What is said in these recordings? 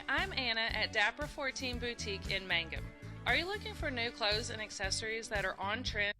I'm Anna at Dapper 14 Boutique in Mangum. Are you looking for new clothes and accessories that are on trend?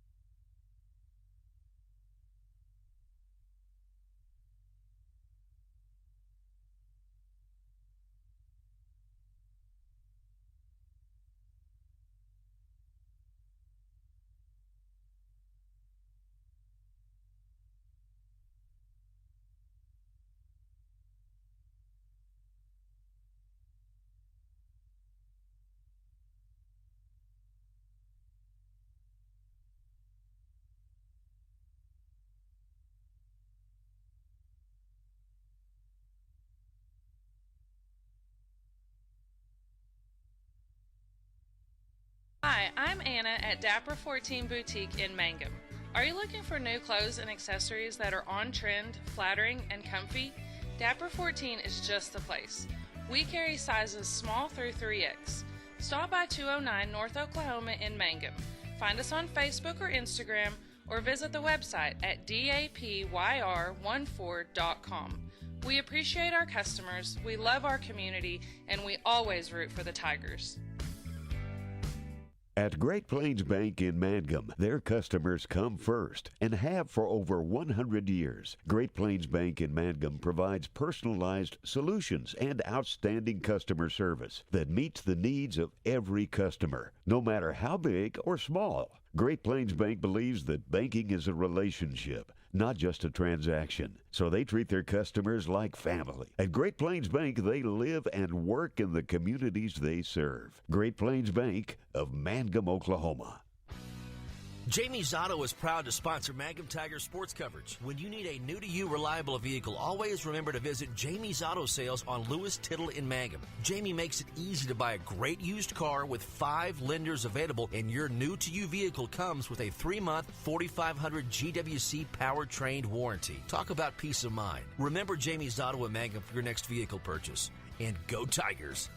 Hi, I'm Anna at Dapper 14 Boutique in Mangum. Are you looking for new clothes and accessories that are on trend, flattering, and comfy? Dapper 14 is just the place. We carry sizes small through 3X. Stop by 209 North Oklahoma in Mangum. Find us on Facebook or Instagram, or visit the website at dapyr14.com. We appreciate our customers, we love our community, and we always root for the Tigers. At Great Plains Bank in Mangum, their customers come first and have for over 100 years. Great Plains Bank in Mangum provides personalized solutions and outstanding customer service that meets the needs of every customer, no matter how big or small. Great Plains Bank believes that banking is a relationship, not just a transaction. So they treat their customers like family. At Great Plains Bank, they live and work in the communities they serve. Great Plains Bank of Mangum, Oklahoma. Jamie's Auto is proud to sponsor Mangum Tiger sports coverage. When you need a new-to-you reliable vehicle, always remember to visit Jamie's Auto Sales on Lewis Tittle in Mangum. Jamie makes it easy to buy a great used car with 5 lenders available, and your new-to-you vehicle comes with a 3-month 4,500 GWC powertrain warranty. Talk about peace of mind. Remember Jamie's Auto in Mangum for your next vehicle purchase. And go Tigers!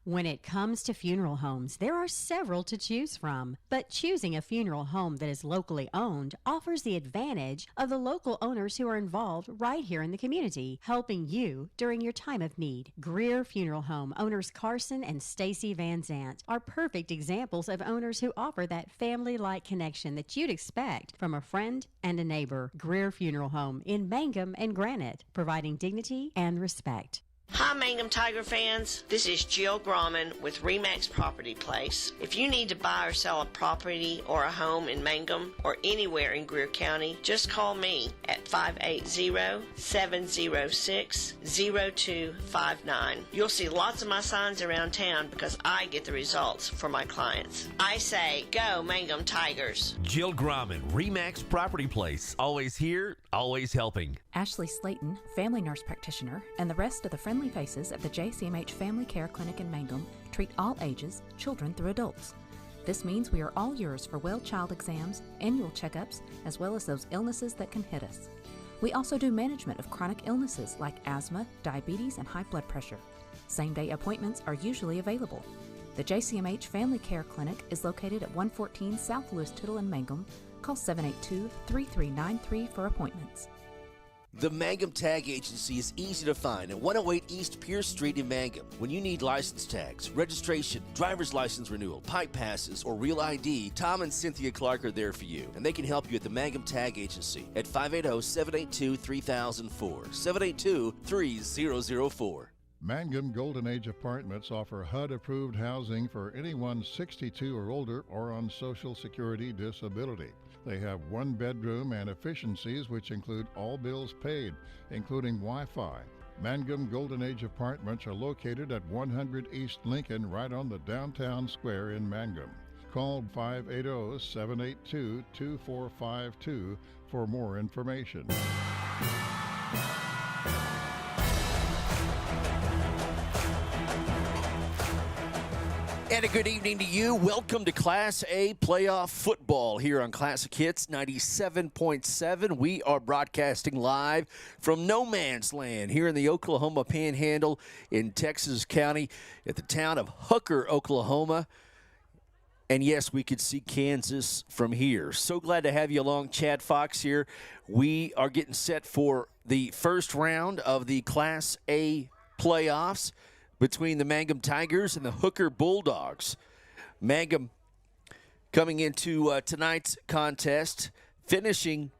When it comes to funeral homes, there are several to choose from. But choosing a funeral home that is locally owned offers the advantage of the local owners who are involved right here in the community, helping you during your time of need. Greer Funeral Home owners Carson and Stacy Van Zant are perfect examples of owners who offer that family-like connection that you'd expect from a friend and a neighbor. Greer Funeral Home in Mangum and Granite, providing dignity and respect. Hi Mangum Tiger fans, this is Jill Grauman with RE/MAX Property Place. If you need to buy or sell a property or a home in Mangum or anywhere in Greer County, just call me at 580-706-0259. You'll see lots of my signs around town because I get the results for my clients. I say, go Mangum Tigers. Jill Grauman, RE/MAX Property Place. Always here, always helping. Ashley Slayton, family nurse practitioner, and the rest of the friendly faces of the JCMH Family Care Clinic in Mangum treat all ages, children through adults. This means we are all yours for well child exams, annual checkups, as well as those illnesses that can hit us. We also do management of chronic illnesses like asthma, diabetes, and high blood pressure. Same-day appointments are usually available. The JCMH Family Care Clinic is located at 114 South Lewis Tittle in Mangum. Call 782-3393 for appointments. The Mangum Tag Agency is easy to find at 108 East Pierce Street in Mangum. When you need license tags, registration, driver's license renewal, pipe passes, or real ID, Tom and Cynthia Clark are there for you, and they can help you at the Mangum Tag Agency at 580-782-3004, 782-3004. Mangum Golden Age Apartments offer HUD-approved housing for anyone 62 or older or on Social Security disability. They have 1 bedroom and efficiencies which include all bills paid, including Wi-Fi. Mangum Golden Age Apartments are located at 100 East Lincoln, right on the downtown square in Mangum. Call 580-782-2452 for more information. And a good evening to you. Welcome to Class A playoff football here on Classic Hits 97.7. We are broadcasting live from no man's land here in the Oklahoma Panhandle in Texas County at the town of Hooker, Oklahoma. And yes, we could see Kansas from here. So glad to have you along, Chad Fox here. We are getting set for the first round of the Class A playoffs. between the Mangum Tigers and the Hooker Bulldogs. Mangum coming into tonight's contest, finishing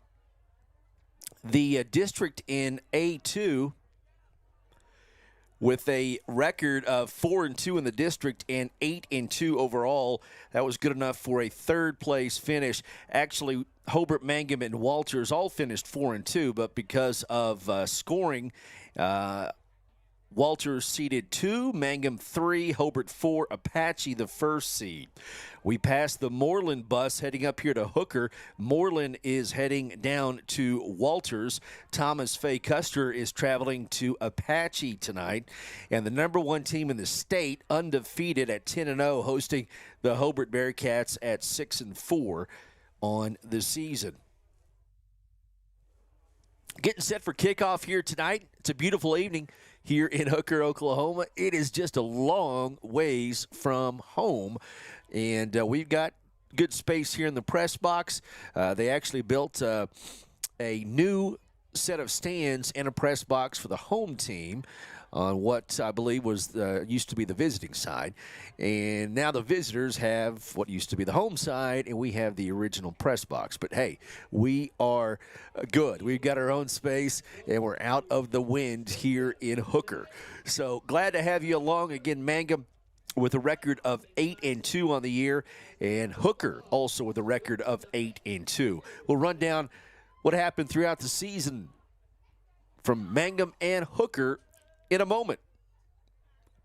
the district in A2 with a record of 4-2 in the district and 8-2 overall. That was good enough for a third-place finish. Actually, Hobart, Mangum, and Walters all finished 4-2, but because of scoring, Walters seeded 2, Mangum 3, Hobart 4, Apache the first seed. We passed the Moreland bus heading up here to Hooker. Moreland is heading down to Walters. Thomas Fay Custer is traveling to Apache tonight. And the number 1 team in the state, undefeated at 10-0, hosting the Hobart Bearcats at 6-4 on the season. Getting set for kickoff here tonight. It's a beautiful evening here in Hooker, Oklahoma. It is just a long ways from home, and we've got good space here in the press box. They actually built a new set of stands and a press box for the home team on what I believe was used to be the visiting side. And now the visitors have what used to be the home side, and we have the original press box. But, hey, we are good. We've got our own space, and we're out of the wind here in Hooker. So glad to have you along. Again, Mangum with a record of 8-2 on the year, and Hooker also with a record of 8-2. We'll run down what happened throughout the season from Mangum and Hooker in a moment.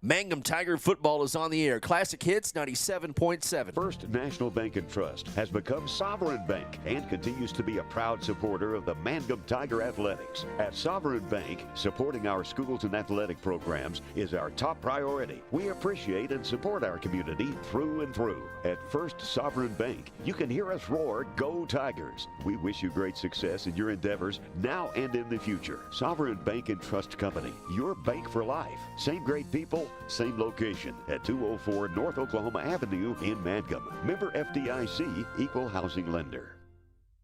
Mangum Tiger football is on the air. Classic Hits 97.7. First National Bank and Trust has become Sovereign Bank and continues to be a proud supporter of the Mangum Tiger Athletics. At Sovereign Bank, supporting our schools and athletic programs is our top priority. We appreciate and support our community through and through. At First Sovereign Bank, you can hear us roar, "Go Tigers!" We wish you great success in your endeavors now and in the future. Sovereign Bank and Trust Company, your bank for life. Same great people, same location at 204 North Oklahoma Avenue in Mangum. Member FDIC, Equal Housing Lender.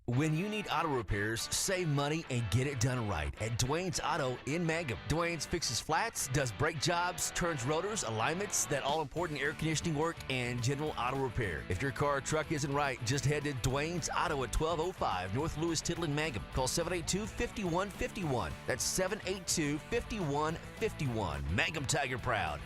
When you need auto repairs, save money and get it done right at Dwayne's Auto in Mangum. Dwayne's fixes flats, does brake jobs, turns rotors, alignments, that all-important air conditioning work, and general auto repair. If your car or truck isn't right, just head to Dwayne's Auto at 1205 North Lewis Tittle in Mangum. Call 782-5151. That's 782-5151. Mangum Tiger proud.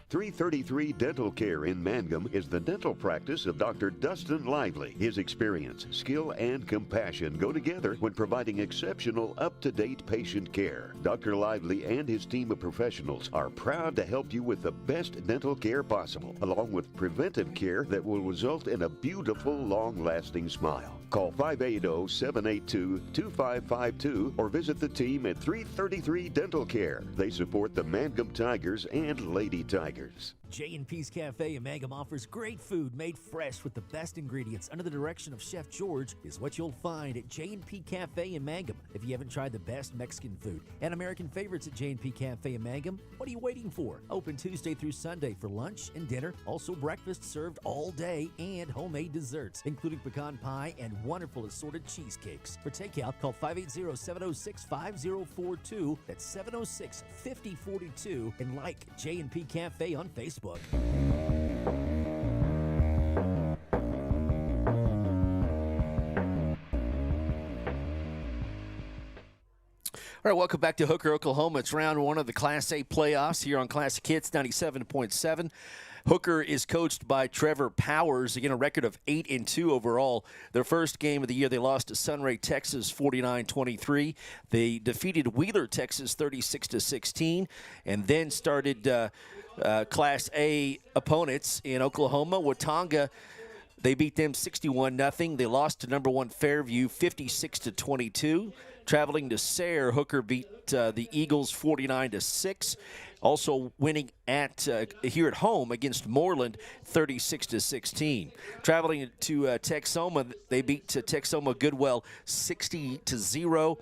333 Dental Care in Mangum is the dental practice of Dr. Dustin Lively. His experience, skill, and compassion go together when providing exceptional, up-to-date patient care. Dr. Lively and his team of professionals are proud to help you with the best dental care possible, along with preventive care that will result in a beautiful, long-lasting smile. Call 580-782-2552 or visit the team at 333 Dental Care. They support the Mangum Tigers and Lady Tigers. J&P's Cafe in Mangum offers great food made fresh with the best ingredients under the direction of Chef George is what you'll find at J&P Cafe in Mangum. If you haven't tried the best Mexican food and American favorites at J&P Cafe in Mangum, what are you waiting for? Open Tuesday through Sunday for lunch and dinner. Also breakfast served all day and homemade desserts, including pecan pie and wonderful assorted cheesecakes. For takeout, call 580-706-5042. That's 706-5042 and like J&P Cafe on Facebook. All right, welcome back to Hooker, Oklahoma. It's round 1 of the Class A playoffs here on Classic Hits 97.7. Hooker is coached by Trevor Powers. Again, a record of 8-2 overall. Their first game of the year, they lost to Sunray, Texas, 49-23. They defeated Wheeler, Texas, 36-16, and then started Class A opponents in Oklahoma. Watonga, they beat them 61-0. They lost to number 1 Fairview, 56-22. Traveling to Sayre, Hooker beat the Eagles 49-6. Also winning at here at home against Moreland 36-16. Traveling to Texoma, they beat Texoma Goodwell 60-0.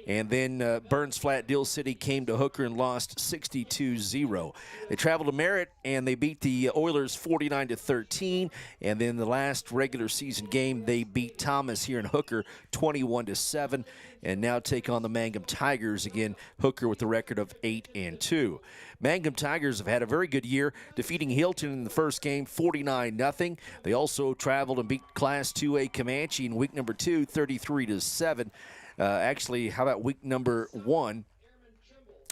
And then Burns Flat Dill City came to Hooker and lost 62-0. They traveled to Merritt and they beat the Oilers 49-13. And then the last regular season game, they beat Thomas here in Hooker 21-7. And now take on the Mangum Tigers. Again, Hooker with a record of 8-2. Mangum Tigers have had a very good year, defeating Hilton in the first game 49-0. They also traveled and beat Class 2A Comanche in week number 2, 33-7. Actually, how about week number 1?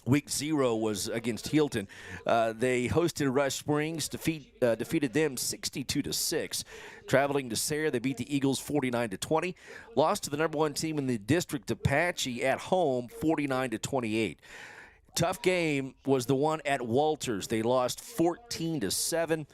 Week 0 was against Hilton. They hosted Rush Springs, defeated them 62-6. Traveling to Sayre, they beat the Eagles 49-20. Lost to the number 1 team in the district, Apache, at home 49-28. Tough game was the one at Walters. They lost 14-7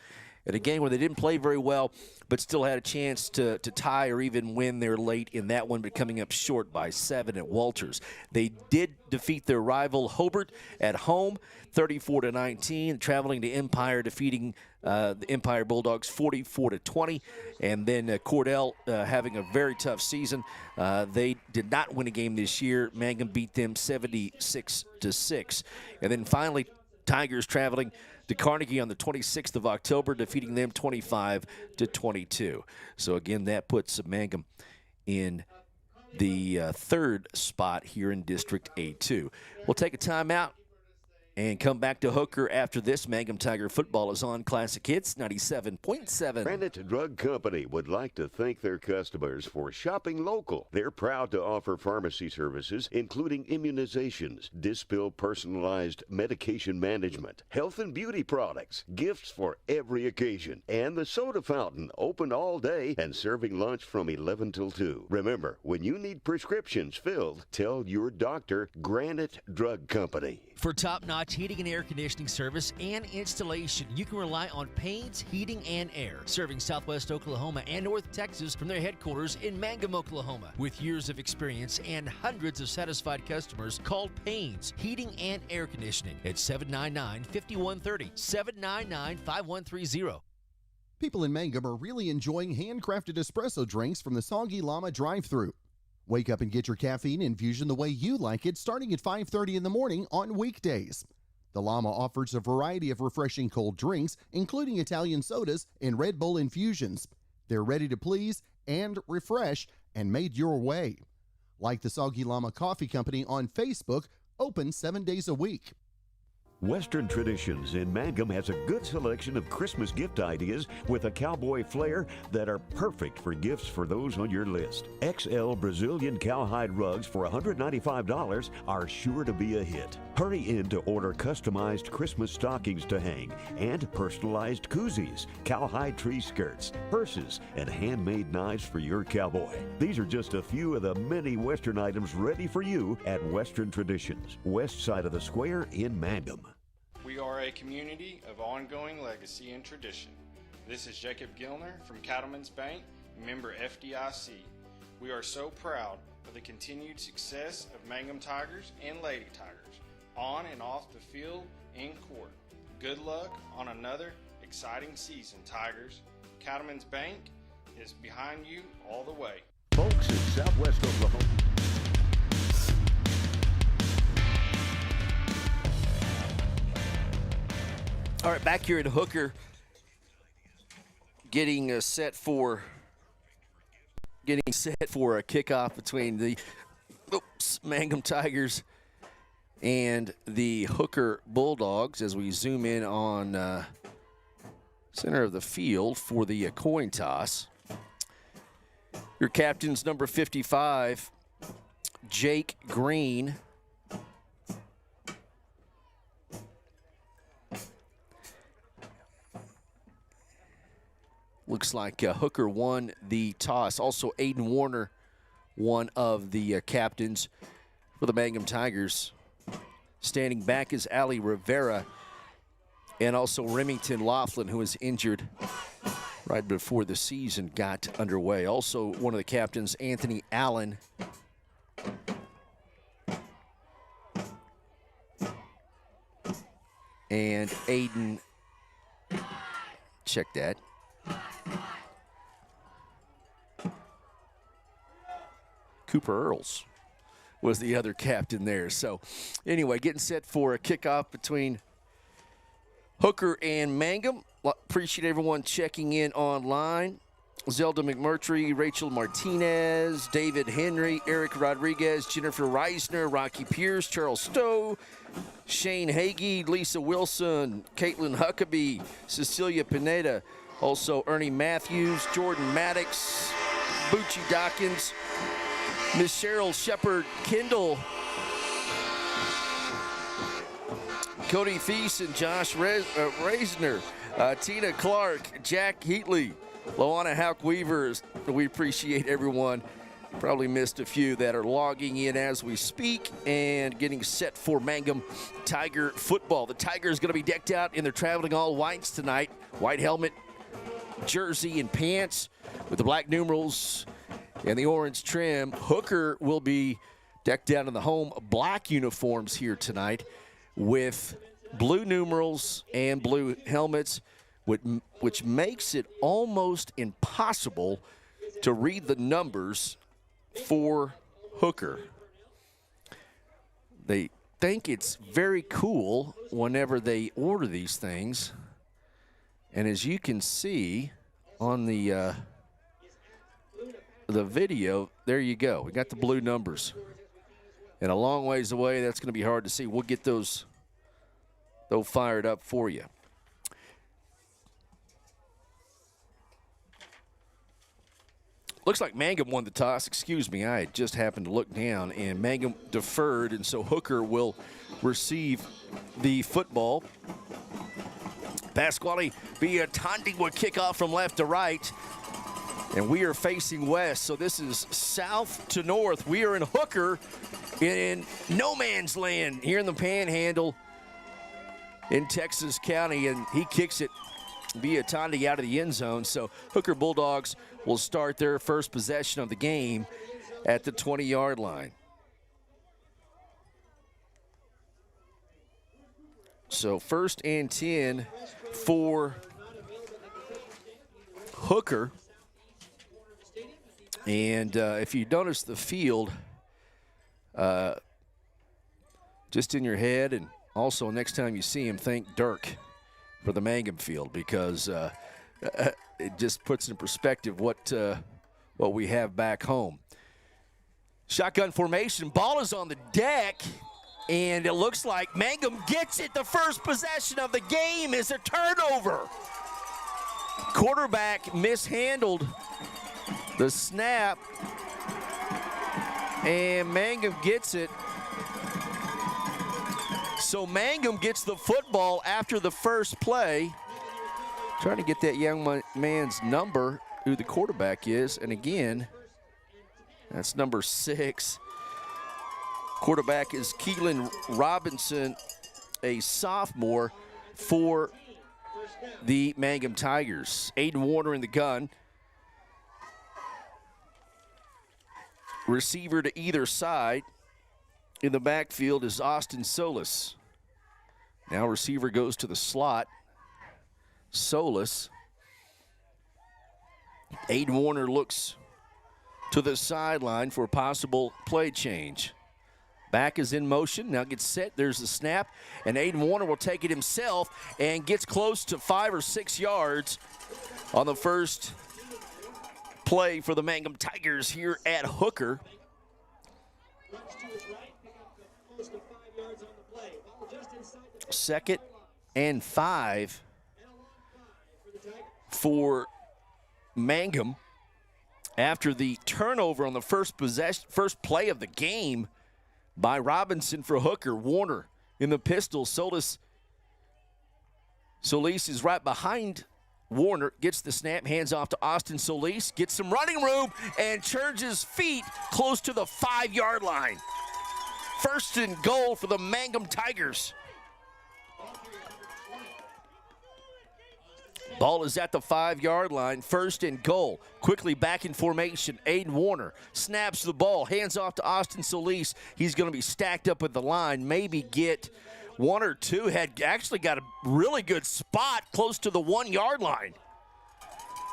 in a game where they didn't play very well, but still had a chance to tie or even win there late in that one, but coming up short by 7 at Walters. They did defeat their rival Hobart at home, 34-19, traveling to Empire, defeating the Empire Bulldogs 44-20, and then Cordell having a very tough season. They did not win a game this year. Mangum beat them 76-6. And then finally, Tigers traveling to Carnegie on the 26th of October, defeating them 25-22. So again, that puts Mangum in the third spot here in District A2. We'll take a timeout and come back to Hooker after this. Mangum Tiger football is on Classic Hits 97.7. Granite Drug Company would like to thank their customers for shopping local. They're proud to offer pharmacy services, including immunizations, Dispill personalized medication management, health and beauty products, gifts for every occasion, and the soda fountain open all day and serving lunch from 11 till 2. Remember, when you need prescriptions filled, tell your doctor Granite Drug Company. For top-notch heating and air conditioning service and installation, you can rely on Payne's Heating and Air, serving Southwest Oklahoma and North Texas from their headquarters in Mangum, Oklahoma. With years of experience and hundreds of satisfied customers, call Payne's Heating and Air Conditioning at 799-5130, 799-5130. People in Mangum are really enjoying handcrafted espresso drinks from the Soggy Llama drive-thru. Wake up and get your caffeine infusion the way you like it, starting at 5:30 in the morning on weekdays. The Llama offers a variety of refreshing cold drinks, including Italian sodas and Red Bull infusions. They're ready to please and refresh and made your way. Like the Soggy Llama Coffee Company on Facebook, open 7 days a week. Western Traditions in Mangum has a good selection of Christmas gift ideas with a cowboy flair that are perfect for gifts for those on your list. XL Brazilian cowhide rugs for $195 are sure to be a hit. Hurry in to order customized Christmas stockings to hang and personalized koozies, cowhide tree skirts, purses, and handmade knives for your cowboy. These are just a few of the many Western items ready for you at Western Traditions, west side of the square in Mangum. We are a community of ongoing legacy and tradition. This is Jacob Gilner from Cattlemen's Bank, member FDIC. We are so proud of the continued success of Mangum Tigers and Lady Tigers, on and off the field and court. Good luck on another exciting season, Tigers. Cattlemen's Bank is behind you all the way. Folks in Southwest Oklahoma. All right, back here at Hooker, getting set for a kickoff between the Mangum Tigers and the Hooker Bulldogs as we zoom in on center of the field for the coin toss. Your captain's number 55, Jake Green. Looks like Hooker won the toss. Also, Aiden Warner, one of the captains for the Mangum Tigers. Standing back is Ali Rivera and also Remington Laughlin, who was injured right before the season got underway. Also, one of the captains, Anthony Allen. And Aiden, check that. Cooper Earls was the other captain there. So, anyway, getting set for a kickoff between Hooker and Mangum. Appreciate everyone checking in online. Zelda McMurtry, Rachel Martinez, David Henry, Eric Rodriguez, Jennifer Reisner, Rocky Pierce, Charles Stowe, Shane Hagee, Lisa Wilson, Caitlin Huckabee, Cecilia Pineda, also Ernie Matthews, Jordan Maddox, Bucci Dawkins, Miss Cheryl Shepard Kendall, Cody Thiessen, Josh Reisner, Tina Clark, Jack Heatley, Loana Houck Weavers. We appreciate everyone. Probably missed a few that are logging in as we speak and getting set for Mangum Tiger football. The Tigers going to be decked out in their traveling all whites tonight. White helmet, jersey, and pants with the black numerals and the orange trim. Hooker will be decked out in the home black uniforms here tonight with blue numerals and blue helmets, which makes it almost impossible to read the numbers for Hooker. They think it's very cool whenever they order these things. And as you can see on the video, there you go. We got the blue numbers. And a long ways away, that's going to be hard to see. We'll get those fired up for you. Looks like Mangum won the toss. Excuse me, I just happened to look down, and Mangum deferred, and so Hooker will receive the football. Pasquale Biatondi will kick off from left to right, and we are facing west, so this is south to north. We are in Hooker in no man's land here in the Panhandle in Texas County, and he kicks it Biatondi out of the end zone. So Hooker Bulldogs will start their first possession of the game at the 20-yard line. So 1st and 10 for Hooker. And if you notice the field, just in your head, and also next time you see him, thank Dirk for the Mangum field, because it just puts in perspective what we have back home. Shotgun formation, ball is on the deck, and it looks like Mangum gets it. The first possession of the game is a turnover. Quarterback mishandled the snap, and Mangum gets it. So Mangum gets the football after the first play. Trying to get that young man's number, who the quarterback is. And again, that's number 6. Quarterback is Keelan Robinson, a sophomore for the Mangum Tigers. Aiden Warner in the gun. Receiver to either side. In the backfield is Austin Solis. Now receiver goes to the slot. Solis. Aiden Warner looks to the sideline for a possible play change. Back is in motion, now gets set, there's the snap, and Aiden Warner will take it himself and gets close to 5 or 6 yards on the first play for the Mangum Tigers here at Hooker. 2nd and 5 for Mangum after the turnover on the first play of the game by Robinson for Hooker. Warner in the pistol. Solis is right behind Warner, gets the snap, hands off to Austin Solis, gets some running room, and turns his feet close to the 5-yard line. 1st and goal for the Mangum Tigers. Ball is at the 5-yard line, 1st and goal. Quickly back in formation, Aiden Warner snaps the ball, hands off to Austin Solis. He's going to be stacked up at the line, maybe get 1 or 2. Had actually got a really good spot close to the 1-yard line.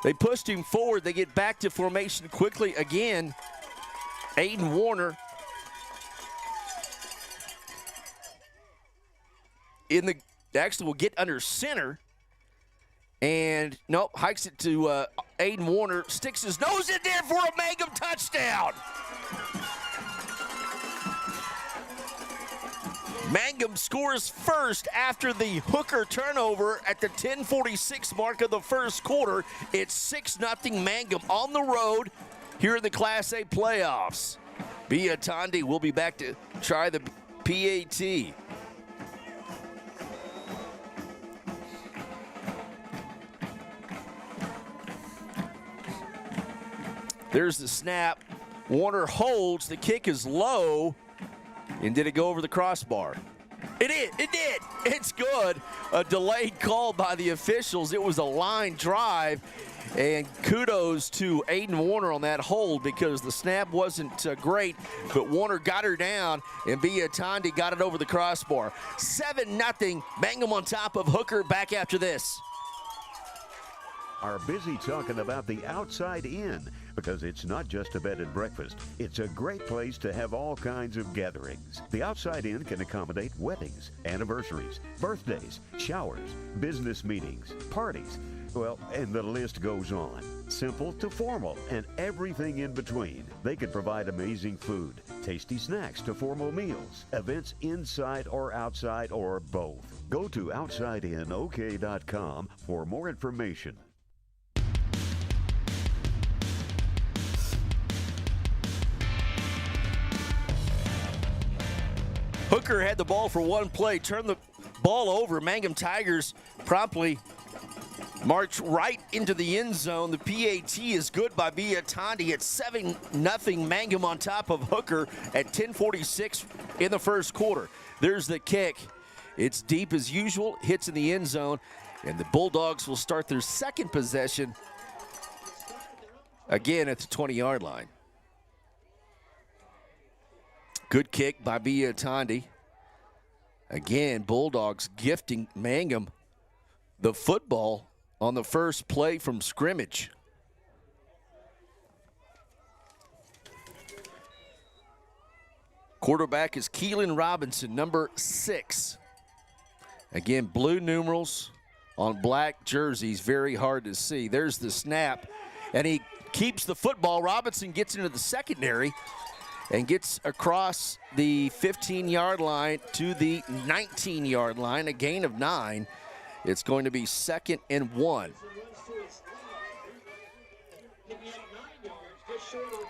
They pushed him forward. They get back to formation quickly again. Aiden Warner actually will get under center. And, nope, hikes it to Aiden Warner, sticks his nose in there for a Mangum touchdown. Mangum scores first after the Hooker turnover at the 10:46 mark of the first quarter. It's 6-0 Mangum on the road here in the Class A playoffs. Biatandi will be back to try the PAT. There's the snap. Warner holds. The kick is low. And did it go over the crossbar? It did. It's good. A delayed call by the officials. It was a line drive. And kudos to Aiden Warner on that hold because the snap wasn't great, but Warner got her down, and Biatandi got it over the crossbar. 7-0. Mangum on top of Hooker. Back after this. Are busy talking about the Outside Inn because it's not just a bed and breakfast. It's a great place to have all kinds of gatherings. The Outside Inn can accommodate weddings, anniversaries, birthdays, showers, business meetings, parties. Well, and the list goes on. Simple to formal and everything in between. They can provide amazing food, tasty snacks to formal meals, events inside or outside or both. Go to OutsideInOK.com for more information. Hooker had the ball for one play, turned the ball over. Mangum Tigers promptly march right into the end zone. The PAT is good by Biatandi at 7-0 Mangum on top of Hooker at 10:46 in the first quarter. There's the kick. It's deep as usual, hits in the end zone, and the Bulldogs will start their second possession again at the 20-yard line. Good kick by Biatandi. Again, Bulldogs gifting Mangum the football on the first play from scrimmage. Quarterback is Keelan Robinson, number 6. Again, blue numerals on black jerseys, very hard to see. There's the snap, and he keeps the football. Robinson gets into the secondary and gets across the 15-yard line to the 19-yard line, a gain of 9. It's going to be 2nd and 1.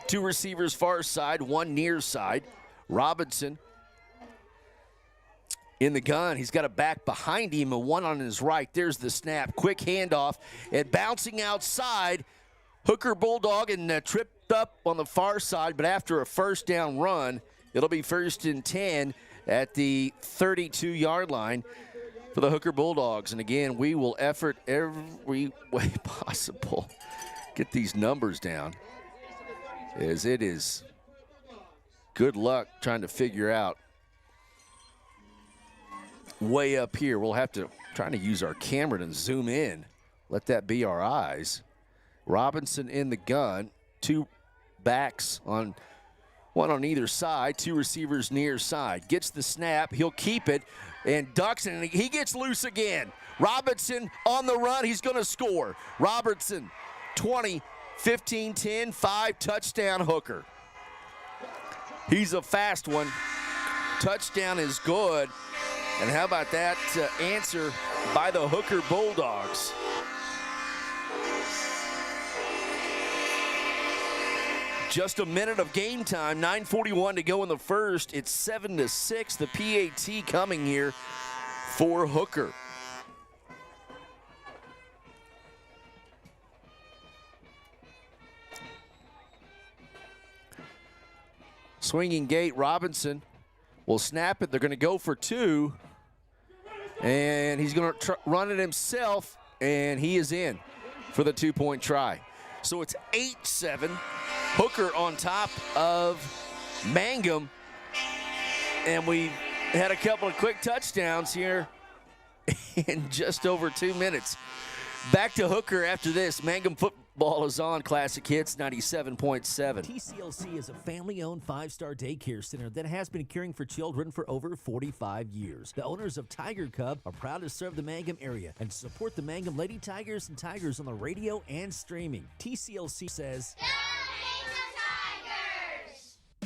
2 receivers far side, 1 near side. Robinson in the gun. He's got a back behind him and 1 on his right. There's the snap. Quick handoff and bouncing outside. Hooker Bulldog and tripped up on the far side, but after a first down run, it'll be 1st and 10 at the 32-yard line for the Hooker Bulldogs. And again, we will effort every way possible. Get these numbers down, as it is good luck trying to figure out way up here. We'll have to try to use our camera to zoom in. Let that be our eyes. Robinson in the gun, 2 backs on one on either side, 2 receivers near side. Gets the snap, he'll keep it, and ducks it, and he gets loose again. Robinson on the run, he's going to score. Robertson, 20, 15, 10, 5, touchdown Hooker. He's a fast one. Touchdown is good. And how about that answer by the Hooker Bulldogs? Just a minute of game time, 9:41 to go in the first. It's 7-6, the PAT coming here for Hooker. Swinging gate, Robinson will snap it. They're going to go for 2. And he's going to run it himself, and he is in for the 2-point try. So it's 8-7. Hooker on top of Mangum. And we had a couple of quick touchdowns here in just over 2 minutes. Back to Hooker after this. Mangum Football is on Classic Hits 97.7. TCLC is a family-owned 5-star daycare center that has been caring for children for over 45 years. The owners of Tiger Cub are proud to serve the Mangum area and support the Mangum Lady Tigers and Tigers on the radio and streaming. TCLC says,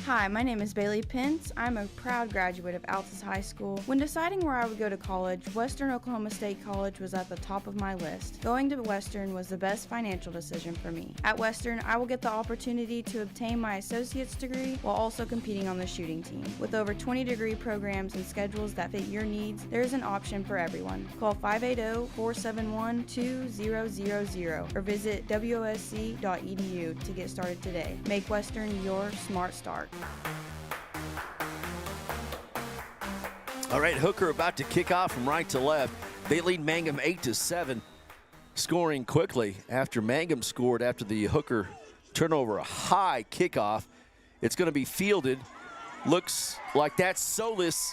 Hi, my name is Bailey Pence. I'm a proud graduate of Altus High School. When deciding where I would go to college, Western Oklahoma State College was at the top of my list. Going to Western was the best financial decision for me. At Western, I will get the opportunity to obtain my associate's degree while also competing on the shooting team. With over 20 degree programs and schedules that fit your needs, there is an option for everyone. Call 580-471-2000 or visit wosc.edu to get started today. Make Western your smart start. All right, Hooker about to kick off from right to left. They lead Mangum 8-7, scoring quickly after Mangum scored after the Hooker turnover. A high kickoff. It's going to be fielded. Looks like that's Solis,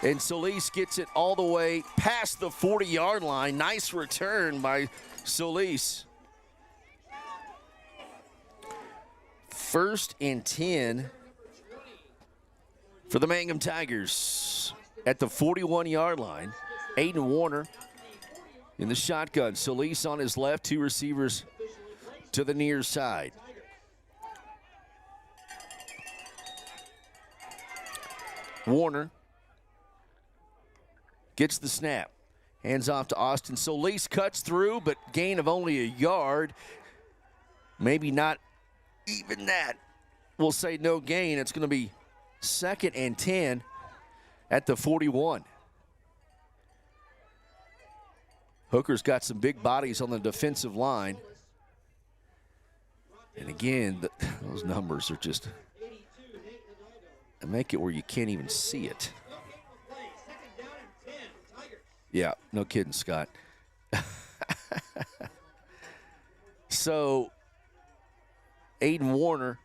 and Solis gets it all the way past the 40-yard line. Nice return by Solis. 1st and 10 for the Mangum Tigers at the 41-yard line. Aiden Warner in the shotgun. Solis on his left, 2 receivers to the near side. Warner gets the snap. Hands off to Austin. Solis cuts through, but gain of only a yard. Maybe not even that. We'll say no gain. It's going to be 2nd and 10 at the 41. Hooker's got some big bodies on the defensive line. And again, those numbers are just, they make it where you can't even see it. Yeah, no kidding, Scott. So, Aiden Warner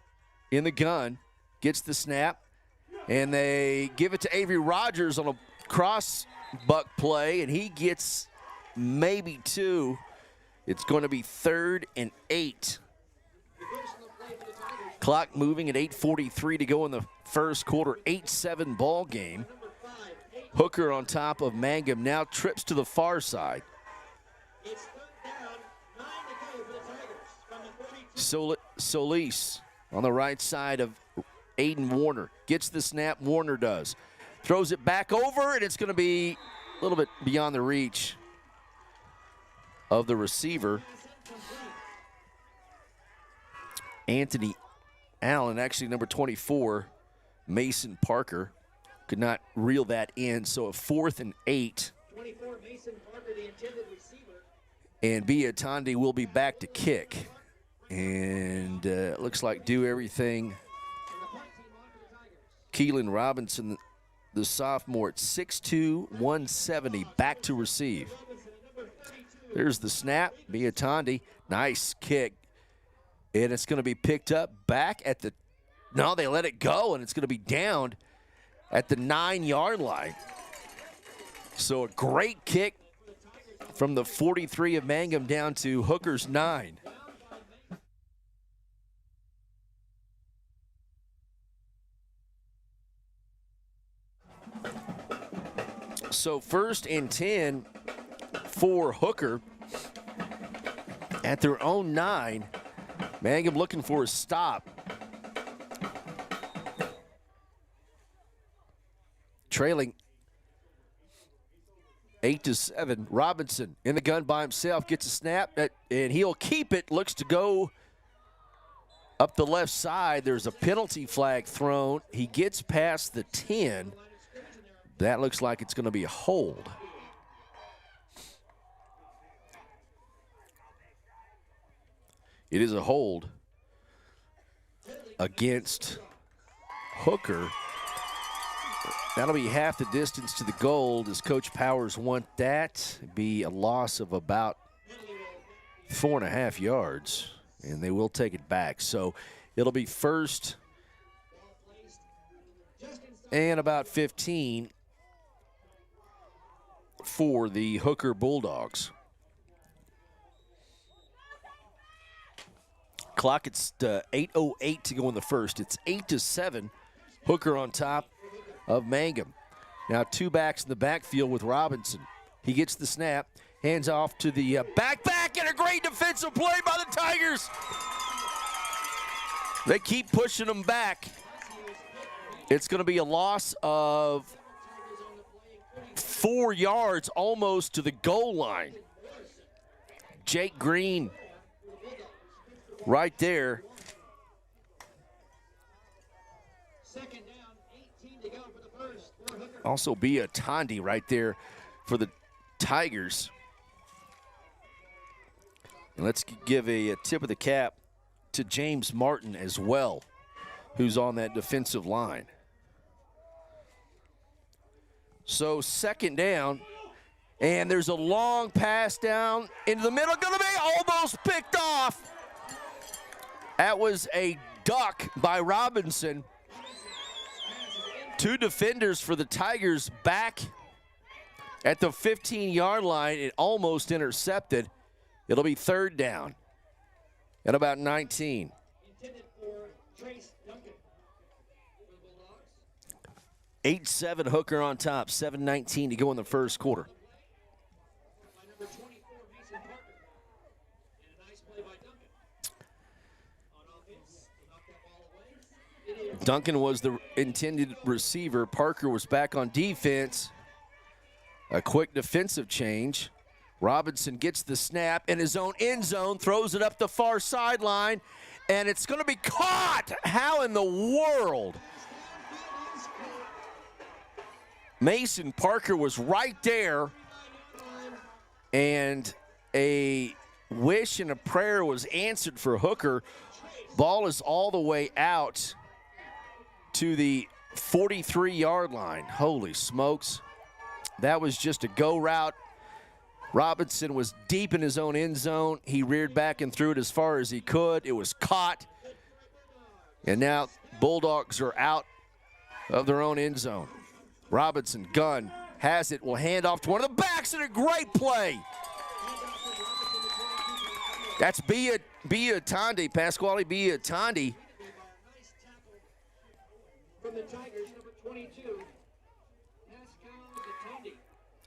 in the gun, gets the snap, and they give it to Avery Rogers on a cross buck play, and he gets maybe 2. It's going to be 3rd and 8. Clock moving at 8:43 to go in the first quarter. 8-7 ball game. Hooker on top of Mangum now trips to the far side. Solis on the right side of Aiden Warner. Gets the snap, Warner does. Throws it back over, and it's going to be a little bit beyond the reach of the receiver. Anthony Allen, actually number 24, Mason Parker, could not reel that in. So a 4th and 8. 24, Mason Parker, the intended receiver. And Biatandi will be back to kick. And looks like do everything. Keelan Robinson, the sophomore, at 6'2", 170, back to receive. There's the snap. Biatandi, nice kick. And it's going to be picked up back at the, no, they let it go, and it's going to be downed at the 9-yard line. So a great kick from the 43 of Mangum down to Hooker's 9. So 1st and 10 for Hooker at their own 9. Mangum looking for a stop. Trailing 8-7. Robinson in the gun by himself, gets a snap, and he'll keep it. Looks to go up the left side. There's a penalty flag thrown. He gets past the 10. That looks like it's going to be a hold. It is a hold against Hooker. That'll be half the distance to the goal. Does Coach Powers want that? It'd be a loss of about 4.5 yards, and they will take it back. So it'll be 1st and about 15 for the Hooker Bulldogs. Clock, it's 8:08 to go in the first. It's 8-7. Hooker on top of Mangum. Now 2 backs in the backfield with Robinson. He gets the snap, hands off to the back, and a great defensive play by the Tigers. They keep pushing them back. It's going to be a loss of 4 yards almost to the goal line. Jake Green right there. Also be a Tondi right there for the Tigers. And let's give a tip of the cap to James Martin as well, who's on that defensive line. So 2nd down, and there's a long pass down into the middle, gonna be almost picked off. That was a duck by Robinson. 2 defenders for the Tigers back at the 15-yard line. It almost intercepted. It'll be 3rd down at about 19. 8-7 Hooker on top, 7:19 to go in the first quarter. Duncan was the intended receiver. Parker was back on defense. A quick defensive change. Robinson gets the snap in his own end zone, throws it up the far sideline, and it's going to be caught. How in the world? Mason Parker was right there, and a wish and a prayer was answered for Hooker. Ball is all the way out to the 43-yard line. Holy smokes. That was just a go route. Robinson was deep in his own end zone. He reared back and threw it as far as he could. It was caught. And now Bulldogs are out of their own end zone. Robinson, gun, has it, will hand off to one of the backs, and a great play. That's Tondi, Pasquale Tondi. From the Tigers, number 22.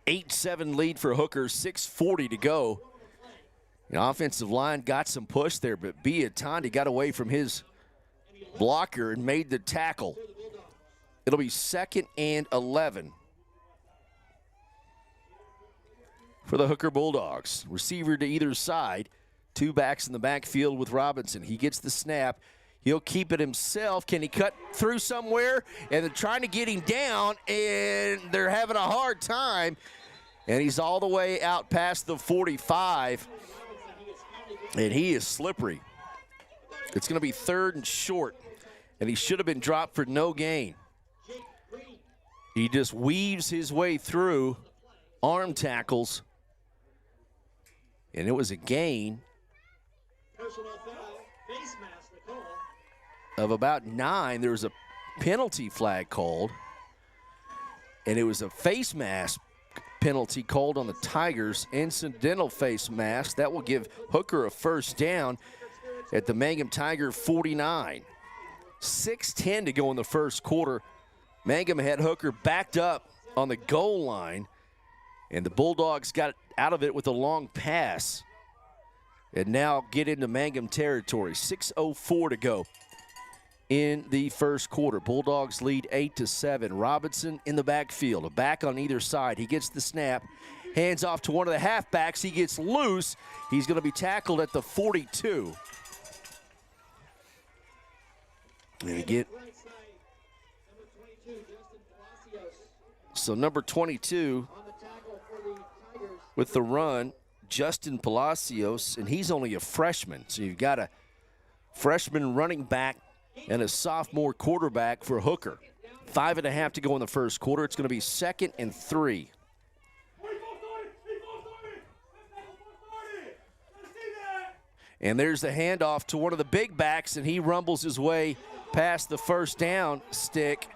8-7 lead for Hooker, 6:40 to go. The offensive line got some push there, but Tondi got away from his blocker and made the tackle. It'll be 2nd and 11 for the Hooker Bulldogs. Receiver to either side. 2 backs in the backfield with Robinson. He gets the snap. He'll keep it himself. Can he cut through somewhere? And they're trying to get him down, and they're having a hard time. And he's all the way out past the 45, and he is slippery. It's going to be 3rd and short, and he should have been dropped for no gain. He just weaves his way through arm tackles, and it was a gain of about 9. There was a penalty flag called, and it was a face mask penalty called on the Tigers. Incidental face mask. That will give Hooker a 1st down at the Mangum Tiger 49. 6:10 to go in the first quarter. Mangum had Hooker backed up on the goal line, and the Bulldogs got out of it with a long pass and now get into Mangum territory. 6:04 to go in the first quarter. Bulldogs lead 8-7. Robinson in the backfield, a back on either side. He gets the snap, hands off to one of the halfbacks. He gets loose. He's going to be tackled at the 42. And again, so number 22 with the run, Justin Palacios, and he's only a freshman. So you've got a freshman running back and a sophomore quarterback for Hooker. 5.5 to go in the first quarter. It's going to be 2nd and 3. And there's the handoff to one of the big backs, and he rumbles his way past the first down stick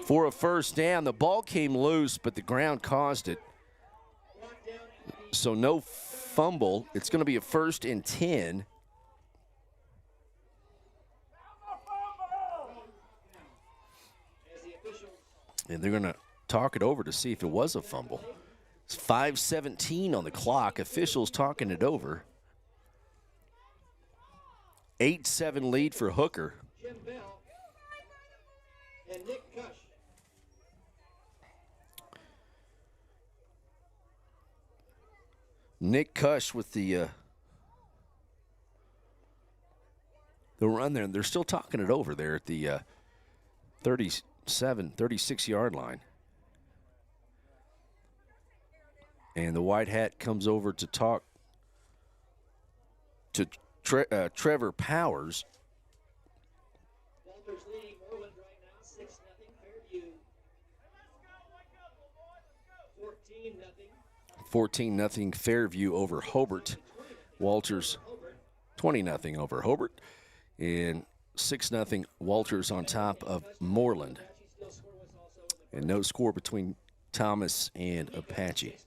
for a 1st down. The ball came loose, but the ground caused it. So no fumble. It's going to be a 1st and 10 And they're going to talk it over to see if it was a fumble. It's 5:17 on the clock. Officials talking it over. 8-7 lead for Hooker. Jim Bell and Nick Kush. Nick Kush with the run there. And they're still talking it over there at the 36-yard line. And the white hat comes over to talk to Trevor Powers. Walters leading Moreland right now, 6-0. Fairview, 14-0. 14-0 Fairview over Hobart. Walters 20-0 over Hobart. And 6-0 Walters on top of Moreland. And no score between Thomas and Apache.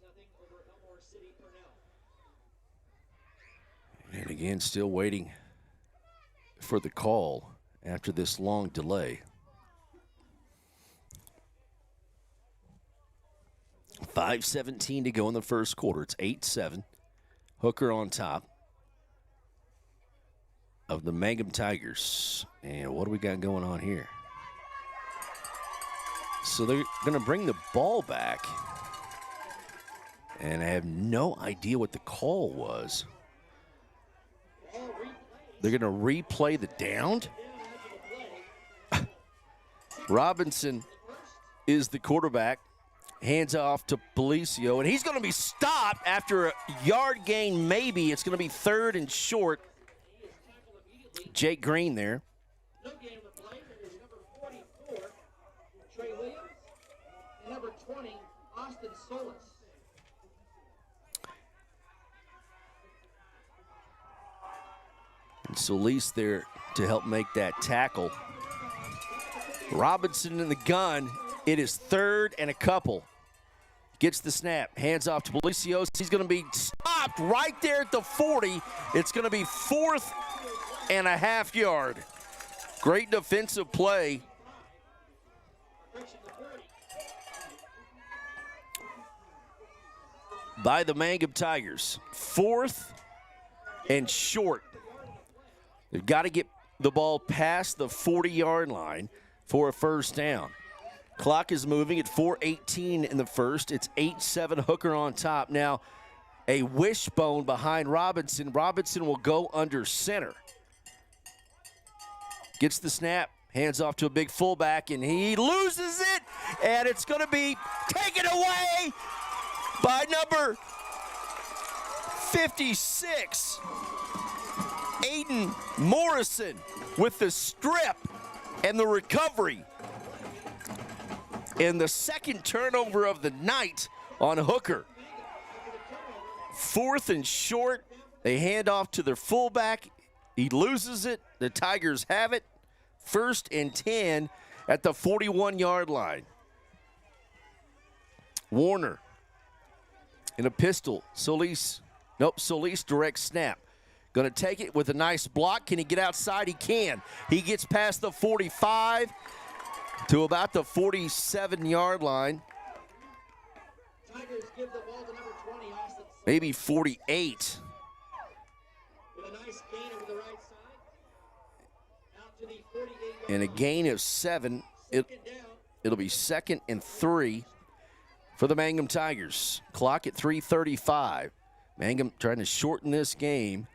And again, still waiting for the call after this long delay. 5:17 to go in the first quarter. It's 8-7. Hooker on top of the Mangum Tigers. And what do we got going on here? So they're going to bring the ball back. And I have no idea what the call was. They're going to replay the down. Robinson is the quarterback. Hands off to Policio, and he's going to be stopped after a yard gain maybe. It's going to be 3rd and short. Jake Green there. No gain on the play. There's number 44, Trey Williams, and number 20, Austin Solis. And Solis there to help make that tackle. Robinson in the gun. It is 3rd and a couple. Gets the snap. Hands off to Policio. He's going to be stopped right there at the 40. It's going to be 4th and a half yard. Great defensive play. By the Mangum Tigers. 4th and short. They've got to get the ball past the 40-yard line for a first down. Clock is moving at 4:18 in the first. It's 8-7 Hooker on top. Now, a wishbone behind Robinson. Robinson will go under center. Gets the snap. Hands off to a big fullback, and he loses it. And it's going to be taken away by number 56. Aiden Morrison with the strip and the recovery. And the second turnover of the night on Hooker. 4th and short. They hand off to their fullback. He loses it. The Tigers have it. 1st and 10 at the 41-yard line. Warner in a pistol. Solis direct snap. Going to take it with a nice block. Can he get outside? He can. He gets past the 45 to about the 47-yard line. Tigers give the ball to number 20, Austin. Maybe 48. With a nice gain over the right side. Out to the 48-yard And a gain of 7. It'll be 2nd and 3 for the Mangum Tigers. Clock at 3:35. Mangum trying to shorten this game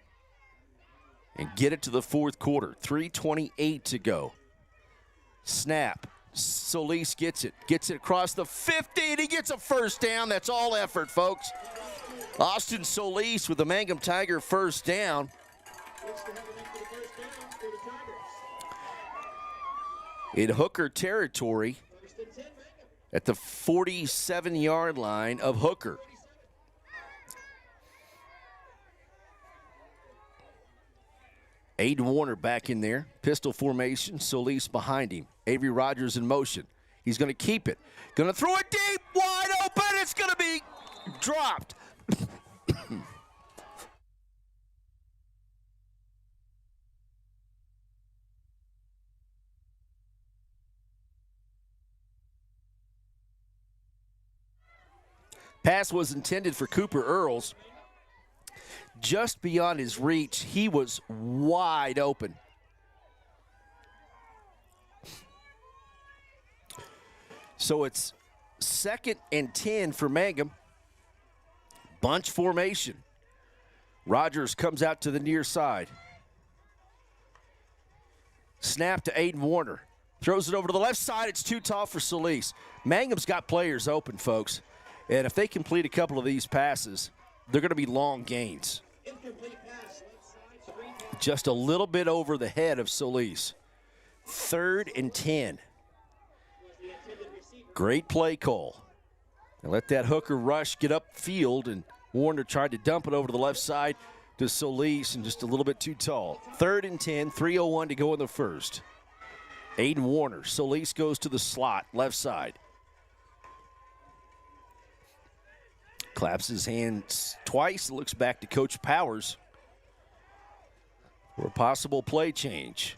and get it to the 4th quarter. 3:28 to go. Snap. Solis gets it across the 50, and he gets a first down. That's all effort, folks. Austin Solis with the Mangum Tiger first down. In Hooker territory at the 47-yard line of Hooker. Aiden Warner back in there. Pistol formation. Solis behind him. Avery Rogers in motion. He's going to keep it. Going to throw it deep. Wide open. It's going to be dropped. Pass was intended for Cooper Earls. Just beyond his reach, he was wide open. So it's 2nd and 10 for Mangum. Bunch formation. Rogers comes out to the near side. Snap to Aiden Warner. Throws it over to the left side. It's too tall for Solis. Mangum's got players open, folks. And if they complete a couple of these passes, they're going to be long gains. Just a little bit over the head of Solis. 3rd and 10. Great play call. And let that hooker rush get upfield, and Warner tried to dump it over to the left side to Solis, and just a little bit too tall. 3rd and 10, 3:01 to go in the first. Aiden Warner. Solis goes to the slot, left side. Claps his hands twice, looks back to Coach Powers for a possible play change.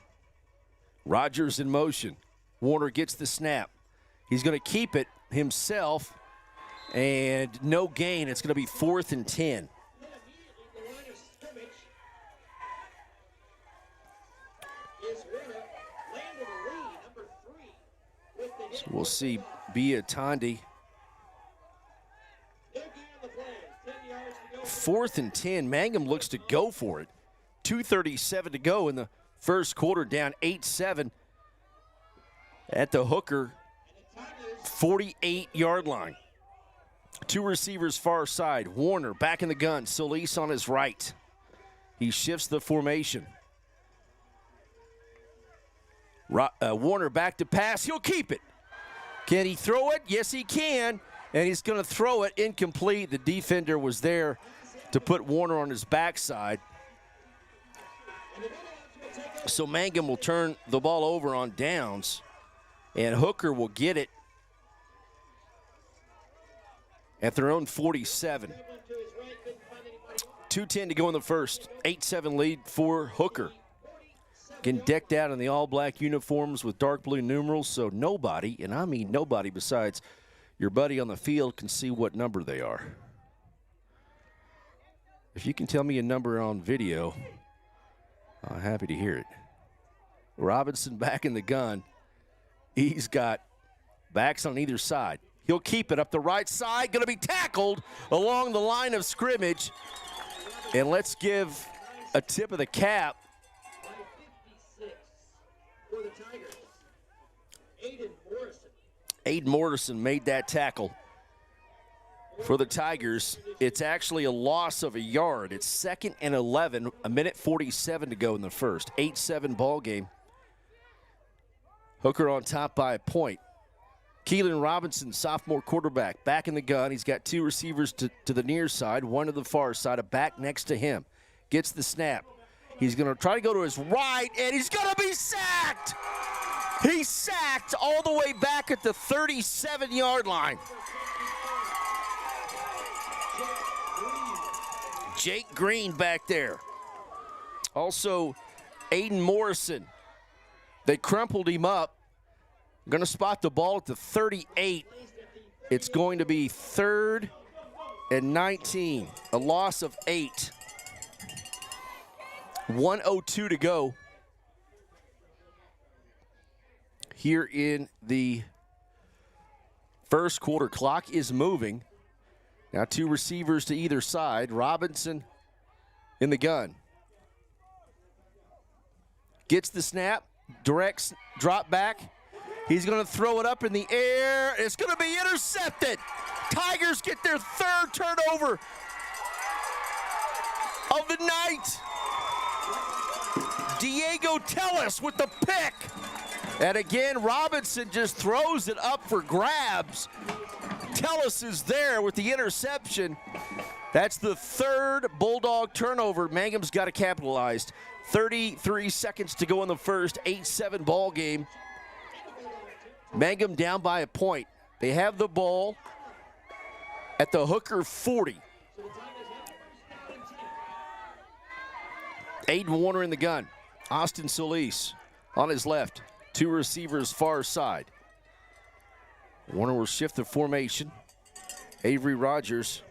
Rogers in motion. Warner gets the snap. He's going to keep it himself, and no gain. It's going to be 4th and 10. So we'll see Bia Tondi. 4th and 10. Mangum looks to go for it. 2:37 to go in the first quarter, down 8-7 at the hooker 48-yard line. 2 receivers far side. Warner back in the gun. Solis on his right. He shifts the formation. Warner back to pass. He'll keep it. Can he throw it? Yes, he can. And he's going to throw it incomplete. The defender was there to put Warner on his backside. So Mangum will turn the ball over on downs, and Hooker will get it at their own 47. 2:10 to go in the first. 8-7 lead for Hooker. Getting decked out in the all-black uniforms with dark blue numerals, so nobody, and I mean nobody besides your buddy on the field, can see what number they are. If you can tell me a number on video, I'm happy to hear it. Robinson back in the gun. He's got backs on either side. He'll keep it up the right side. Going to be tackled along the line of scrimmage. And let's give a tip of the cap. Aiden Morrison made that tackle for the Tigers. It's actually a loss of a yard. It's 2nd and 11, a minute 47 to go in the first. 8-7 ball game. Hooker on top by a point. Keelan Robinson, sophomore quarterback, back in the gun. He's got 2 receivers to the near side, 1 to the far side, a back next to him. Gets the snap. He's going to try to go to his right, and he's going to be sacked. He's sacked all the way back at the 37-yard line. Jake Green back there. Also, Aiden Morrison. They crumpled him up. Going to spot the ball at the 38. It's going to be 3rd and 19. A loss of 8. 1:02 to go here in the first quarter. Clock is moving. Now 2 receivers to either side. Robinson in the gun. Gets the snap. Directs drop back. He's going to throw it up in the air. It's going to be intercepted. Tigers get their 3rd turnover of the night. Diego Tellis with the pick. And again, Robinson just throws it up for grabs. Tellis is there with the interception. That's the 3rd Bulldog turnover. Mangum's got to capitalize. 33 seconds to go in the first. 8-7 ball game. Mangum down by a point. They have the ball at the Hooker 40. Aiden Warner in the gun. Austin Solis on his left. 2 receivers far side. Warner will shift the formation. Avery Rogers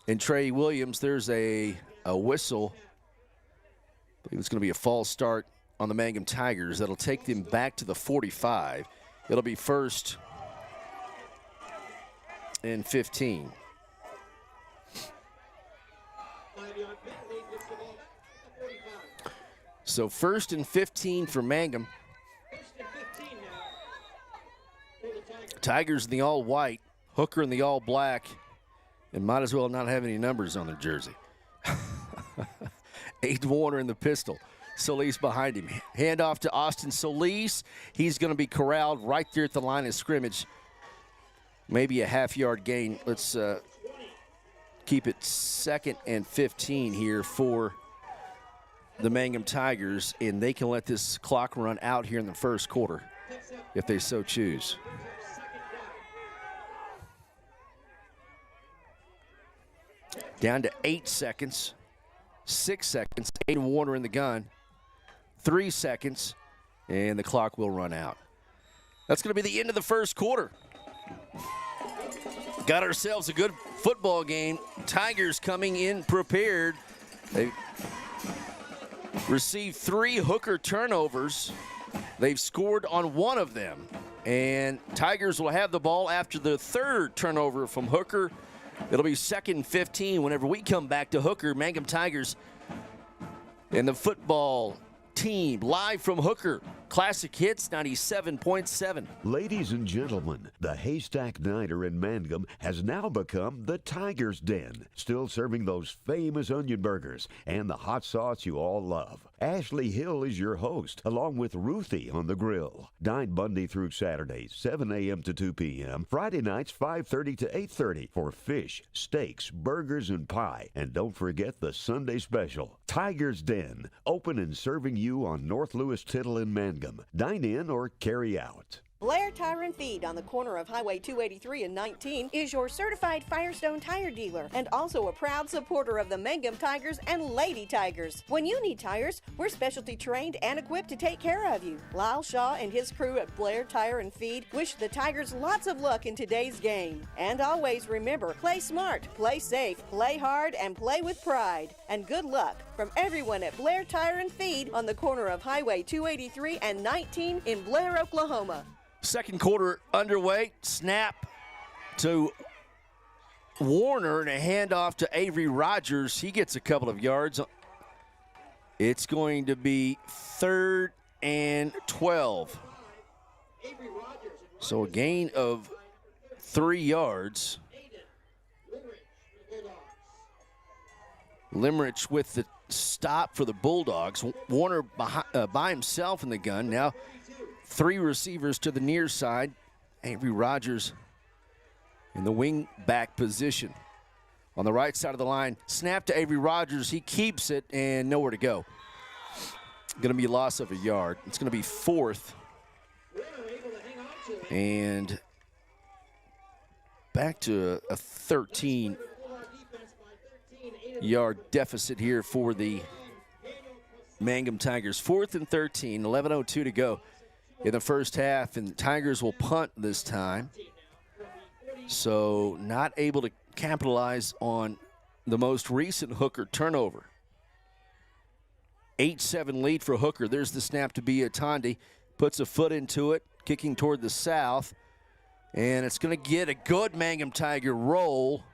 and Trey Williams. There's a whistle. I believe it's going to be a false start on the Mangum Tigers. That'll take them back to the 45. It'll be 1st and 15. So 1st and 15 for Mangum. Tigers in the all white, Hooker in the all black, and might as well not have any numbers on their jersey. Aiden Warner in the pistol. Solis behind him. Handoff to Austin Solis. He's going to be corralled right there at the line of scrimmage. Maybe a half-yard gain. Let's keep it 2nd and 15 here for the Mangum Tigers, and they can let this clock run out here in the first quarter if they so choose. Down to 8 seconds, 6 seconds. Aiden Warner in the gun. 3 seconds, and the clock will run out. That's going to be the end of the first quarter. Got ourselves a good football game. Tigers coming in prepared. They received 3 Hooker turnovers. They've scored on 1 of them. And Tigers will have the ball after the 3rd turnover from Hooker. It'll be 2nd and 15 whenever we come back to Hooker. Mangum Tigers and the football team live from Hooker. Classic Hits 97.7. Ladies and gentlemen, the Haystack Niner in Mangum has now become the Tiger's Den, still serving those famous onion burgers and the hot sauce you all love. Ashley Hill is your host, along with Ruthie on the grill. Dine Monday through Saturdays, 7 a.m. to 2 p.m. Friday nights, 5:30 to 8:30 for fish, steaks, burgers, and pie. And don't forget the Sunday special, Tiger's Den, open and serving you on North Lewis Tittle in Mangum. Dine in or carry out. Blair Tire and Feed on the corner of Highway 283 and 19 is your certified Firestone tire dealer and also a proud supporter of the Mangum Tigers and Lady Tigers. When you need tires, we're specialty trained and equipped to take care of you. Lyle Shaw and his crew at Blair Tire and Feed wish the Tigers lots of luck in today's game. And always remember, play smart, play safe, play hard, and play with pride. And good luck from everyone at Blair Tire and Feed on the corner of Highway 283 and 19 in Blair, Oklahoma. Second quarter underway. Snap to Warner and a handoff to Avery Rogers. He gets a couple of yards. It's going to be 3rd and 12. So a gain of 3 yards. Limerick with the stop for the Bulldogs. Warner by himself in the gun. Now 3 receivers to the near side. Avery Rogers in the wing back position. On the right side of the line, snap to Avery Rogers. He keeps it and nowhere to go. Going to be a loss of a yard. It's going to be 4th. And back to a 13-yard deficit here for the Mangum Tigers. 4th and 13, 11:02 to go in the first half, and the Tigers will punt this time. So not able to capitalize on the most recent Hooker turnover. 8-7 lead for Hooker. There's the snap to Biatondi. Puts a foot into it, kicking toward the south. And it's going to get a good Mangum Tiger roll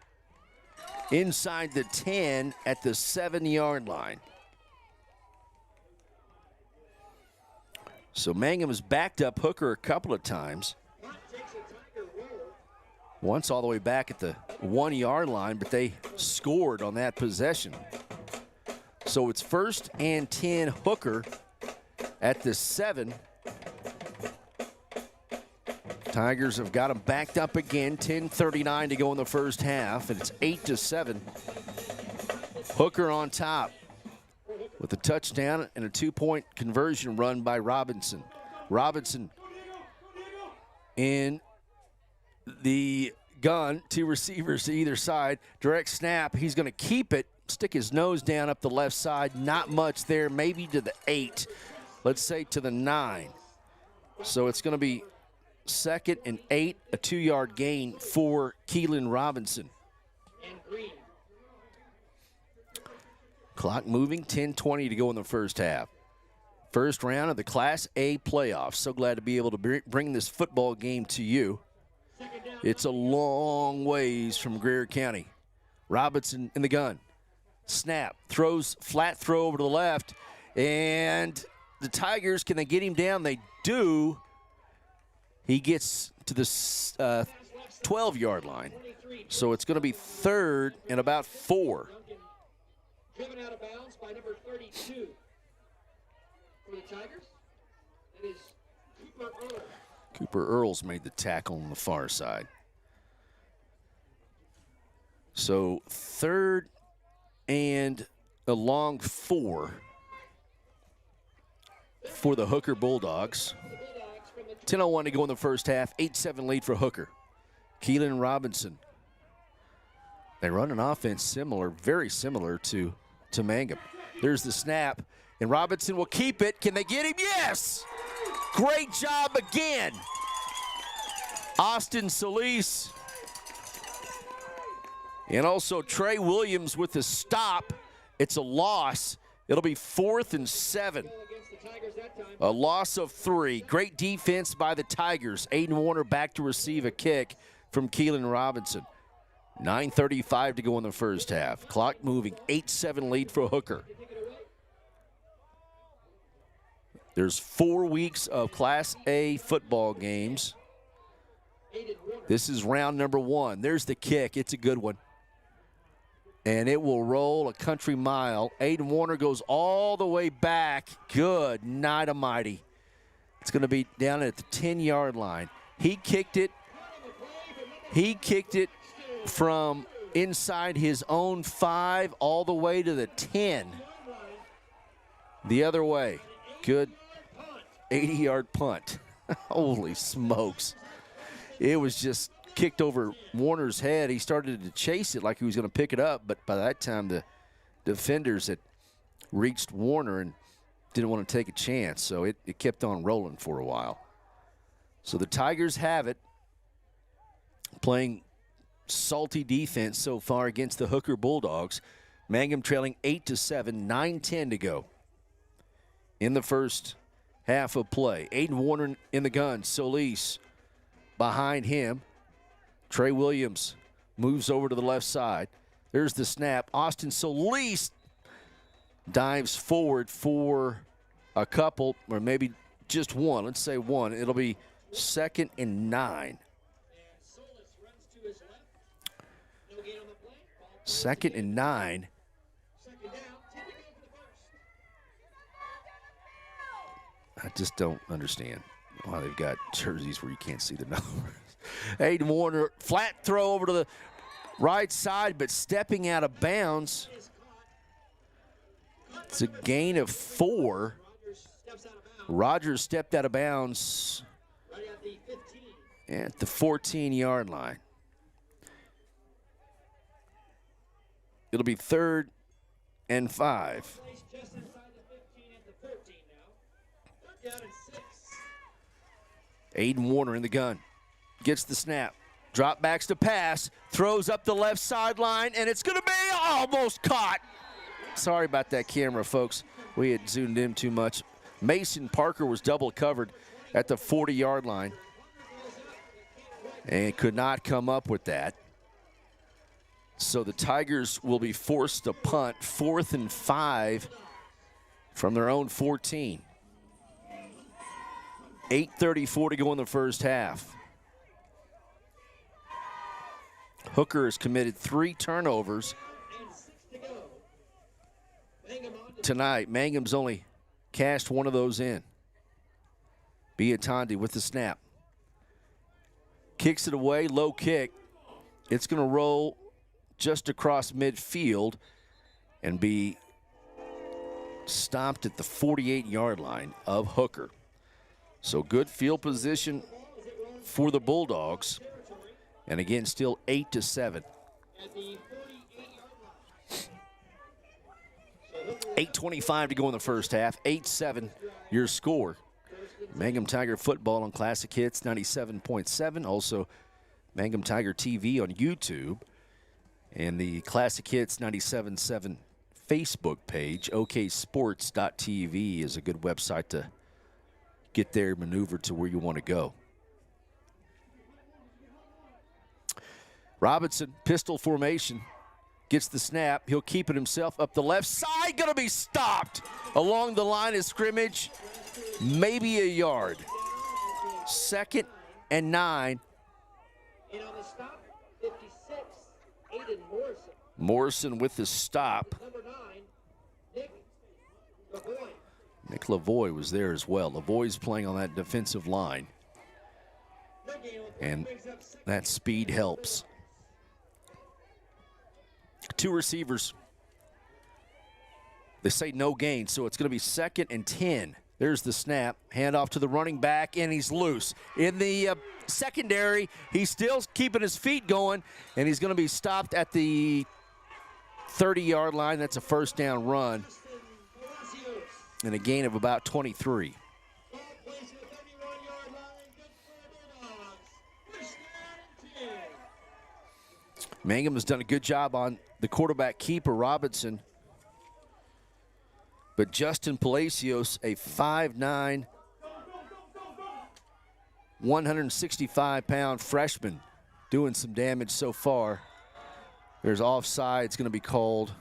inside the 10 at the 7-yard line. So Mangum has backed up Hooker a couple of times. Once all the way back at the 1-yard line, but they scored on that possession. So it's 1st and 10 Hooker at the 7. Tigers have got them backed up again. 10:39 to go in the first half, and it's 8-7. Hooker on top with a touchdown and a 2-point conversion run by Robinson. Robinson in the gun, 2 receivers to either side. Direct snap, he's going to keep it, stick his nose down up the left side. Not much there, maybe to the 8, let's say to the 9. So it's going to be 2nd and 8, a 2-yard gain for Keelan Robinson. Clock moving, 10:20 to go in the first half. First round of the Class A playoffs. So glad to be able to bring this football game to you. It's a long ways from Greer County. Robinson in the gun. Snap, throws, flat throw over to the left, and the Tigers, can they get him down? They do. He gets to the 12-yard line. So it's going to be 3rd and about 4. Driven out of bounds by number 32 for the Tigers. That is Cooper Earl. Cooper Earls made the tackle on the far side. So 3rd and a long 4 for the Hooker Bulldogs. 10:01 to go in the first half. 8-7 lead for Hooker. Keelan Robinson. They run an offense similar, very similar to Mangum. There's the snap, and Robinson will keep it. Can they get him? Yes! Great job again. Austin Solis. And also Trey Williams with the stop. It's a loss. It'll be 4th and 7. A loss of 3. Great defense by the Tigers. Aiden Warner back to receive a kick from Keelan Robinson. 9:35 to go in the first half. Clock moving. 8-7 lead for Hooker. There's 4 weeks of Class A football games. This is round number 1. There's the kick. It's a good one. And it will roll a country mile. Aiden Warner goes all the way back. Good night almighty. It's going to be down at the 10-yard line. He kicked it. He kicked it from inside his own 5 all the way to the 10. The other way. Good 80-yard punt. Holy smokes. It was just kicked over Warner's head. He started to chase it like he was going to pick it up, but by that time the defenders had reached Warner and didn't want to take a chance, so it kept on rolling for a while. So the Tigers have it, playing salty defense so far against the Hooker Bulldogs. Mangum trailing 8-7, 9:10 to go in the first half of play. Aiden Warner in the gun. Solis behind him. Trey Williams moves over to the left side. There's the snap. Austin Solis dives forward for a couple, or maybe just one. Let's say one. It'll be 2nd and 9. 2nd and 9. I just don't understand why they've got jerseys where you can't see the numbers. Aiden Warner, flat throw over to the right side, but stepping out of bounds. It's a gain of 4. Rogers stepped out of bounds at the 14-yard line. It'll be 3rd and 5. Aiden Warner in the gun. Gets the snap. Drop backs to pass. Throws up the left sideline, and it's going to be almost caught. Sorry about that camera, folks. We had zoomed in too much. Mason Parker was double covered at the 40-yard line and could not come up with that. So the Tigers will be forced to punt 4th and 5 from their own 14. 8:34 to go in the first half. Hooker has committed 3 turnovers tonight. Mangum's only cashed one of those in. Biatondi with the snap. Kicks it away, low kick. It's going to roll just across midfield and be stopped at the 48-yard line of Hooker. So good field position for the Bulldogs. And again, still 8-7. 8:25 to go in the first half. 8-7 your score. Mangum Tiger football on Classic Hits 97.7. Also, Mangum Tiger TV on YouTube. And the Classic Hits 97.7 Facebook page. oksports.tv is a good website to get there, maneuver to where you want to go. Robinson, pistol formation, gets the snap. He'll keep it himself up the left side. Going to be stopped along the line of scrimmage, maybe a yard. 2nd and 9. And on the stop, 56, Aiden Morrison. Morrison with the stop. Number 9, Nick Lavoie. Nick Lavoie was there as well. Lavoie's playing on that defensive line. And that speed helps. 2 receivers. They say no gain, so it's going to be 2nd and 10. There's the snap. Handoff to the running back, and he's loose. In the secondary, he's still keeping his feet going, and he's going to be stopped at the 30-yard line. That's a first down run. And a gain of about 23. Mangum has done a good job on the quarterback keeper, Robinson. But Justin Palacios, a 5'9", 165-pound freshman, doing some damage so far. There's offside. It's going to be called,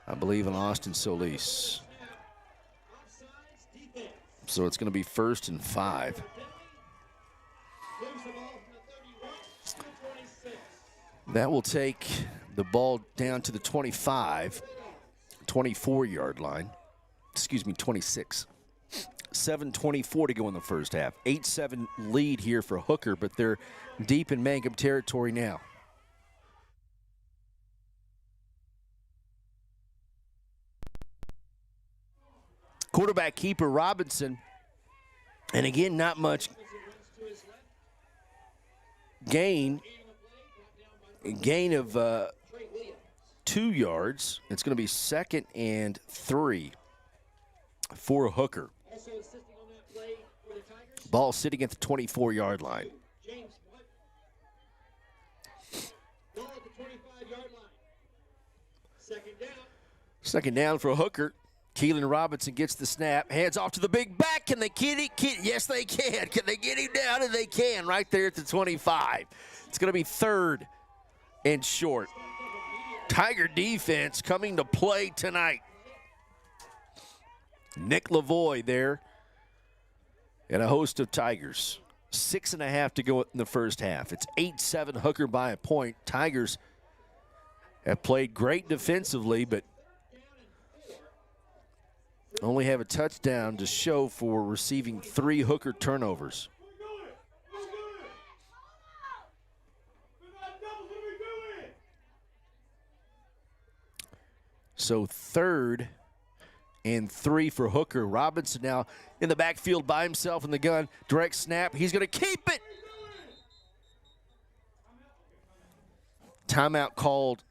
I believe, on Austin Solis. So it's going to be 1st and 5. That will take the ball down to the 24-yard line. Excuse me, 26. 7:24 to go in the first half. 8-7 lead here for Hooker, but they're deep in Mangum territory now. Quarterback keeper Robinson, and again, not much gain of 2 yards. It's going to be 2nd and 3 for Hooker. Ball sitting at the 24-yard line. Second down for Hooker. Keelan Robinson gets the snap, hands off to the big back. Can they get it? Yes, they can. Can they get him down? And they can right there at the 25. It's going to be 3rd and short. Tiger defense coming to play tonight. Nick Lavoie there and a host of Tigers. 6.5 to go in the first half. It's 8-7 Hooker by a point. Tigers have played great defensively, but only have a touchdown to show for receiving 3 Hooker turnovers. So 3rd and 3 for Hooker. Robinson now in the backfield by himself in the gun. Direct snap. He's going to keep it. Timeout called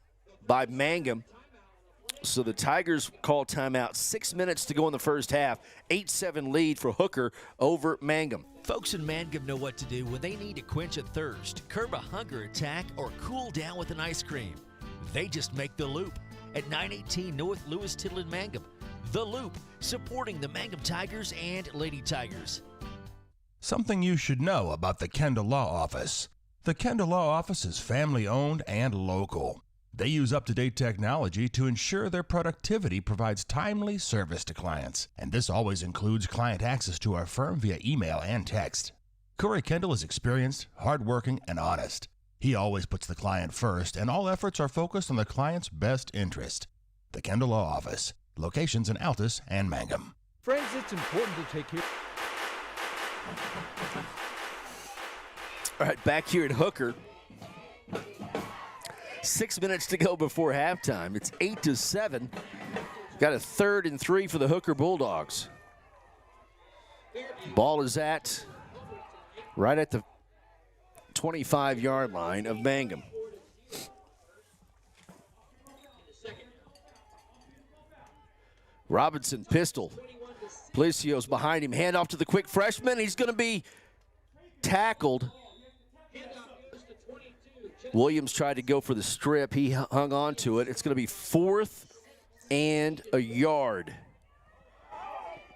by Mangum. So the Tigers call timeout. 6 minutes to go in the first half. 8-7 lead for Hooker over Mangum. Folks in Mangum know what to do when they need to quench a thirst, curb a hunger attack, or cool down with an ice cream. They just make the Loop at 918 North Lewis Tittle in Mangum. The Loop, supporting the Mangum Tigers and Lady Tigers. Something you should know about the Kendall Law Office. The Kendall Law Office is family-owned and local. They use up-to-date technology to ensure their productivity provides timely service to clients, and this always includes client access to our firm via email and text. Corey Kendall is experienced, hardworking, and honest. He always puts the client first, and all efforts are focused on the client's best interest. The Kendall Law Office, locations in Altus and Mangum. Friends, it's important to take care. All right, back here at Hooker. 6 minutes to go before halftime. It's 8-7. Got a 3rd and 3 for the Hooker Bulldogs. Ball is right at the 25-yard line of Mangum. Robinson pistol. Policio's behind him. Handoff to the quick freshman. He's going to be tackled. Williams tried to go for the strip. He hung on to it. It's going to be 4th and a yard.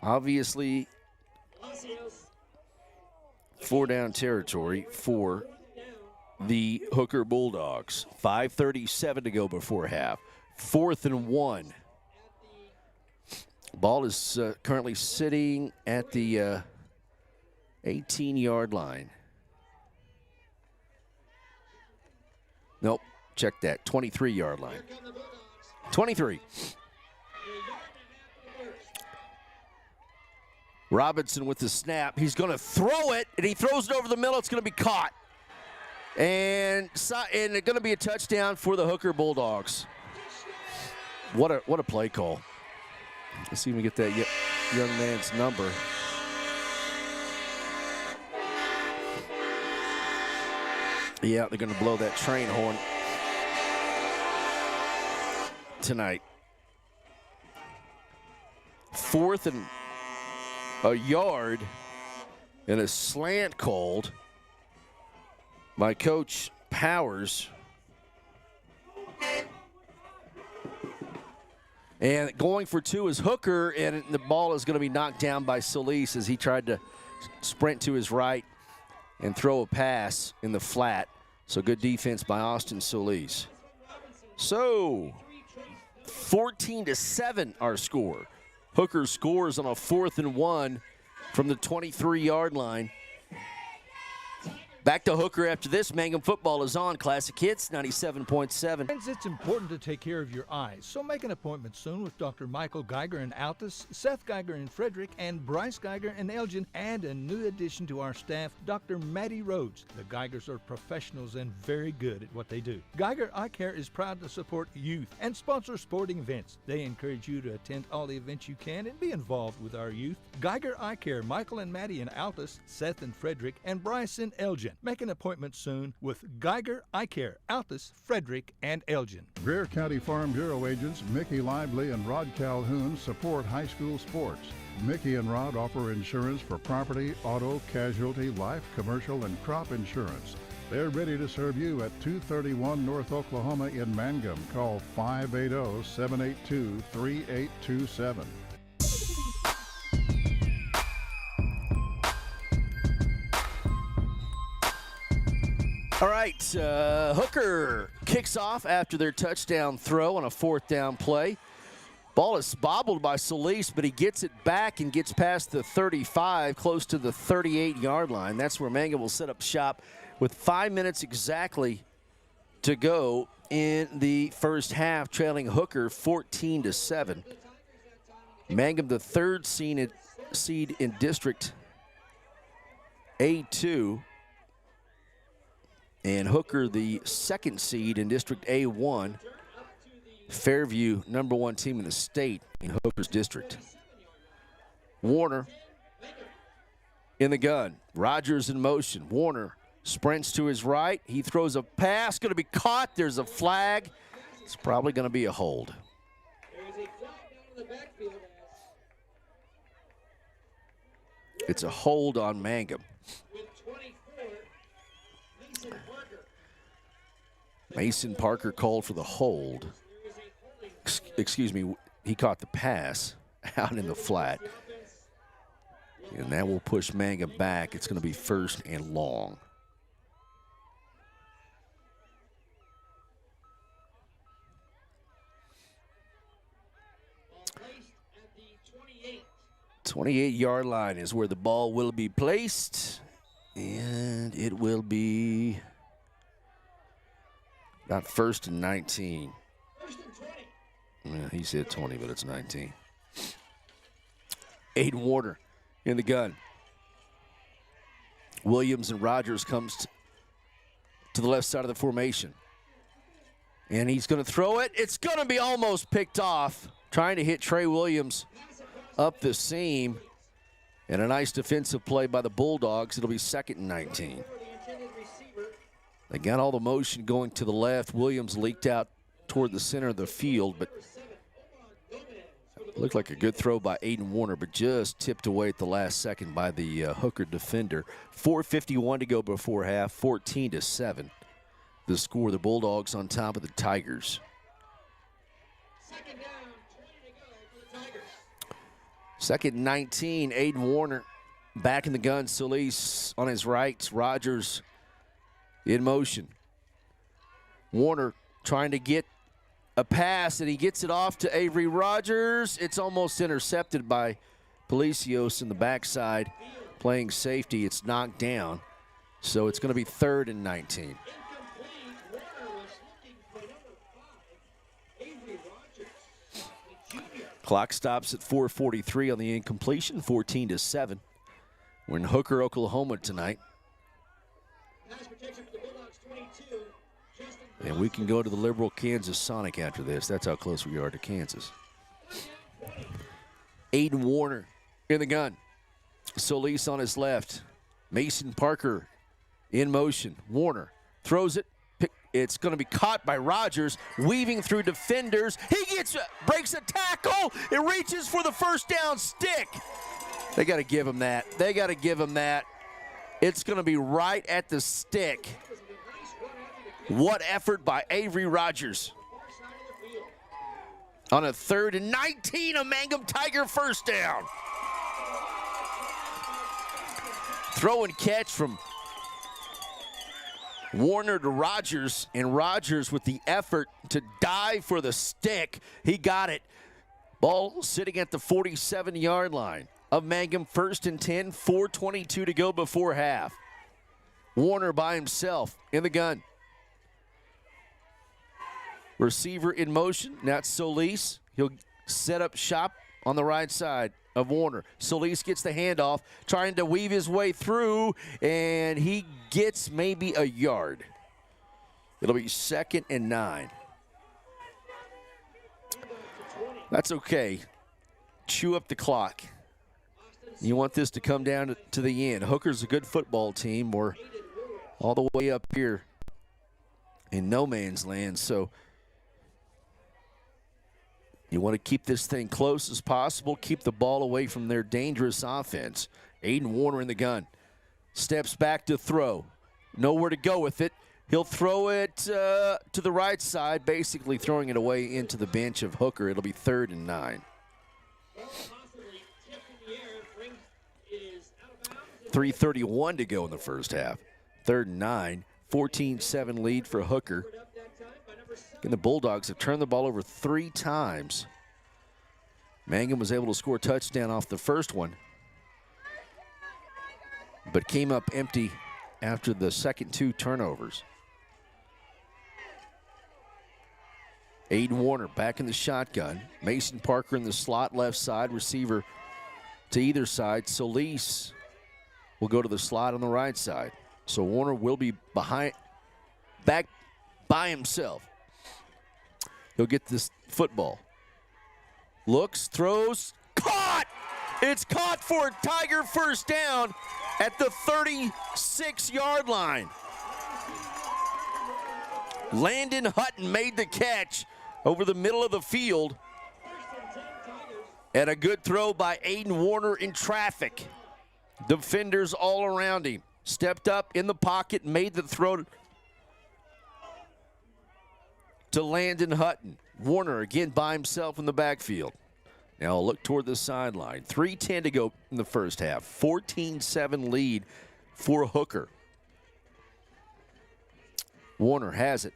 Obviously, 4-down territory for the Hooker Bulldogs. 5:37 to go before half. 4th and 1. Ball is currently sitting at the 18-yard line. Nope, check that. 23-yard line. 23. Robinson with the snap. He's going to throw it, and he throws it over the middle. It's going to be caught. And it's going to be a touchdown for the Hooker Bulldogs. What a play call. Let's see if we get that young man's number. Yeah, they're going to blow that train horn tonight. 4th and a yard, and a slant called by Coach Powers. And going for 2 is Hooker, and the ball is going to be knocked down by Solis as he tried to sprint to his right and throw a pass in the flat. So good defense by Austin Solis. So 14-7 our score. Hooker scores on a 4th and 1 from the 23-yard line. Back to Hooker after this. Mangum football is on. Classic Hits 97.7. Friends, it's important to take care of your eyes, so make an appointment soon with Dr. Michael Geiger in Altus, Seth Geiger in Frederick, and Bryce Geiger in Elgin, and a new addition to our staff, Dr. Maddie Rhodes. The Geigers are professionals and very good at what they do. Geiger Eye Care is proud to support youth and sponsor sporting events. They encourage you to attend all the events you can and be involved with our youth. Geiger Eye Care, Michael and Maddie in Altus, Seth in Frederick, and Bryce in Elgin. Make an appointment soon with Geiger Eye Care, Altus, Frederick, and Elgin. Greer County Farm Bureau agents Mickey Lively and Rod Calhoun support high school sports. Mickey and Rod offer insurance for property, auto, casualty, life, commercial, and crop insurance. They're ready to serve you at 231 North Oklahoma in Mangum. Call 580-782-3827. All right, Hooker kicks off after their touchdown throw on a 4th down play. Ball is bobbled by Solis, but he gets it back and gets past the 35, close to the 38-yard line. That's where Mangum will set up shop with 5 minutes exactly to go in the first half, trailing Hooker 14-7. Mangum, the 3rd seed in District A2. And Hooker, the 2nd seed in District A1. Fairview, number 1 team in the state in Hooker's district. Warner in the gun. Rogers in motion. Warner sprints to his right. He throws a pass. Going to be caught. There's a flag. It's probably going to be a hold. It's a hold on Mangum. Mason Parker called for the hold. Excuse me, he caught the pass out in the flat. And that will push Mangum back. It's going to be 1st and long. The 28-yard line is where the ball will be placed. And it will be not 1st and 19. Yeah, he said 20, but it's 19. Aiden Warner in the gun. Williams and Rogers comes to the left side of the formation. And he's going to throw it. It's going to be almost picked off. Trying to hit Trey Williams up the seam. And a nice defensive play by the Bulldogs. It'll be 2nd and 19. They got all the motion going to the left. Williams leaked out toward the center of the field, but Looked like a good throw by Aiden Warner, but just tipped away at the last second by the Hooker defender. 4:51 to go before half, 14-7. The score, the Bulldogs on top of the Tigers. Second down, 20 to go for the Tigers. Second 19, Aiden Warner back in the gun. Solis on his right, Rogers in motion. Warner trying to get a pass, and he gets it off to Avery Rogers. It's almost intercepted by Palacios in the backside, playing safety. It's knocked down, so it's going to be 3rd and 19. Clock stops at 4:43 on the incompletion, 14-7. We're in Hooker, Oklahoma tonight. And we can go to the Liberal Kansas Sonic after this. That's how close we are to Kansas. Aiden Warner in the gun. Solis on his left. Mason Parker in motion. Warner throws it. It's going to be caught by Rogers, weaving through defenders. He breaks a tackle. It reaches for the first down stick. They got to give him that. They got to give him that. It's going to be right at the stick. What effort by Avery Rogers. On a 3rd and 19, a Mangum Tiger first down. Throw and catch from Warner to Rogers, and Rogers with the effort to dive for the stick. He got it. Ball sitting at the 47-yard line of Mangum, 1st and 10, 4:22 to go before half. Warner by himself in the gun. Receiver in motion. Now it's Solis. He'll set up shop on the right side of Warner. Solis gets the handoff, trying to weave his way through, and he gets maybe a yard. It'll be 2nd and 9. That's okay. Chew up the clock. You want this to come down to the end. Hooker's a good football team. We're all the way up here in no man's land, so you want to keep this thing close as possible, keep the ball away from their dangerous offense. Aiden Warner in the gun. Steps back to throw. Nowhere to go with it. He'll throw it to the right side, basically throwing it away into the bench of Hooker. It'll be 3rd and 9. 3:31 to go in the first half. 3rd and 9, 14-7 lead for Hooker. And the Bulldogs have turned the ball over 3 times. Mangum was able to score a touchdown off the first one, but came up empty after the second 2 turnovers. Aiden Warner back in the shotgun. Mason Parker in the slot left side. Receiver to either side. Solis will go to the slot on the right side. So Warner will be back by himself. He'll get this football. Looks, throws, caught! It's caught for a Tiger first down at the 36-yard line. Landon Hutton made the catch over the middle of the field. And a good throw by Aiden Warner in traffic. Defenders all around him. Stepped up in the pocket, made the throw to Landon Hutton. Warner again by himself in the backfield. Now I'll look toward the sideline. 3:10 to go in the first half. 14-7 lead for Hooker. Warner has it.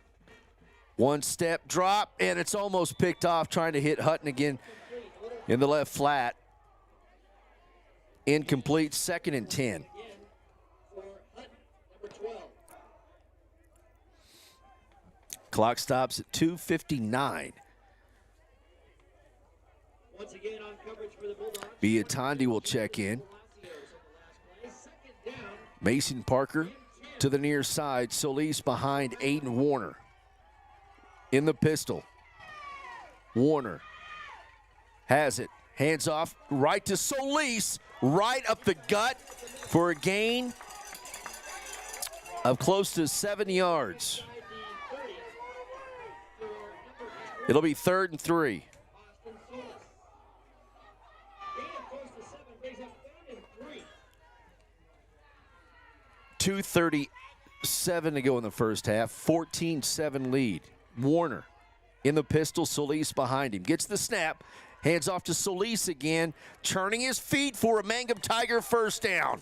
One step drop, and it's almost picked off, trying to hit Hutton again in the left flat. Incomplete, 2nd and 10. Clock stops at 2:59. Biatondi will check in. Mason Parker to the near side. Solis behind Aiden Warner. In the pistol. Warner has it. Hands off right to Solis. Right up the gut for a gain of close to 7 yards. It'll be 3rd and 3. 2:37 to go in the first half. 14-7 lead. Warner in the pistol. Solis behind him. Gets the snap. Hands off to Solis again. Turning his feet for a Mangum Tiger first down.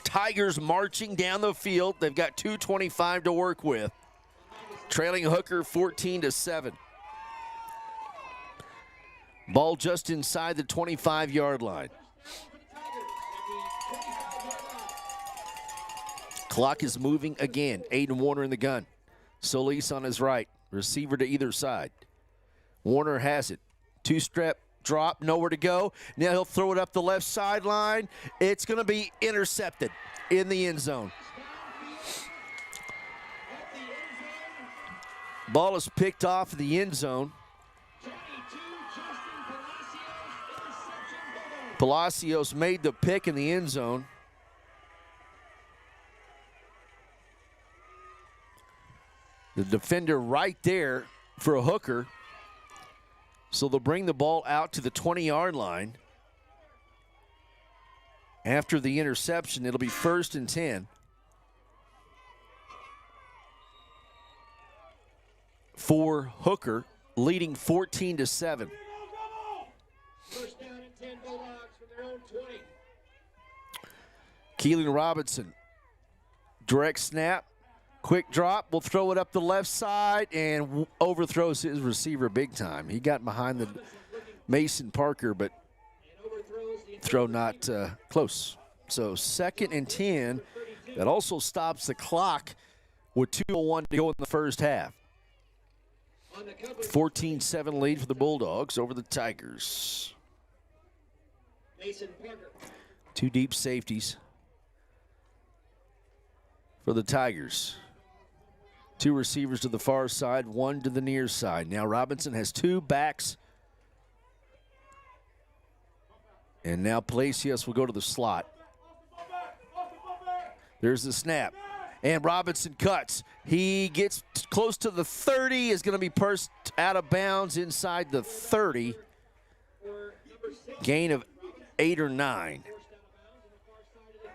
Tigers marching down the field. They've got 2:25 to work with. Trailing Hooker 14-7. Ball just inside the 25-yard line. Clock is moving again. Aiden Warner in the gun. Solis on his right. Receiver to either side. Warner has it. Two-step drop, nowhere to go. Now he'll throw it up the left sideline. It's going to be intercepted in the end zone. Ball is picked off in the end zone. Palacios made the pick in the end zone. The defender right there for a Hooker. So they'll bring the ball out to the 20-yard line. After the interception, it'll be 1st and 10. For Hooker, leading 14-7. First down and 10 Bulldogs from their own 20. Keelan Robinson, direct snap, quick drop, will throw it up the left side and overthrows his receiver big time. He got behind the Mason Parker, but throw not close. So 2nd and 10. That also stops the clock with 2:01 to go in the first half. 14-7 lead for the Bulldogs over the Tigers. Mason Parker. Two deep safeties for the Tigers. Two receivers to the far side, one to the near side. Now Robinson has two backs. And now Palacios will go to the slot. There's the snap. And Robinson cuts. He gets close to the 30, is going to be pursed out of bounds inside the 30. Gain of 8 or 9.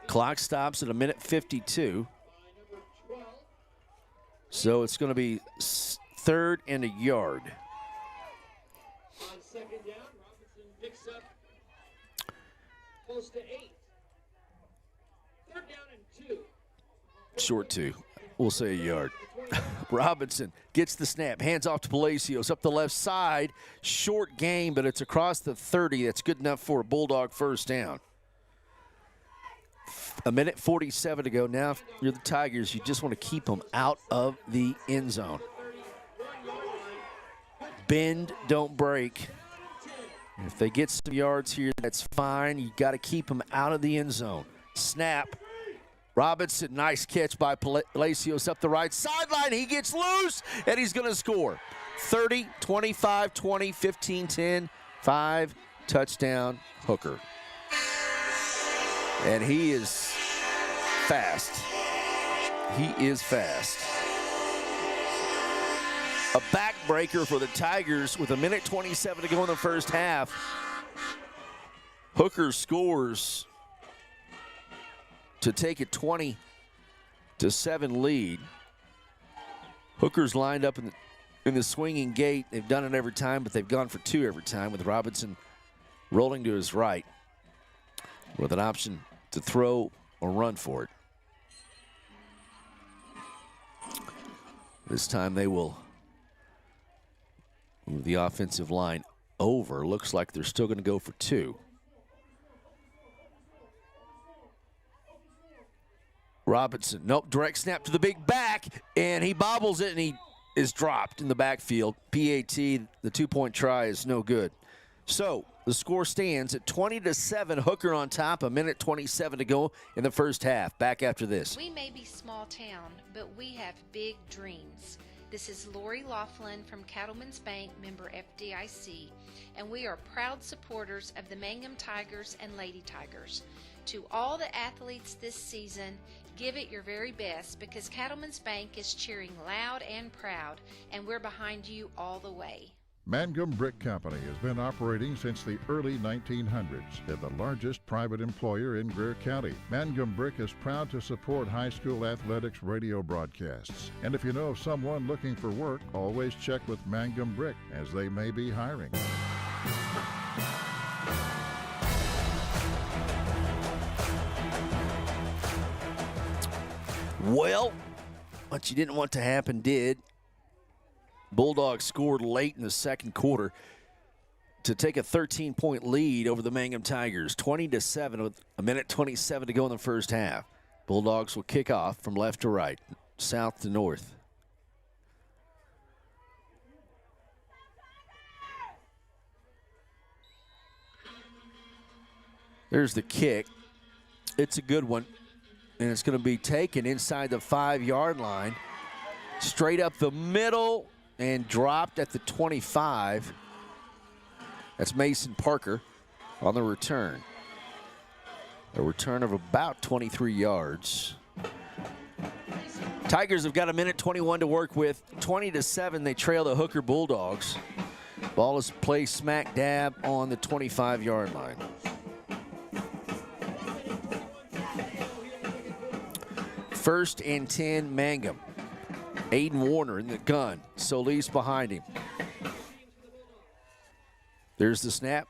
Clock stops at 1:52. So it's going to be 3rd and a yard. On 2nd down, Robinson picks up close to 8. 3rd down and 2. Short 2. We'll say a yard. Robinson gets the snap. Hands off to Palacios up the left side. Short game, but it's across the 30. That's good enough for a Bulldog first down. 1:47 to go. Now, if you're the Tigers, you just want to keep them out of the end zone. Bend, don't break. If they get some yards here, that's fine. You got to keep them out of the end zone. Snap. Robinson, nice catch by Palacios up the right sideline. He gets loose, and he's going to score. 30, 25, 20, 15, 10, 5, touchdown, Hooker. And he is fast. He is fast. A backbreaker for the Tigers with 1:27 to go in the first half. Hooker scores to take a 20-7 lead. Hooker's lined up in the swinging gate. They've done it every time, but they've gone for 2 every time, with Robinson rolling to his right with an option to throw or run for it. This time they will move the offensive line over. Looks like they're still going to go for 2. Robinson, nope, direct snap to the big back, and he bobbles it, and he is dropped in the backfield. PAT, the 2-point try is no good. So the score stands at 20-7. Hooker on top, 1:27 to go in the first half. Back after this. We may be small town, but we have big dreams. This is Lori Laughlin from Cattlemen's Bank, member FDIC, and we are proud supporters of the Mangum Tigers and Lady Tigers. To all the athletes this season, give it your very best, because Cattlemen's Bank is cheering loud and proud, and we're behind you all the way. Mangum Brick Company has been operating since the early 1900s. They're the largest private employer in Greer County. Mangum Brick is proud to support high school athletics radio broadcasts. And if you know of someone looking for work, always check with Mangum Brick, as they may be hiring. Well, what you didn't want to happen did. Bulldogs scored late in the second quarter to take a 13-point lead over the Mangum Tigers, 20-7 with a minute 27 to go in the first half. Bulldogs will kick off from left to right, south to north. There's the kick. It's a good one, and it's going to be taken inside the 5-yard line, straight up the middle, and dropped at the 25. That's Mason Parker on the return. A return of about 23 yards. Tigers have got a minute 21 to work with. 20-7, they trail the Hooker Bulldogs. Ball is placed smack dab on the 25-yard line. First and 10, Mangum. Aiden Warner in the gun. Solis behind him. There's the snap.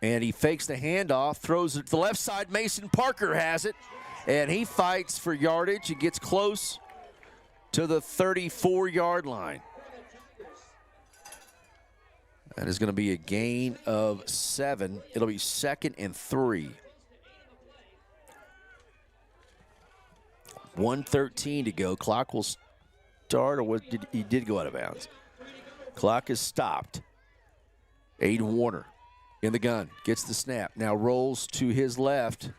And he fakes the handoff, throws it to the left side. Mason Parker has it. And he fights for yardage. He gets close to the 34-yard line. That is going to be a gain of 7. It'll be 2nd and 3. 1:13 to go. Clock will start, or he did go out of bounds. Clock is stopped. Aiden Warner in the gun, gets the snap. Now rolls to his left,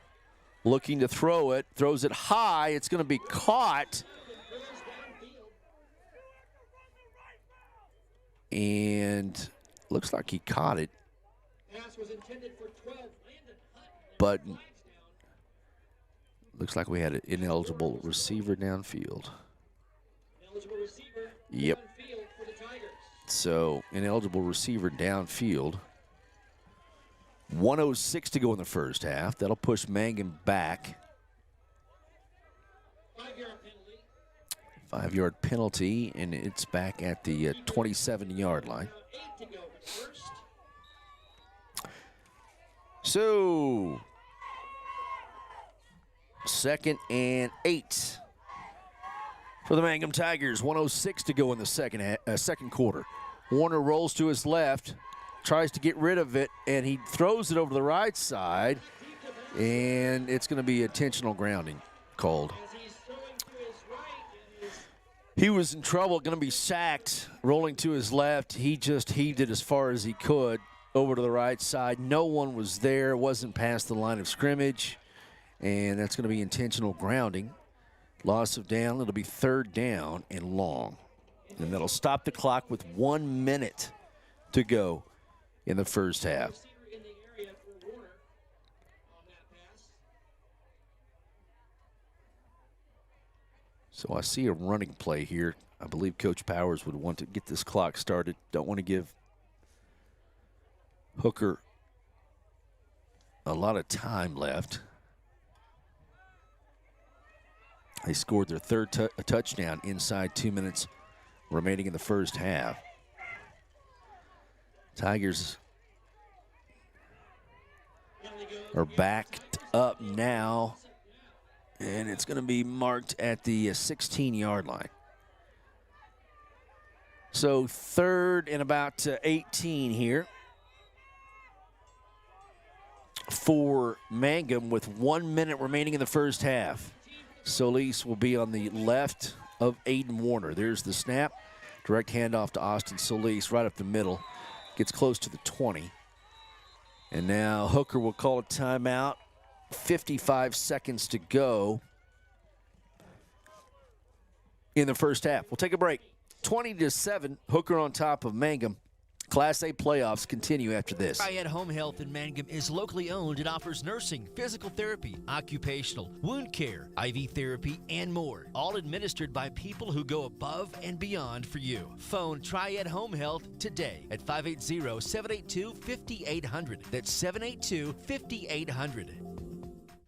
looking to throw it. Throws it high. It's going to be caught. And looks like he caught it. But looks like we had an ineligible receiver downfield. Yep. So, ineligible receiver downfield. 1:06 to go in the first half. That'll push Mangum back. 5-yard penalty, and it's back at the 27-yard line. So, 2nd and 8 for the Mangum Tigers. 1:06 to go in the second quarter. Warner rolls to his left, tries to get rid of it, and he throws it over to the right side, and it's going to be intentional grounding called. He was in trouble, going to be sacked, rolling to his left. He just heaved it as far as he could over to the right side. No one was there, wasn't past the line of scrimmage, and that's going to be intentional grounding. Loss of down, it'll be 3rd down and long. And that'll stop the clock with 1 minute to go in the first half. So I see a running play here. I believe Coach Powers would want to get this clock started. Don't want to give Hooker a lot of time left. They scored their 3rd touchdown inside 2 minutes remaining in the first half. Tigers are backed up now, and it's going to be marked at the 16-yard line. So 3rd and about 18 here for Mangum with 1 minute remaining in the first half. Solis will be on the left of Aiden Warner. There's the snap. Direct handoff to Austin Solis right up the middle. Gets close to the 20. And now Hooker will call a timeout. 55 seconds to go in the first half. We'll take a break. 20-7, Hooker on top of Mangum. Class A playoffs continue after this. Triad Home Health in Mangum is locally owned and offers nursing, physical therapy, occupational, wound care, IV therapy, and more. All administered by people who go above and beyond for you. Phone Triad Home Health today at 580-782-5800. That's 782-5800.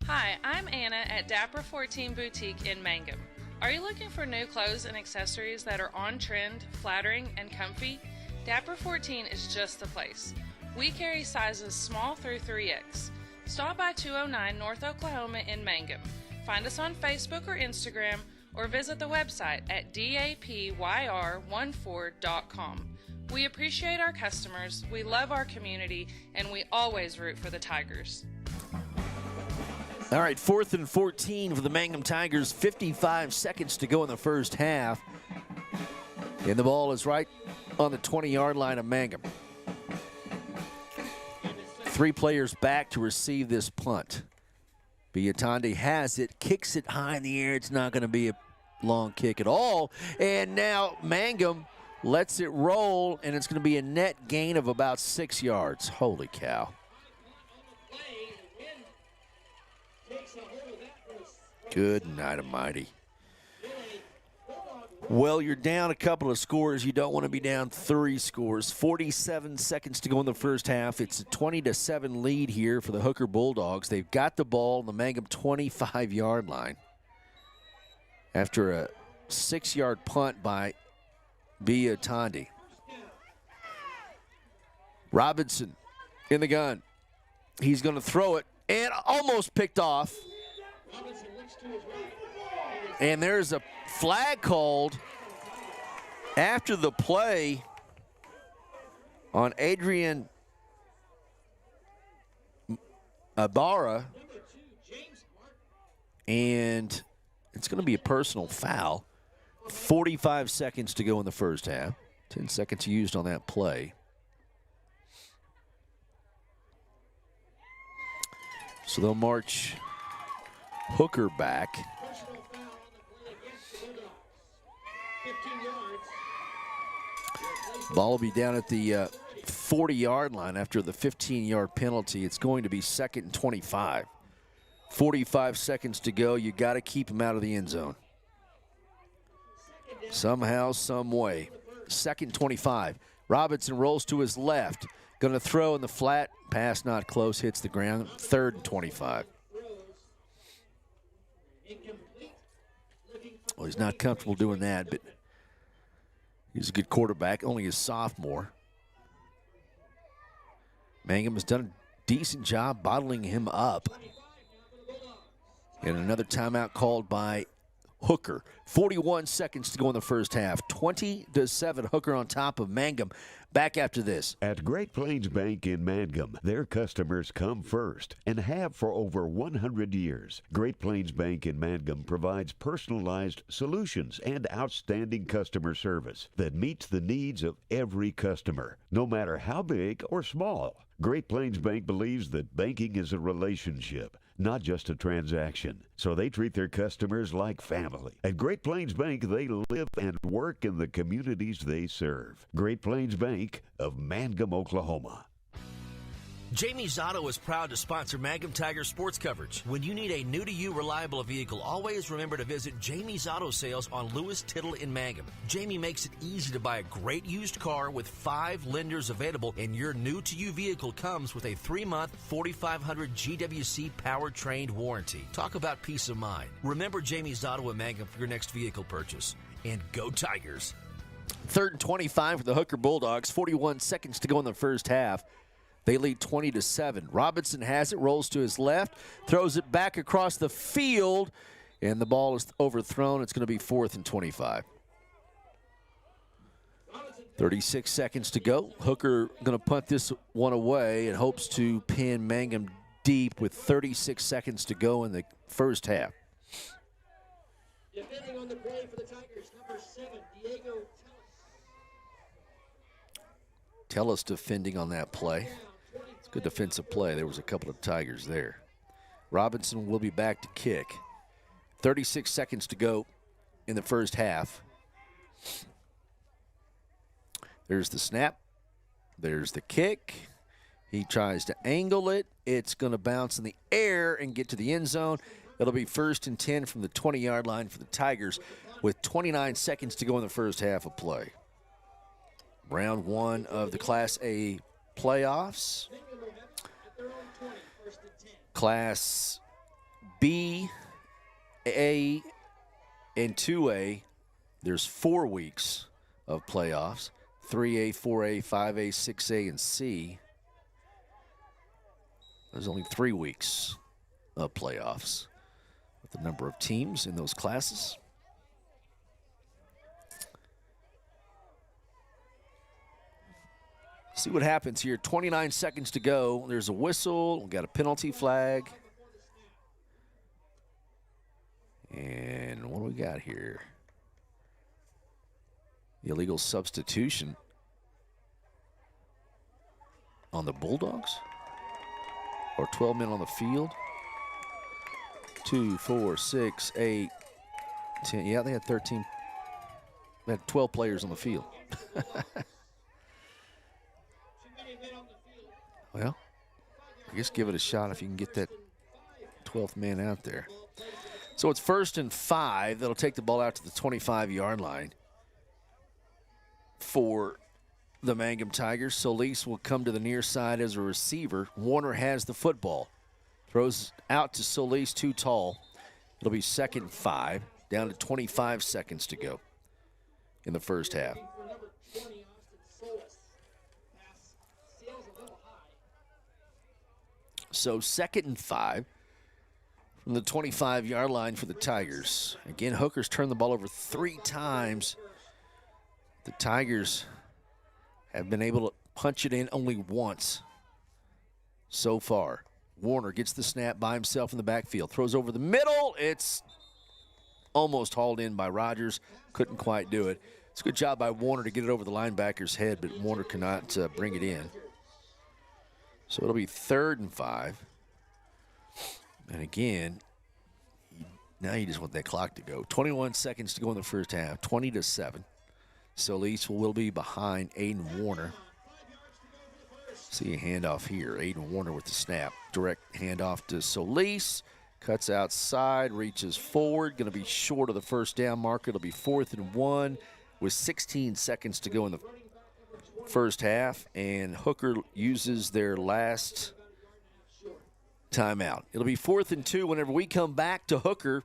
Hi, I'm Anna at Dapper 14 Boutique in Mangum. Are you looking for new clothes and accessories that are on trend, flattering, and comfy? Dapper 14 is just the place. We carry sizes small through 3X. Stop by 209 North Oklahoma in Mangum. Find us on Facebook or Instagram, or visit the website at dapyr14.com. We appreciate our customers, we love our community, and we always root for the Tigers. All right, 4th and 14 for the Mangum Tigers. 55 seconds to go in the first half. And the ball is right on the 20-yard line of Mangum. 3 players back to receive this punt. Biatande has it, kicks it high in the air. It's not going to be a long kick at all. And now Mangum lets it roll, and it's going to be a net gain of about 6 yards. Holy cow. Good night, almighty. Well, you're down a couple of scores. You don't want to be down 3 scores. 47 seconds to go in the first half. It's a 20-7 lead here for the Hooker Bulldogs. They've got the ball on the Mangum 25-yard line after a 6-yard punt by Biatande. Robinson in the gun. He's going to throw it, and almost picked off. And there's a flag called after the play on Adrian Ibarra. And it's going to be a personal foul. 45 seconds to go in the first half. 10 seconds used on that play. So they'll march Hooker back. Ball will be down at the 40-yard line after the 15-yard penalty. It's going to be 2nd and 25. 45 seconds to go. You got to keep him out of the end zone. Somehow, some way. 2nd 25. Robinson rolls to his left. Going to throw in the flat. Pass not close. Hits the ground. 3rd and 25. Well, he's not comfortable doing that, but he's a good quarterback, only a sophomore. Mangum has done a decent job bottling him up. And another timeout called by Hooker. 41 seconds to go in the first half. 20-7, Hooker on top of Mangum. Back after this. At Great Plains Bank in Mangum, their customers come first and have for over 100 years. Great Plains Bank in Mangum provides personalized solutions and outstanding customer service that meets the needs of every customer, no matter how big or small. Great Plains Bank believes that banking is a relationship, not just a transaction. So they treat their customers like family. At Great Plains Bank, they live and work in the communities they serve. Great Plains Bank of Mangum, Oklahoma. Jamie's Auto is proud to sponsor Mangum Tiger sports coverage. When you need a new-to-you reliable vehicle, always remember to visit Jamie's Auto Sales on Lewis Tittle in Mangum. Jamie makes it easy to buy a great used car with 5 lenders available, and your new-to-you vehicle comes with a 3-month 4,500 GWC powertrain warranty. Talk about peace of mind. Remember Jamie's Auto in Mangum for your next vehicle purchase. And go Tigers. 3rd and 25 for the Hooker Bulldogs. 41 seconds to go in the first half. They lead 20-7. Robinson has it, rolls to his left, throws it back across the field, and the ball is overthrown. It's going to be 4th and 25. 36 seconds to go. Hooker going to punt this one away and hopes to pin Mangum deep with 36 seconds to go in the first half. Defending on the play for the Tigers, number 7, Diego Tellis defending on that play. It's a good defensive play. There was a couple of Tigers there. Robinson will be back to kick. 36 seconds to go in the first half. There's the snap. There's the kick. He tries to angle it. It's going to bounce in the air and get to the end zone. It'll be 1st and 10 from the 20-yard line for the Tigers with 29 seconds to go in the first half of play. Round 1 of the Class A playoffs. Class B, A, and 2A, there's 4 weeks of playoffs. 3A, 4A, 5A, 6A, and C. There's only 3 weeks of playoffs with the number of teams in those classes. See what happens here. 29 seconds to go. There's a whistle. We've got a penalty flag. And what do we got here? Illegal substitution on the Bulldogs? Or 12 men on the field? 2, 4, 6, 8, 10. Yeah, they had 13. They had 12 players on the field. Well, I guess give it a shot if you can get that 12th man out there. So it's 1st and 5. That'll take the ball out to the 25-yard line for the Mangum Tigers. Solis will come to the near side as a receiver. Warner has the football. Throws out to Solis, too tall. It'll be 2nd and 5, down to 25 seconds to go in the first half. So 2nd and 5 from the 25-yard line for the Tigers. Again, Hooker's turned the ball over 3 times. The Tigers have been able to punch it in only once so far. Warner gets the snap by himself in the backfield. Throws over the middle. It's almost hauled in by Rogers. Couldn't quite do it. It's a good job by Warner to get it over the linebacker's head, but Warner cannot bring it in. So it'll be 3rd and 5. And again, now you just want that clock to go. 21 seconds to go in the first half, 20-7. Solis will be behind Aiden Warner. See a handoff here. Aiden Warner with the snap. Direct handoff to Solis. Cuts outside, reaches forward. Going to be short of the first down marker. It'll be 4th and 1 with 16 seconds to go in the first half, and Hooker uses their last timeout. It'll be 4th and 2 whenever we come back to Hooker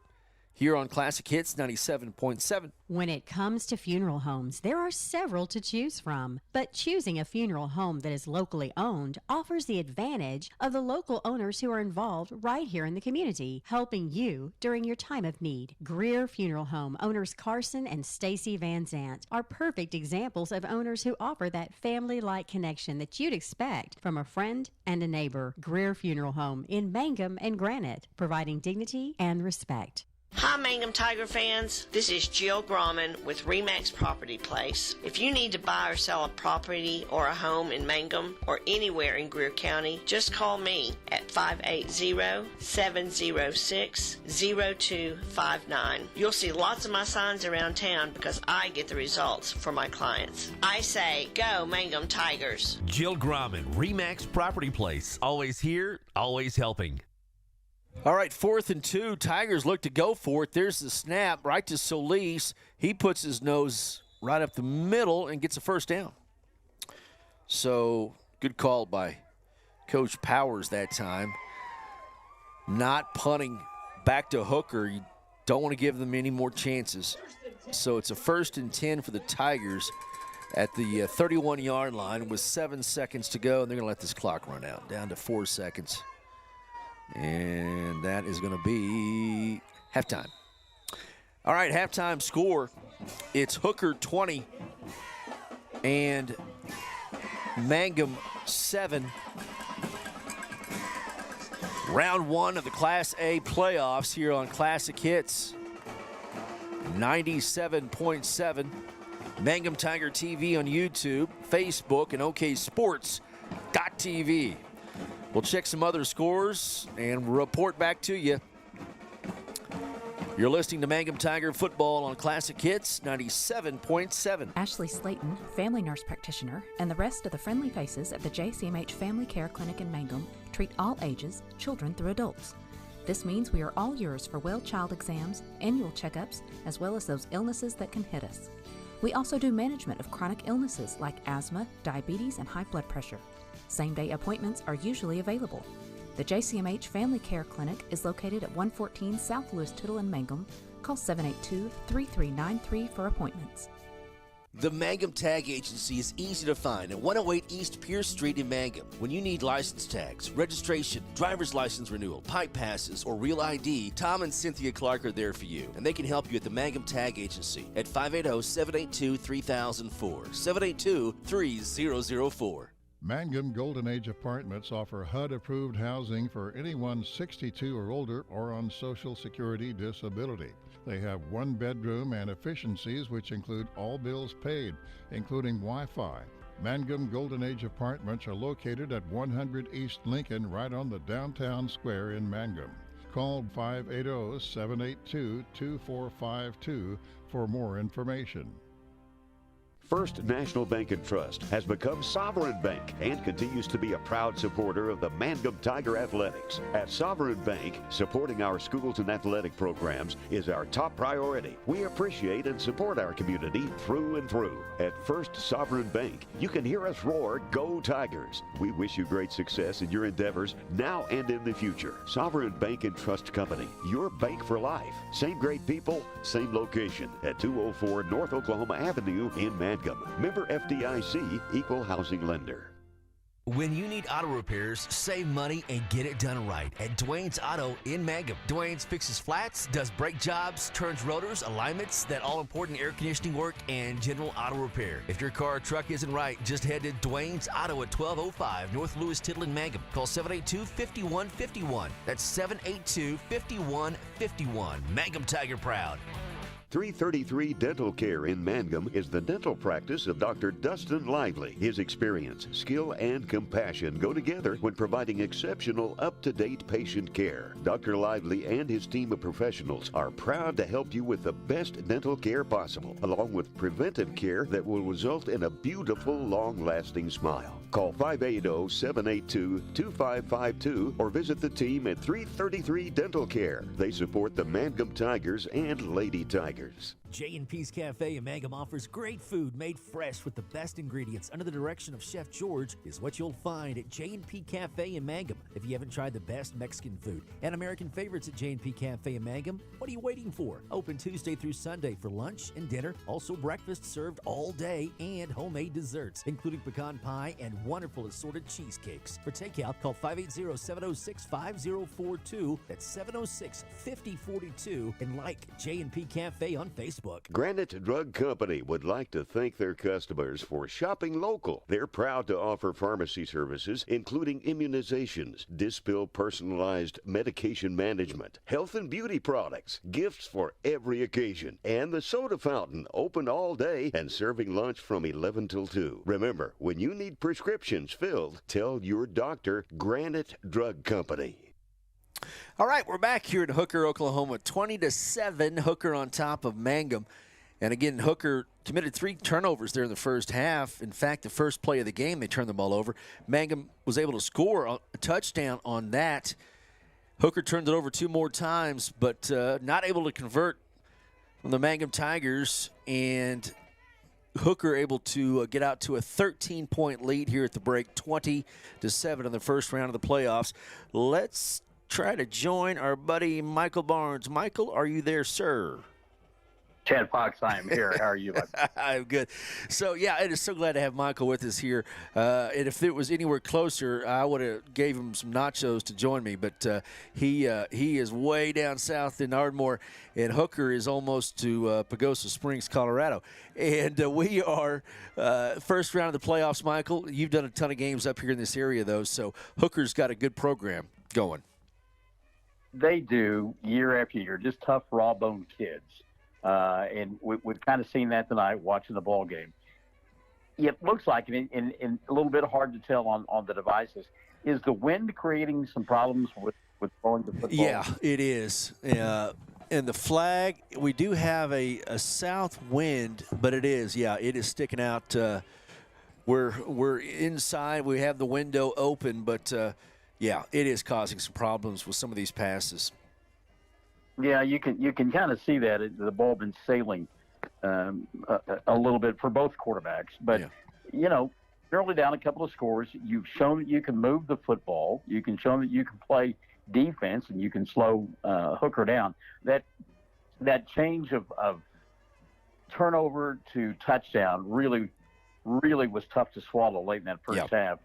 here on Classic Hits 97.7. When it comes to funeral homes, there are several to choose from. But choosing a funeral home that is locally owned offers the advantage of the local owners who are involved right here in the community, helping you during your time of need. Greer Funeral Home owners Carson and Stacy Van Zant are perfect examples of owners who offer that family-like connection that you'd expect from a friend and a neighbor. Greer Funeral Home in Mangum and Granite, providing dignity and respect. Hi, Mangum Tiger fans. This is Jill Grauman with RE/MAX Property Place. If you need to buy or sell a property or a home in Mangum or anywhere in Greer County, just call me at 580-706-0259. You'll see lots of my signs around town because I get the results for my clients. I say, go Mangum Tigers. Jill Grauman, RE/MAX Property Place. Always here, always helping. All right, 4th and 2. Tigers look to go for it. There's the snap right to Solis. He puts his nose right up the middle and gets a first down. So good call by Coach Powers that time. Not punting back to Hooker. You don't want to give them any more chances. So it's a 1st and 10 for the Tigers at the 31-yard line with 7 seconds to go, and they're going to let this clock run out, down to 4 seconds. And that is going to be halftime. All right, halftime score. It's Hooker 20 and Mangum 7. Round 1 of the Class A playoffs here on Classic Hits 97.7. Mangum Tiger TV on YouTube, Facebook, and OKSports.tv. We'll check some other scores and report back to you You're listening to Mangum Tiger Football on Classic Hits 97.7. Ashley Slayton, family nurse practitioner, and the rest of the friendly faces at the JCMH Family Care Clinic in Mangum treat all ages, children through adults. This means we are all yours for well child exams, annual checkups, as well as those illnesses that can hit us. We also do management of chronic illnesses like asthma, diabetes, and high blood pressure. Same-day appointments are usually available. The JCMH Family Care Clinic is located at 114 South Lewis Tittle in Mangum. Call 782-3393 for appointments. The Mangum Tag Agency is easy to find at 108 East Pierce Street in Mangum. When you need license tags, registration, driver's license renewal, pipe passes, or real ID, Tom and Cynthia Clark are there for you, and they can help you at the Mangum Tag Agency at 580-782-3004, 782-3004. Mangum Golden Age Apartments offer HUD-approved housing for anyone 62 or older or on Social Security disability. They have one bedroom and efficiencies which include all bills paid, including Wi-Fi. Mangum Golden Age Apartments are located at 100 East Lincoln, right on the downtown square in Mangum. Call 580-782-2452 for more information. First National Bank and Trust has become Sovereign Bank and continues to be a proud supporter of the Mangum Tiger Athletics. At Sovereign Bank, supporting our schools and athletic programs is our top priority. We appreciate and support our community through and through. At First Sovereign Bank, you can hear us roar, "Go Tigers!" We wish you great success in your endeavors now and in the future. Sovereign Bank and Trust Company, your bank for life. Same great people, same location at 204 North Oklahoma Avenue in Mangum. Member FDIC, Equal Housing Lender. When you need auto repairs, save money and get it done right at Dwayne's Auto in Mangum. Dwayne's fixes flats, does brake jobs, turns rotors, alignments, that all-important air conditioning work, and general auto repair. If your car or truck isn't right, just head to Dwayne's Auto at 1205 North Lewis Tittle in Mangum. Call 782-5151. That's 782-5151. Mangum Tiger proud. 333 Dental Care in Mangum is the dental practice of Dr. Dustin Lively. His experience, skill, and compassion go together when providing exceptional, up-to-date patient care. Dr. Lively and his team of professionals are proud to help you with the best dental care possible, along with preventive care that will result in a beautiful, long-lasting smile. Call 580-782-2552 or visit the team at 333 Dental Care. They support the Mangum Tigers and Lady Tigers. J&P's Cafe in Mangum offers great food made fresh with the best ingredients under the direction of Chef George is what you'll find at J&P Cafe in Mangum. If you haven't tried the best Mexican food and American favorites at J&P Cafe in Mangum, what are you waiting for? Open Tuesday through Sunday for lunch and dinner, also breakfast served all day, and homemade desserts, including pecan pie and wonderful assorted cheesecakes. For takeout, call 580-706-5042. That's 706-5042, and like J&P Cafe on Facebook. Granite Drug Company would like to thank their customers for shopping local. They're proud to offer pharmacy services, including immunizations, Dispill personalized medication management, health and beauty products, gifts for every occasion, and the soda fountain, open all day and serving lunch from 11 till 2. Remember, when you need prescriptions filled, tell your doctor Granite Drug Company. All right, we're back here in Hooker, Oklahoma. 20-7, Hooker on top of Mangum. And again, Hooker committed 3 turnovers there in the first half. In fact, the first play of the game, they turned the ball over. Mangum was able to score a touchdown on that. Hooker turned it over 2 more times, but not able to convert from the Mangum Tigers. And Hooker able to get out to a 13-point lead here at the break, 20-7 in the first round of the playoffs. Let's try to join our buddy Michael Barnes. Michael, are you there, sir? Chad Fox, I am here. How are you? I'm good. So, yeah, it is so glad to have Michael with us here. And if it was anywhere closer, I would have gave him some nachos to join me. But he is way down south in Ardmore, and Hooker is almost to Pagosa Springs, Colorado. And we are first round of the playoffs, Michael. You've done a ton of games up here in this area, though, so Hooker's got a good program going. They do, year after year, just tough, raw-boned kids. And we've kind of seen that tonight watching the ball game. It looks like, and a little bit hard to tell on the devices, is the wind creating some problems with throwing the football? Yeah, it is. And the flag, we do have a south wind, but it is sticking out. We're inside. We have the window open, but it is causing some problems with some of these passes. Yeah, you can kind of see that the ball been sailing a little bit for both quarterbacks, but early down a couple of scores. You've shown that you can move the football. You can show that you can play defense and you can slow Hooker down. That change of turnover to touchdown really was tough to swallow late in that first half.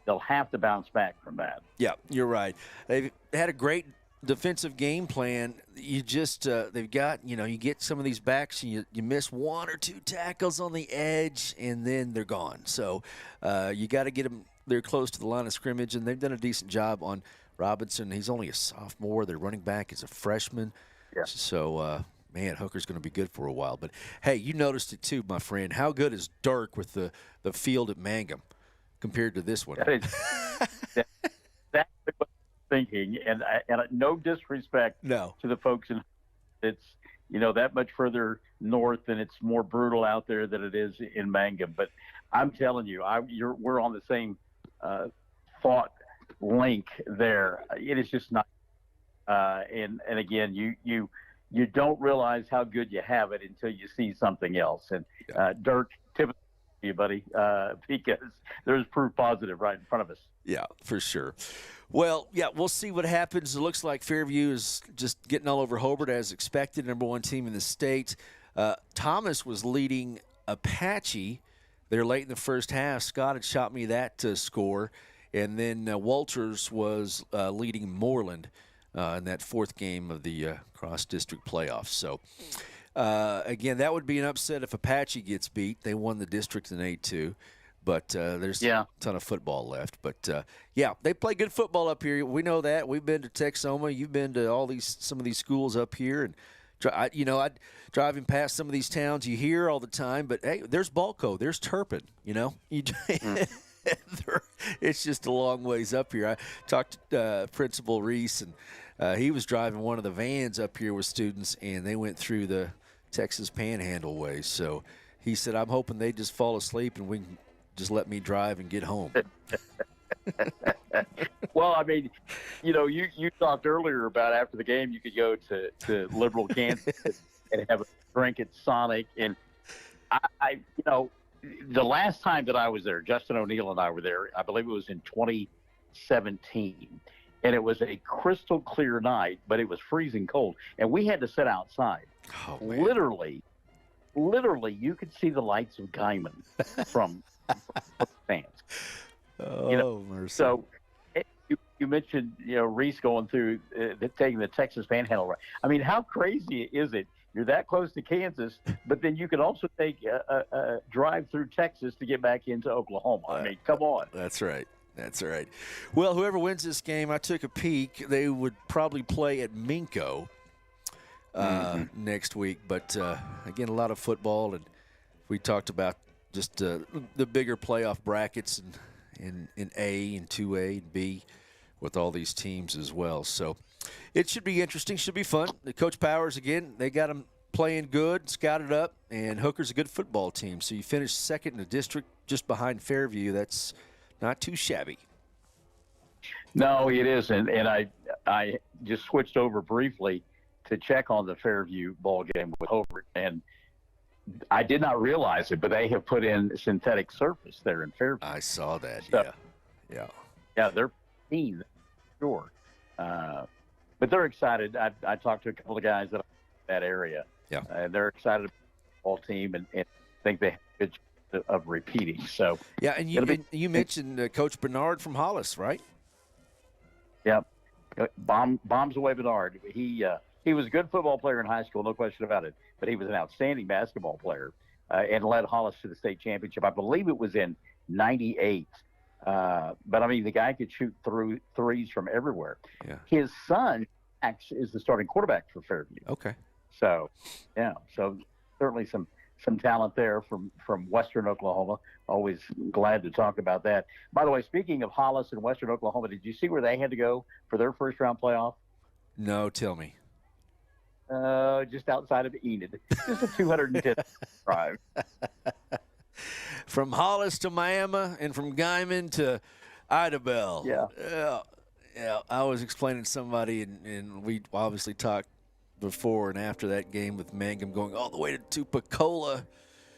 They'll have to bounce back from that. Yeah, you're right. They've had a great defensive game plan. You just they've got, you get some of these backs and you miss one or two tackles on the edge and then they're gone. So you got to get them there close to the line of scrimmage, and they've done a decent job on Robinson. He's only a sophomore. Their running back is a freshman. Yeah. So man, Hooker's going to be good for a while. But hey, you noticed it too, my friend. How good is Dirk with the field at Mangum compared to this one? That's what I'm thinking, and no disrespect to the folks in it's that much further north, and it's more brutal out there than it is in Mangum. But I'm telling you, we're on the same thought link there. It is just not. And again, you don't realize how good you have it until you see something else. And Dirk, tip it to you, buddy, because there's proof positive right in front of us. Yeah, for sure. Well, we'll see what happens. It looks like Fairview is just getting all over Hobart as expected, number one team in the state. Thomas was leading Apache there late in the first half. Scott had shot me that score. And then Walters was leading Moreland in that fourth game of the cross-district playoffs. So, again, that would be an upset if Apache gets beat. They won the district in A2. But there's a ton of football left. But, they play good football up here. We know that. We've been to Texoma. You've been to some of these schools up here. And, driving past some of these towns you hear all the time. But, hey, there's Balco. There's Turpin, It's just a long ways up here. I talked to Principal Reese, and he was driving one of the vans up here with students, and they went through the Texas Panhandle way. So he said, I'm hoping they just fall asleep and we can just let me drive and get home. Well, I mean, you talked earlier about after the game you could go to Liberal, Kansas and have a drink at Sonic. And I the last time that I was there, Justin O'Neill and I were there, I believe it was in 2017. And it was a crystal clear night, but it was freezing cold. And we had to sit outside. Oh, literally, you could see the lights of Guyman from fans. Mercy. So you mentioned, Reese going through, taking the Texas Panhandle. I mean, how crazy is it? You're that close to Kansas, but then you can also take a drive through Texas to get back into Oklahoma. I mean, come on. That's right. Well, whoever wins this game, I took a peek. They would probably play at Minco next week. But, again, a lot of football. And we talked about just the bigger playoff brackets in A and 2A and B with all these teams as well. So it should be interesting, should be fun. Coach Powers, again, they got them playing good, scouted up, and Hooker's a good football team. So you finished second in the district just behind Fairview. That's not too shabby. No, it isn't. And I just switched over briefly to check on the Fairview ball game with Hobart, and I did not realize it, but they have put in synthetic surface there in Fairview. I saw that, so, yeah, they're keen, sure. But they're excited. I talked to a couple of guys that area. Yeah. And they're excited about the ball team and think they have a good chance of repeating. So yeah, and you mentioned Coach Bernard from Hollis, right? Yeah. Bombs away Bernard. He was a good football player in high school, no question about it. But he was an outstanding basketball player and led Hollis to the state championship. I believe it was in '98. But, I mean, the guy could shoot through threes from everywhere. Yeah. His son, Max, is the starting quarterback for Fairview. Okay. So, so certainly some talent there from Western Oklahoma. Always glad to talk about that. By the way, speaking of Hollis and Western Oklahoma, did you see where they had to go for their first-round playoff? No, tell me. just outside of Enid. Just a 210 drive. From Hollis to Miami and from Guyman to Idabel. Yeah. Yeah. I was explaining to somebody, and we obviously talked before and after that game with Mangum going all the way to Tupacola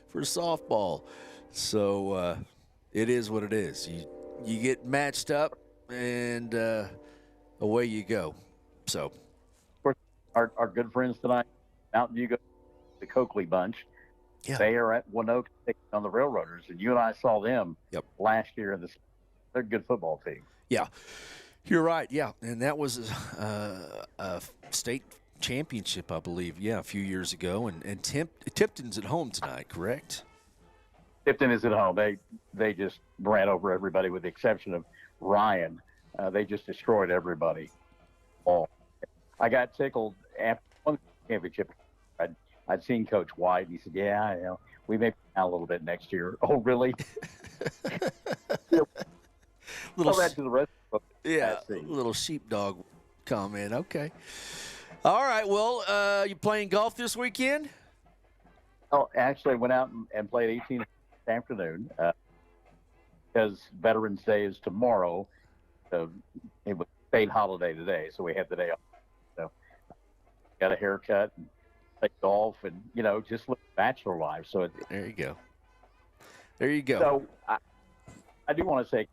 for softball. So it is what it is. You get matched up, and away you go. So, of course, our good friends tonight, Mountain View, the Coakley bunch. Yeah. They are at Winoka on the Railroaders, and you and I saw them last year. They're a good football team. Yeah, you're right. Yeah, and that was a state championship, I believe. Yeah, a few years ago. And Tipton's at home tonight, correct? Tipton is at home. They just ran over everybody with the exception of Ryan. They just destroyed everybody. I got tickled after one championship. I'd seen Coach White, and he said, "Yeah, we may be down a little bit next year." Oh, really? Little sheepdog comment. Okay. All right. Well, you playing golf this weekend? Oh, actually, I went out and played 18 this afternoon because Veterans Day is tomorrow. So it was state holiday today, so we had the day off. So got a haircut and played golf and, just live bachelor life. So there you go. There you go. So I do want to say,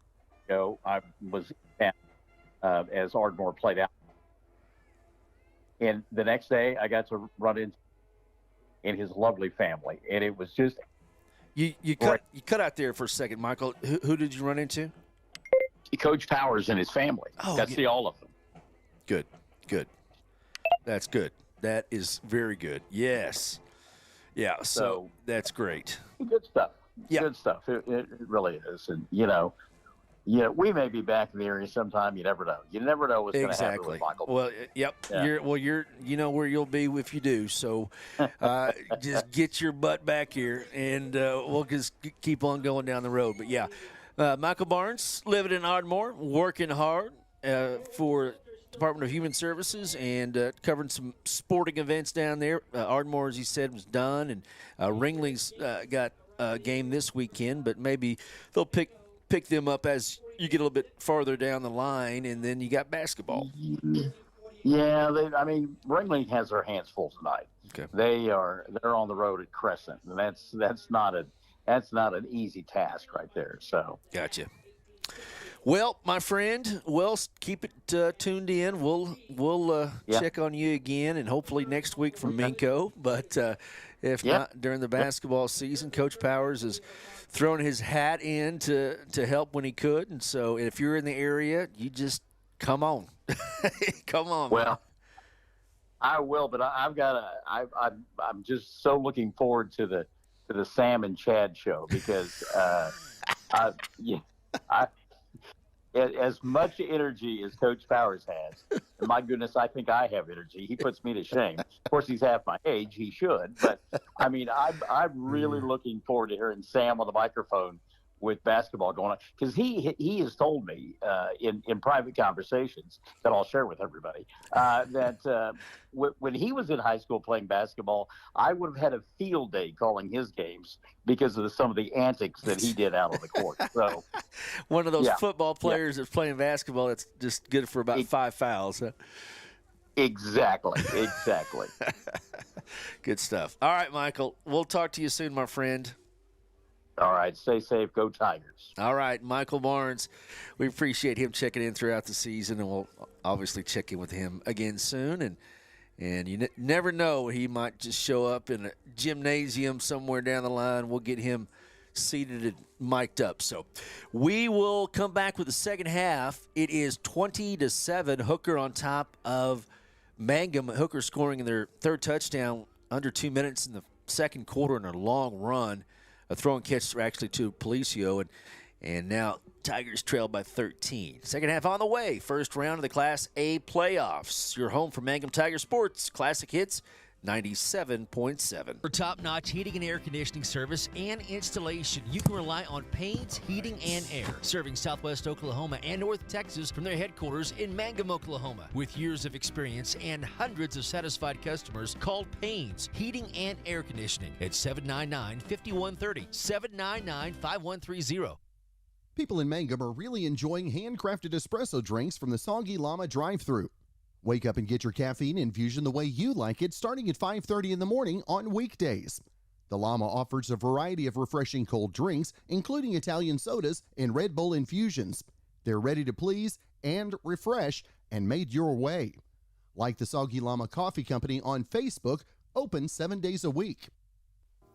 I was as Ardmore played out. And the next day, I got to run in his lovely family, and it was just you cut out there for a second, Michael. Who did you run into? Coach Powers and his family. Got to see all of them. Good. That's good. That is very good. Yes. Yeah. So that's great. Good stuff. Yeah. Good stuff. It really is, and we may be back in the area sometime. You never know. You never know what's going to happen with Michael. Well, yep. Yeah. You're you know where you'll be if you do. So just get your butt back here, and we'll just keep on going down the road. But yeah, Michael Barnes living in Ardmore, working hard for Department of Human Services and covering some sporting events down there. Ardmore, as he said, was done, and Ringley's got a game this weekend, but maybe they'll pick them up as you get a little bit farther down the line, and then you got basketball. Yeah, Ringley has their hands full tonight. Okay. They're on the road at Crescent, and that's not an easy task right there. So gotcha. Well, my friend, keep it tuned in. We'll check on you again, and hopefully next week from Minco. But if not during the basketball season, Coach Powers is throwing his hat in to help when he could. And so if you're in the area, you just come on. Come on. Well, man. I will, but I'm just so looking forward to the Sam and Chad show because as much energy as Coach Powers has, and my goodness, I think I have energy. He puts me to shame. Of course, he's half my age. He should. But, I'm really looking forward to hearing Sam on the microphone with basketball going on. Because he has told me in private conversations that I'll share with everybody that when he was in high school playing basketball, I would have had a field day calling his games because of some of the antics that he did out on the court. So one of those football players that's playing basketball that's just good for about 5 fouls. Huh? Exactly. Good stuff. All right, Michael. We'll talk to you soon, my friend. All right. Stay safe. Go Tigers. All right. Michael Barnes. We appreciate him checking in throughout the season, and we'll obviously check in with him again soon. And you never know. He might just show up in a gymnasium somewhere down the line. We'll get him seated and mic'd up. So we will come back with the second half. It is 20-7. Hooker on top of Mangum. Hooker scoring in their third touchdown under 2 minutes in the second quarter in a long run. A throw and catch actually to Policio, and now Tigers trail by 13. Second half on the way. First round of the Class A playoffs. Your home for Mangum Tiger Sports. Classic hits, 97.7. For top-notch heating and air conditioning service and installation, you can rely on Payne's Heating and Air, serving Southwest Oklahoma and North Texas from their headquarters in Mangum, Oklahoma. With years of experience and hundreds of satisfied customers, call Payne's Heating and Air Conditioning at 799-5130, 799-5130. People in Mangum are really enjoying handcrafted espresso drinks from the Soggy Llama drive-thru. Wake up and get your caffeine infusion the way you like it, starting at 5:30 in the morning on weekdays. The Llama offers a variety of refreshing cold drinks, including Italian sodas and Red Bull infusions. They're ready to please and refresh and made your way. Like the Soggy Llama Coffee Company on Facebook, open 7 days a week.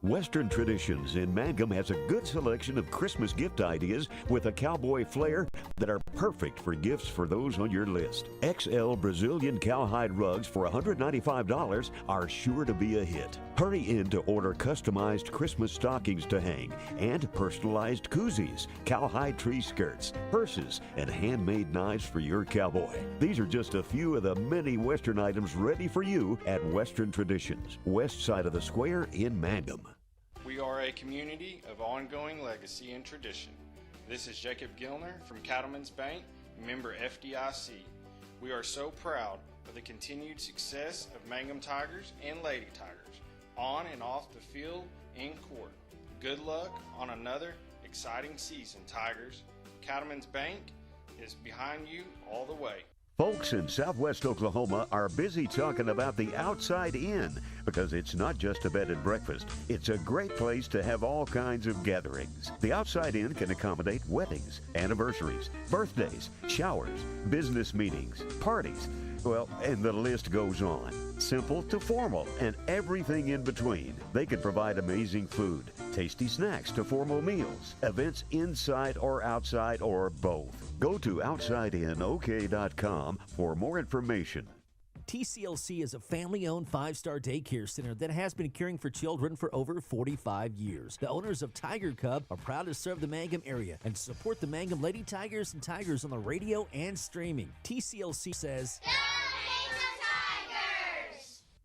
Western Traditions in Mangum has a good selection of Christmas gift ideas with a cowboy flair that are perfect for gifts for those on your list. XL Brazilian cowhide rugs for $195 are sure to be a hit. Hurry in to order customized Christmas stockings to hang and personalized koozies, cowhide tree skirts, purses, and handmade knives for your cowboy. These are just a few of the many Western items ready for you at Western Traditions, west side of the square in Mangum. We are a community of ongoing legacy and tradition. This is Jacob Gilner from Cattlemen's Bank, member FDIC. We are so proud of the continued success of Mangum Tigers and Lady Tigers, on and off the field and court. Good luck on another exciting season, Tigers. Cattlemen's Bank is behind you all the way. Folks in Southwest Oklahoma are busy talking about the Outside Inn because it's not just a bed and breakfast. It's a great place to have all kinds of gatherings. The Outside Inn can accommodate weddings, anniversaries, birthdays, showers, business meetings, parties. Well, and the list goes on. Simple to formal and everything in between. They can provide amazing food, tasty snacks to formal meals, events inside or outside or both. Go to OutsideInOK.com for more information. TCLC is a family-owned 5-star daycare center that has been caring for children for over 45 years. The owners of Tiger Cub are proud to serve the Mangum area and support the Mangum Lady Tigers and Tigers on the radio and streaming. TCLC says,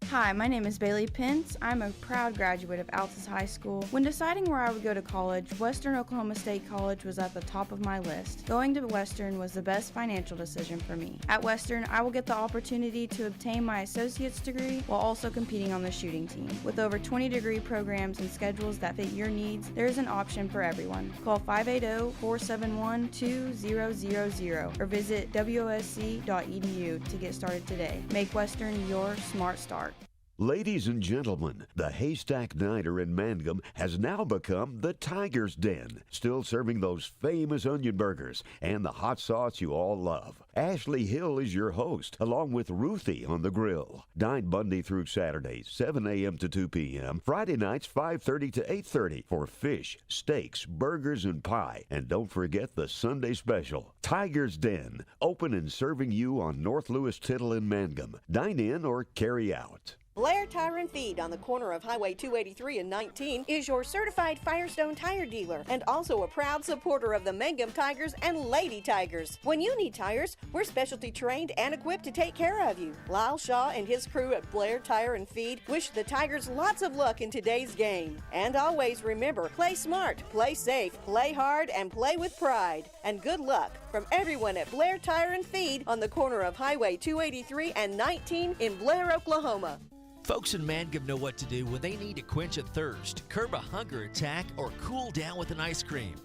Hi, my name is Bailey Pence. I'm a proud graduate of Altus High School. When deciding where I would go to college, Western Oklahoma State College was at the top of my list. Going to Western was the best financial decision for me. At Western, I will get the opportunity to obtain my associate's degree while also competing on the shooting team. With over 20 degree programs and schedules that fit your needs, there is an option for everyone. Call 580-471-2000 or visit wosc.edu to get started today. Make Western your smart start. Ladies and gentlemen, the Haystack Diner in Mangum has now become the Tiger's Den, still serving those famous onion burgers and the hot sauce you all love. Ashley Hill is your host, along with Ruthie on the grill. Dine Monday through Saturday, 7 a.m. to 2 p.m., Friday nights 5:30 to 8:30 for fish, steaks, burgers, and pie. And don't forget the Sunday special. Tiger's Den, open and serving you on North Lewis Tittle in Mangum. Dine in or carry out. Blair Tire and Feed on the corner of Highway 283 and 19 is your certified Firestone tire dealer and also a proud supporter of the Mangum Tigers and Lady Tigers. When you need tires, we're specialty trained and equipped to take care of you. Lyle Shaw and his crew at Blair Tire and Feed wish the Tigers lots of luck in today's game. And always remember, play smart, play safe, play hard, and play with pride. And good luck from everyone at Blair Tire and Feed on the corner of Highway 283 and 19 in Blair, Oklahoma. Folks in Mangum know what to do when they need to quench a thirst, curb a hunger attack, or cool down with an ice cream.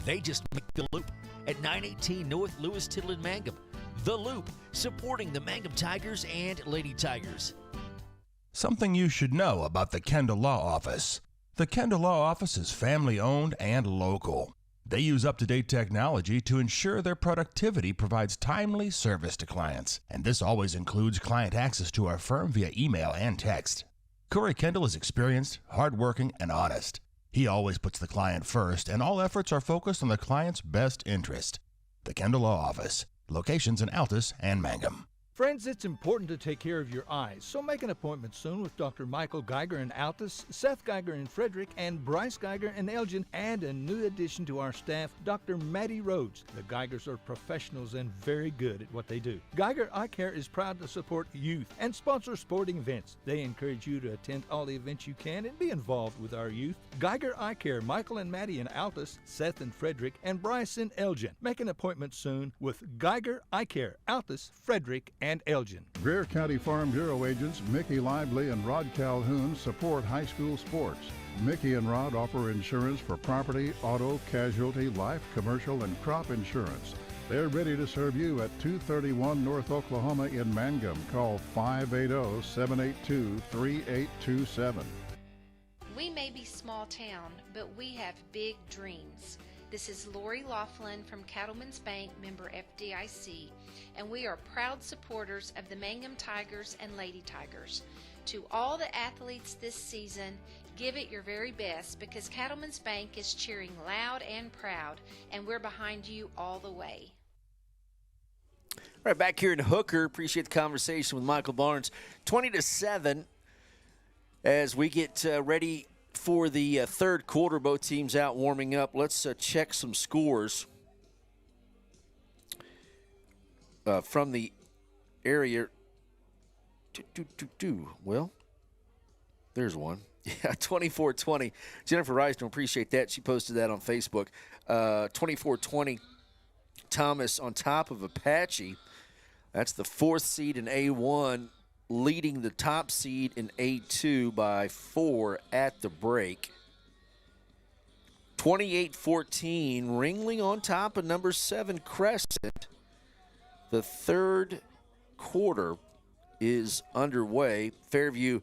They just make the Loop at 918 North Lewis Tittle in Mangum. The Loop, supporting the Mangum Tigers and Lady Tigers. Something you should know about the Kendall Law Office. The Kendall Law Office is family-owned and local. They use up-to-date technology to ensure their productivity provides timely service to clients, and this always includes client access to our firm via email and text. Corey Kendall is experienced, hardworking, and honest. He always puts the client first, and all efforts are focused on the client's best interest. The Kendall Law Office, locations in Altus and Mangum. Friends, it's important to take care of your eyes, so make an appointment soon with Dr. Michael Geiger in Altus, Seth Geiger in Frederick, and Bryce Geiger in Elgin, and a new addition to our staff, Dr. Maddie Rhodes. The Geigers are professionals and very good at what they do. Geiger Eye Care is proud to support youth and sponsor sporting events. They encourage you to attend all the events you can and be involved with our youth. Geiger Eye Care, Michael and Maddie in Altus, Seth in Frederick, and Bryce in Elgin. Make an appointment soon with Geiger Eye Care, Altus, Frederick, and Elgin. Greer County Farm Bureau agents Mickey Lively and Rod Calhoun support high school sports. Mickey and Rod offer insurance for property, auto, casualty, life, commercial, and crop insurance. They're ready to serve you at 231 North Oklahoma in Mangum. Call 580-782-3827. We may be small town, but we have big dreams. This is Lori Laughlin from Cattlemen's Bank, member FDIC, and we are proud supporters of the Mangum Tigers and Lady Tigers. To all the athletes this season, give it your very best because Cattlemen's Bank is cheering loud and proud, and we're behind you all the way. All right, back here in Hooker, appreciate the conversation with Michael Barnes. 20-7 as we get ready for the third quarter. Both teams out warming up. Let's check some scores from the area. Well, there's one. Yeah, 24-20. Jennifer Reisner, appreciate that. She posted that on Facebook. 24-20. Thomas on top of Apache. That's the fourth seed in A1, leading the top seed in A2 by 4 at the break. 28-14, Ringling on top of number 7 Crescent. The third quarter is underway. Fairview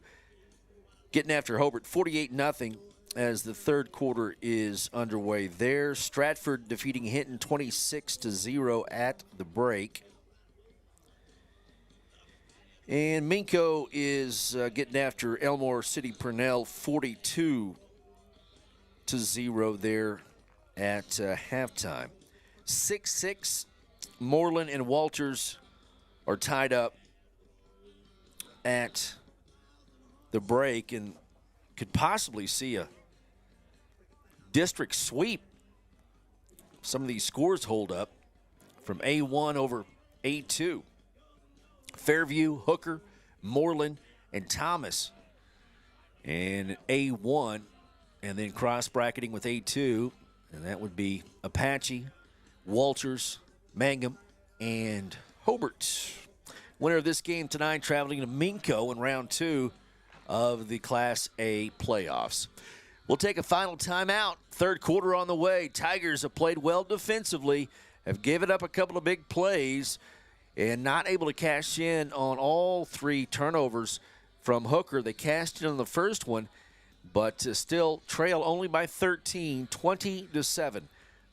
getting after Hobart 48-0 as the third quarter is underway there. Stratford defeating Hinton 26-0 at the break. And Minco is getting after Elmore City Purnell 42-0 there at halftime. 6-6, Moreland and Walters are tied up at the break and could possibly see a district sweep. Some of these scores hold up from A1 over A2. Fairview, Hooker, Moreland, and Thomas. And A1, and then cross-bracketing with A2, and that would be Apache, Walters, Mangum, and Hobart. Winner of this game tonight traveling to Minco in round 2 of the Class A playoffs. We'll take a final timeout. Third quarter on the way. Tigers have played well defensively, have given up a couple of big plays, and not able to cash in on all 3 turnovers from Hooker. They cashed in on the first one, but still trail only by 13, 20-7.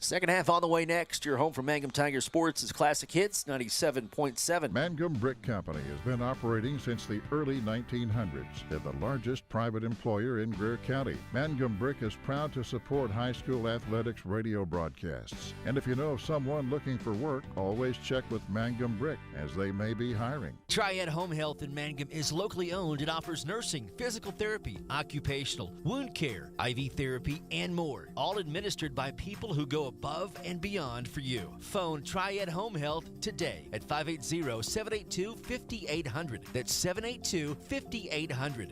Second half on the way next. Your home for Mangum Tiger Sports is Classic Hits 97.7. Mangum Brick Company has been operating since the early 1900s. They're the largest private employer in Greer County. Mangum Brick is proud to support high school athletics radio broadcasts. And if you know of someone looking for work, always check with Mangum Brick, as they may be hiring. Triad Home Health in Mangum is locally owned and offers nursing, physical therapy, occupational, wound care, IV therapy, and more. All administered by people who go above and beyond for you. Phone Triad Home Health today at 580-782-5800. That's 782-5800.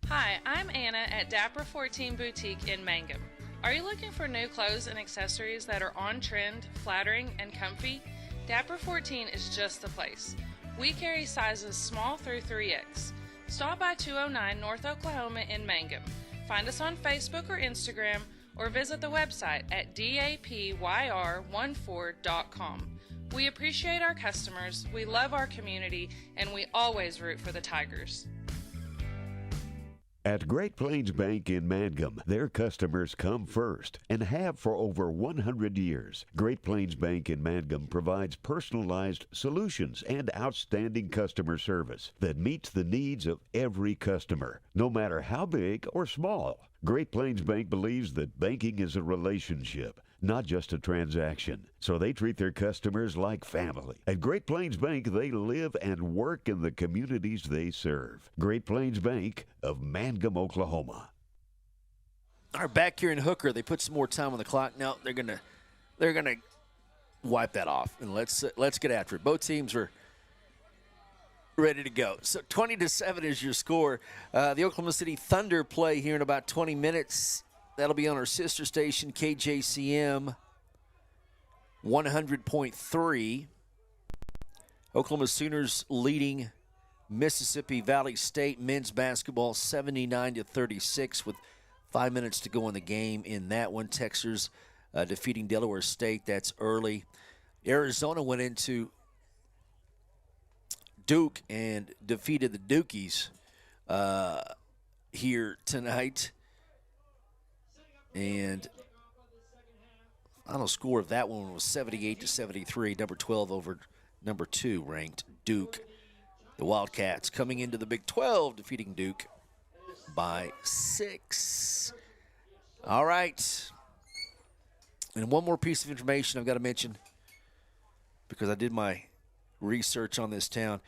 Hi, I'm Anna at Dapper 14 Boutique in Mangum. Are you looking for new clothes and accessories that are on trend, flattering, and comfy? Dapper 14 is just the place. We carry sizes small through 3X. Stop by 209 North Oklahoma in Mangum. Find us on Facebook or Instagram, or visit the website at dapyr14.com. We appreciate our customers, we love our community, and we always root for the Tigers. At Great Plains Bank in Mangum, their customers come first and have for over 100 years. Great Plains Bank in Mangum provides personalized solutions and outstanding customer service that meets the needs of every customer, no matter how big or small. Great Plains Bank believes that banking is a relationship, not just a transaction. So they treat their customers like family. At Great Plains Bank, they live and work in the communities they serve. Great Plains Bank of Mangum, Oklahoma. All right, back here in Hooker, they put some more time on the clock. Now they're gonna wipe that off, and let's get after it. Both teams are ready to go. So 20-7 is your score. The Oklahoma City Thunder play here in about 20 minutes. That'll be on our sister station, KJCM 100.3. Oklahoma Sooners leading Mississippi Valley State men's basketball 79-36 with 5 minutes to go in the game in that one. Texas defeating Delaware State. That's early. Arizona went into Duke and defeated the Dukies here tonight. And final score of that one was 78-73. Number 12 over number 2 ranked Duke. The Wildcats coming into the Big 12, defeating Duke by 6. All right. And one more piece of information I've got to mention, because I did my research on this town,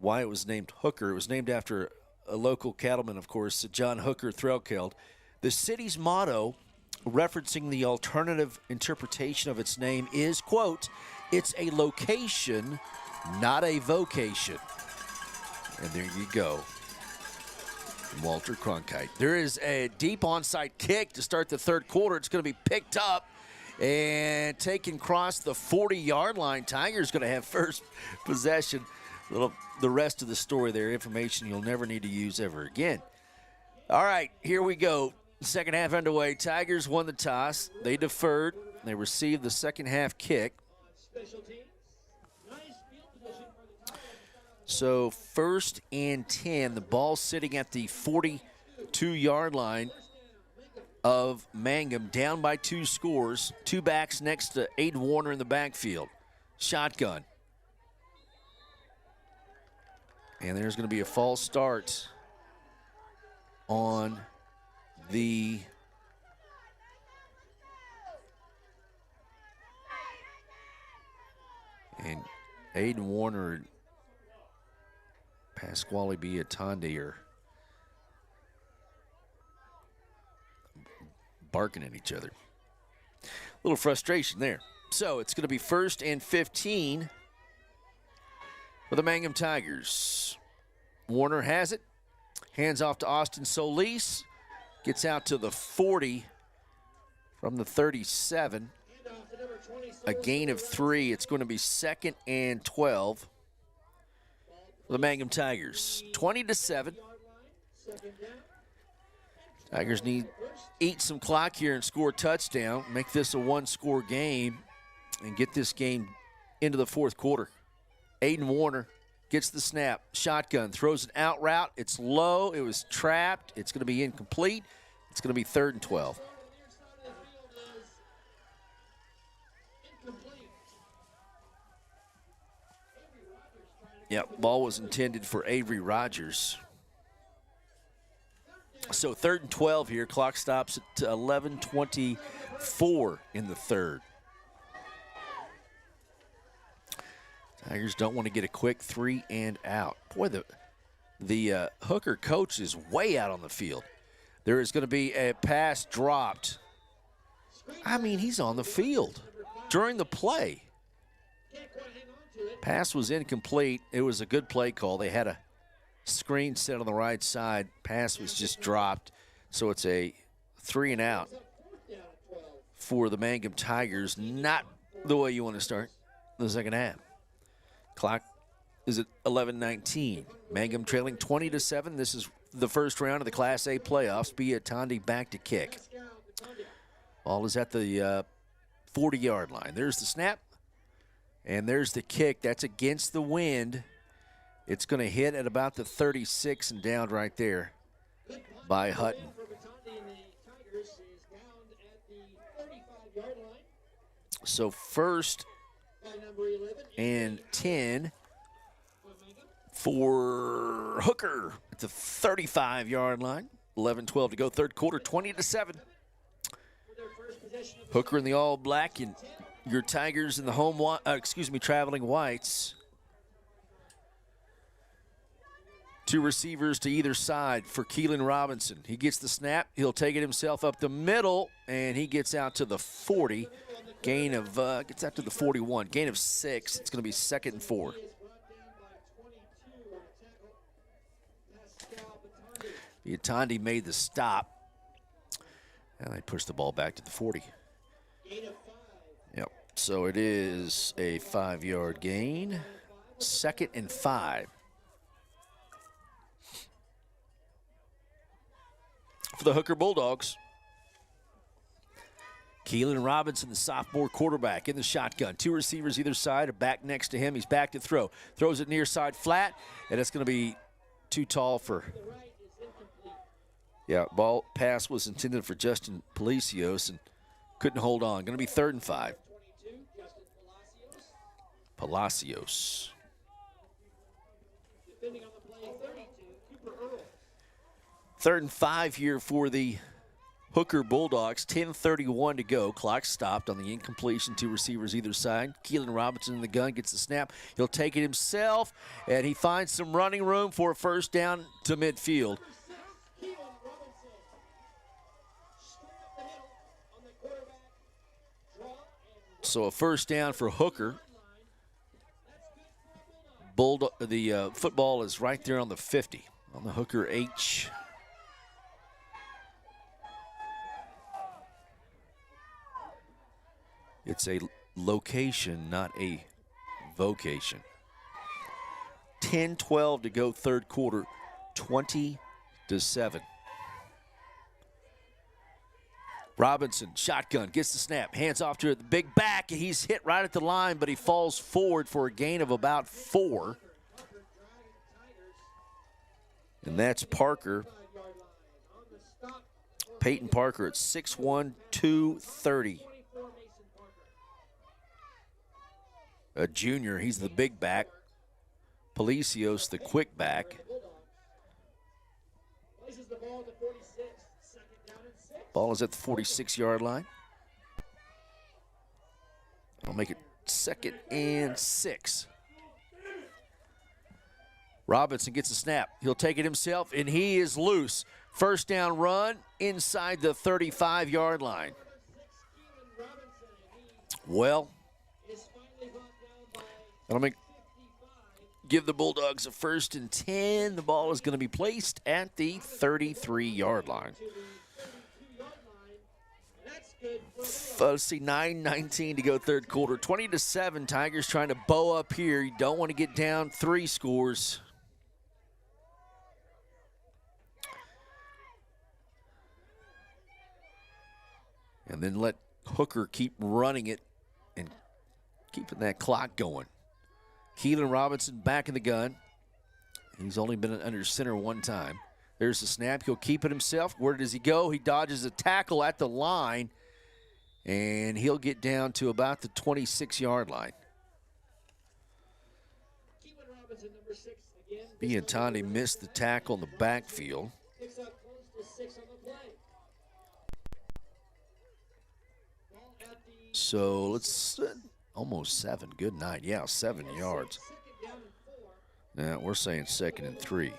why it was named Hooker. It was named after a local cattleman, of course, John Hooker Threlkeld. The city's motto, referencing the alternative interpretation of its name, is, quote, "It's a location, not a vocation." And there you go. Walter Cronkite. There is a deep onside kick to start the third quarter. It's going to be picked up and taken across the 40-yard line. Tigers going to have first possession. The rest of the story there, information you'll never need to use ever again. All right, here we go. Second half underway. Tigers won the toss. They deferred. They received the second half kick. So 1st and 10, the ball sitting at the 42-yard line of Mangum, down by 2 scores. 2 backs next to Aiden Warner in the backfield. Shotgun. And there's going to be a false start on the and Aiden Warner and Pasquale Biatande are barking at each other. A little frustration there. So it's going to be 1st and 15 for the Mangum Tigers. Warner has it. Hands off to Austin Solis. Gets out to the 40 from the 37. A gain of 3. It's going to be 2nd and 12 for the Mangum Tigers. 20-7. Tigers need eat some clock here and score a touchdown. Make this a 1-score game and get this game into the fourth quarter. Aiden Warner gets the snap. Shotgun. Throws an out route. It's low. It was trapped. It's going to be incomplete. It's going to be 3rd and 12. Yep, ball was intended for Avery Rogers. So 3rd and 12 here. Clock stops at 11:24 in the third. Tigers don't want to get a quick 3 and out. Boy, the Hooker coach is way out on the field. There is going to be a pass dropped. I mean, he's on the field during the play. Pass was incomplete. It was a good play call. They had a screen set on the right side. Pass was just dropped. So it's a 3 and out for the Mangum Tigers. Not the way you want to start the second half. Clock is at 11:19. Mangum trailing 20-7. This is the first round of the Class A playoffs. Biatande back to kick. Ball is at the 40-yard line. There's the snap. And there's the kick. That's against the wind. It's going to hit at about the 36 and down right there by Hutton. So 1st and 10 for Hooker at the 35-yard line. 11-12 to go, third quarter, 20-7. Hooker in the all black and your Tigers in the traveling whites. Two receivers to either side for Keelan Robinson. He gets the snap. He'll take it himself up the middle, and he gets out to the 40. Gain of, gets out to the 41. Gain of 6. It's going to be 2nd and 4. Yatandi made the stop. And they push the ball back to the 40. Yep. So it is a 5-yard gain. 2nd and 5. For the Hooker Bulldogs. Keelan Robinson, the sophomore quarterback, in the shotgun. Two receivers either side, a back next to him. He's back to throw. Throws it near side flat, and it's going to be too tall for... Yeah, ball pass was intended for Justin Palacios and couldn't hold on. Going to be 3rd and 5. Palacios. 3rd and 5 here for the Hooker Bulldogs. 10:31 to go. Clock stopped on the incompletion. Two receivers either side. Keelan Robinson in the gun gets the snap. He'll take it himself, and he finds some running room for a first down to midfield. So a first down for Hooker. The football is right there on the 50, on the Hooker H. It's a location, not a vocation. 10-12 to go, 3rd quarter, 20-7. Robinson, shotgun, gets the snap, hands off to the big back, and he's hit right at the line, but he falls forward for a gain of about 4. And that's Parker. Peyton Parker at 6'1", 230. A junior, he's the big back. Palacios, the quick back. Ball is at the 46-yard line. I'll make it 2nd and 6. Robinson gets a snap. He'll take it himself, and he is loose. First down run inside the 35-yard line. Well, that'll give the Bulldogs a 1st and 10. The ball is going to be placed at the 33-yard line. Let's see, 9:19 to go, 3rd quarter. 20-7, Tigers trying to bow up here. You don't want to get down 3 scores. And then let Hooker keep running it and keeping that clock going. Keelan Robinson back in the gun. He's only been under center one time. There's the snap. He'll keep it himself. Where does he go? He dodges a tackle at the line, and he'll get down to about the 26-yard line. Biantani missed the tackle in the backfield. So let's almost 7. Good night. Yeah, 7 yards. Now we're saying 2nd and 3.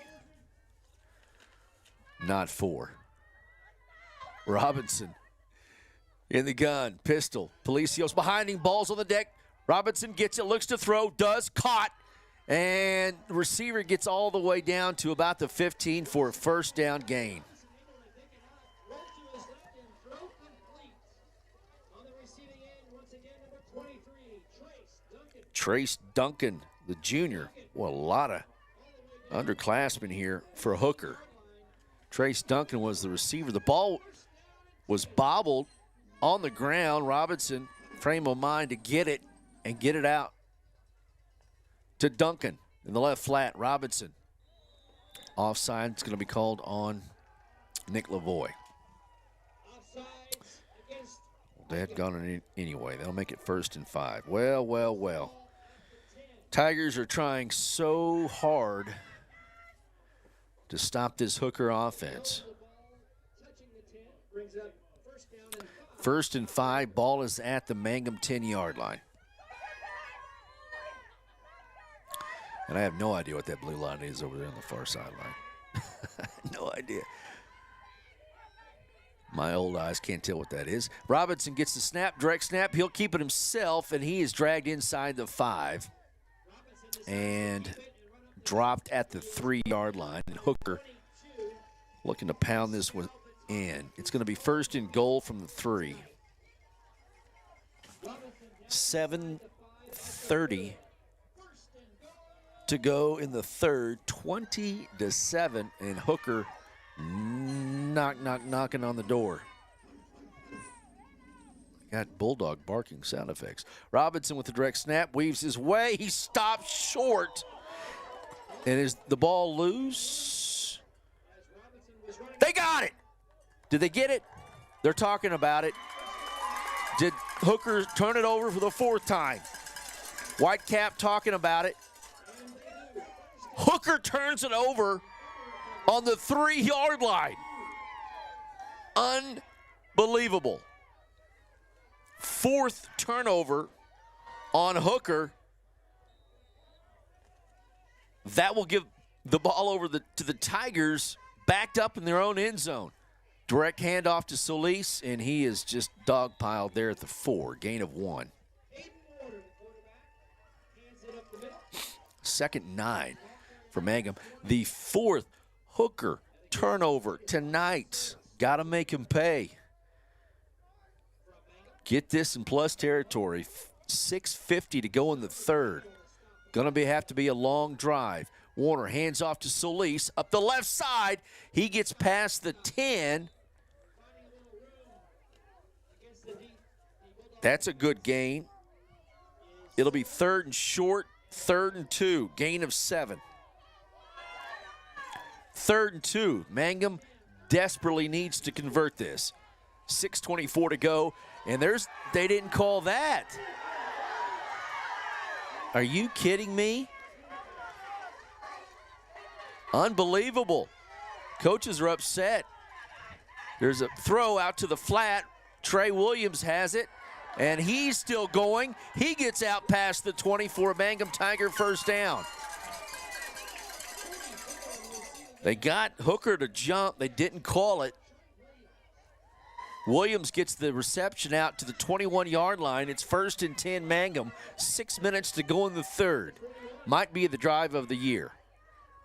Not 4. Robinson in the gun. Pistol. Palacios behind him. Ball's on the deck. Robinson gets it. Looks to throw. Does. Caught. And the receiver gets all the way down to about the 15 for a first down gain. Trace Duncan, the junior. Well, a lot of underclassmen here for Hooker. Trace Duncan was the receiver. The ball was bobbled on the ground. Robinson, frame of mind to get it and get it out to Duncan in the left flat. Robinson. Offside. It's going to be called on Nick Lavoie. They had gone in anyway. They'll make it 1st and 5. Well, well, well. Tigers are trying so hard to stop this Hooker offense. 1st and 5. Ball is at the Mangum 10-yard line. And I have no idea what that blue line is over there on the far sideline. No idea. My old eyes can't tell what that is. Robinson gets the snap, direct snap. He'll keep it himself, and he is dragged inside the 5 and dropped at the 3-yard line. And Hooker looking to pound this one in. It's going to be 1st and goal from the 3. 7:30 to go in the 3rd, 20-7, and Hooker knocking on the door. Got bulldog barking sound effects. Robinson with the direct snap, weaves his way. He stops short. And is the ball loose? They got it. Did they get it? They're talking about it. Did Hooker turn it over for the 4th time? Whitecap talking about it. Hooker turns it over on the 3-yard line. Unbelievable. 4th turnover on Hooker. That will give the ball over to the Tigers, backed up in their own end zone. Direct handoff to Solis, and he is just dogpiled there at the 4. Gain of 1. 2nd and 9 for Mangum. The 4th Hooker turnover tonight. Got to make him pay. Get this in plus territory. 6:50 to go in the 3rd. Going to have to be a long drive. Warner hands off to Solis up the left side. He gets past the 10. That's a good gain. It'll be 3rd and short, 3rd and 2, gain of 7. 3rd and 2. Mangum desperately needs to convert this. 6:24 to go, and they didn't call that. Are you kidding me? Unbelievable. Coaches are upset. There's a throw out to the flat. Trey Williams has it, and he's still going. He gets out past the 24. Mangum Tiger 1st down. They got Hooker to jump. They didn't call it. Williams gets the reception out to the 21-yard line. It's 1st and 10 Mangum. 6 minutes to go in the 3rd. Might be the drive of the year.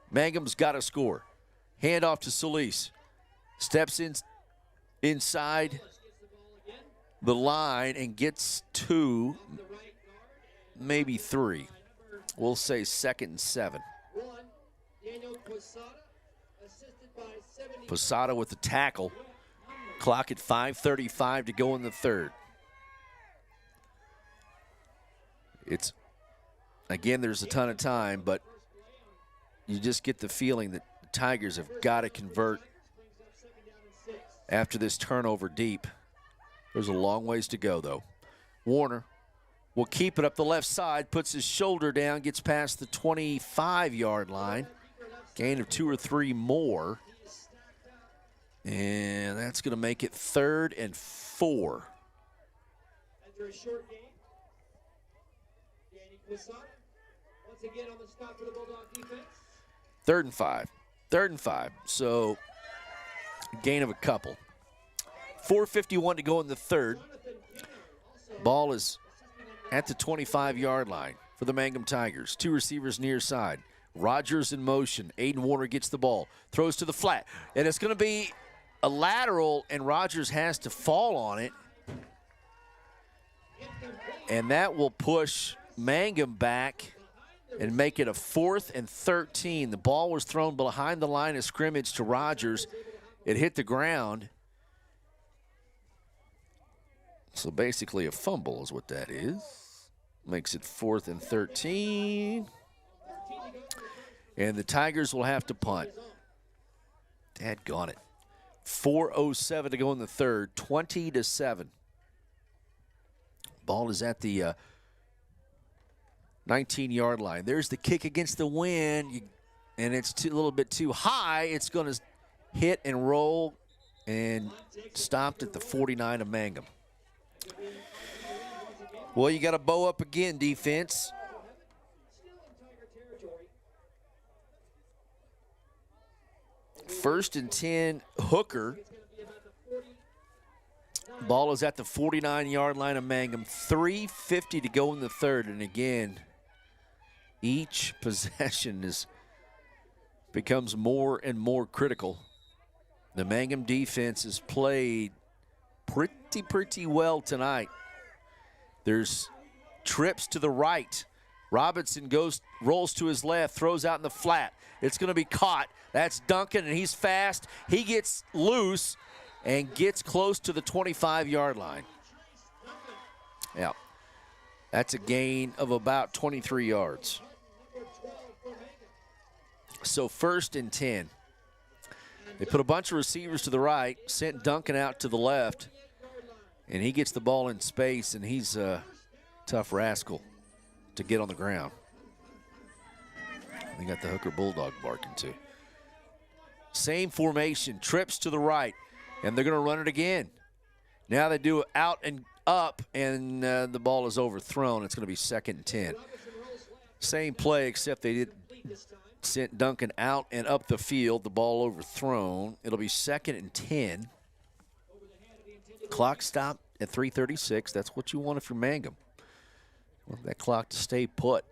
Mangum's got to score. Handoff to Solis. Steps inside the line and gets 2, maybe 3. We'll say 2nd and 7. Posada with the tackle. Clock at 5:35 to go in the 3rd. Again, there's a ton of time, but you just get the feeling that the Tigers have got to convert after this turnover deep. There's a long ways to go, though. Warner will keep it up the left side, puts his shoulder down, gets past the 25-yard line. Gain of 2 or 3 more. And that's going to make it 3rd and 4. After a short game, Danny Quisada once again on the stop for the Bulldog defense. 3rd and 5. 3rd and 5. So, gain of a couple. 4:51 to go in the 3rd. Ball is at the 25-yard line for the Mangum Tigers. 2 receivers near side. Rogers in motion. Aiden Warner gets the ball. Throws to the flat. And it's going to be a lateral, and Rogers has to fall on it. And that will push Mangum back and make it a 4th and 13. The ball was thrown behind the line of scrimmage to Rogers. It hit the ground. So basically a fumble is what that is. Makes it 4th and 13. And the Tigers will have to punt. Daggone it. 4:07 to go in the 3rd, 20-7. Ball is at the 19-yard line. There's the kick against the wind, and it's a little bit too high. It's going to hit and roll and stopped at the 49 of Mangum. Well, you got to bow up again, defense. First and 10, Hooker. Ball is at the 49-yard line of Mangum. 3:50 to go in the third. And again, each possession becomes more and more critical. The Mangum defense has played pretty well tonight. There's trips to the right. Robinson rolls to his left, throws out in the flat. It's going to be caught. That's Duncan, and he's fast. He gets loose and gets close to the 25-yard line. Yeah, that's a gain of about 23 yards. So first and 10. They put a bunch of receivers to the right, sent Duncan out to the left, and he gets the ball in space, and he's a tough rascal to get on the ground. They got the Hooker Bulldog barking too. Same formation, trips to the right, and they're going to run it again. Now they do it out and up, and the ball is overthrown. It's going to be second and 10. Same play, except they sent Duncan out and up the field. The ball overthrown. It'll be second and 10. Clock stopped at 3:36. That's what you want if you're Mangum. You want that clock to stay put.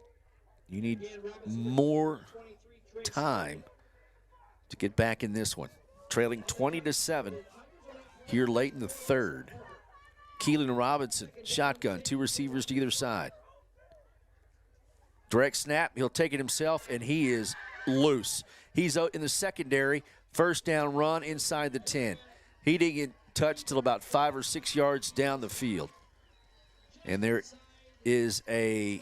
You need more time to get back in this one. Trailing 20-7 here late in the third. Keelan Robinson, shotgun, two receivers to either side. Direct snap, he'll take it himself, and he is loose. He's out in the secondary, first down run inside the 10. He didn't get touched till about 5 or 6 yards down the field. And there is a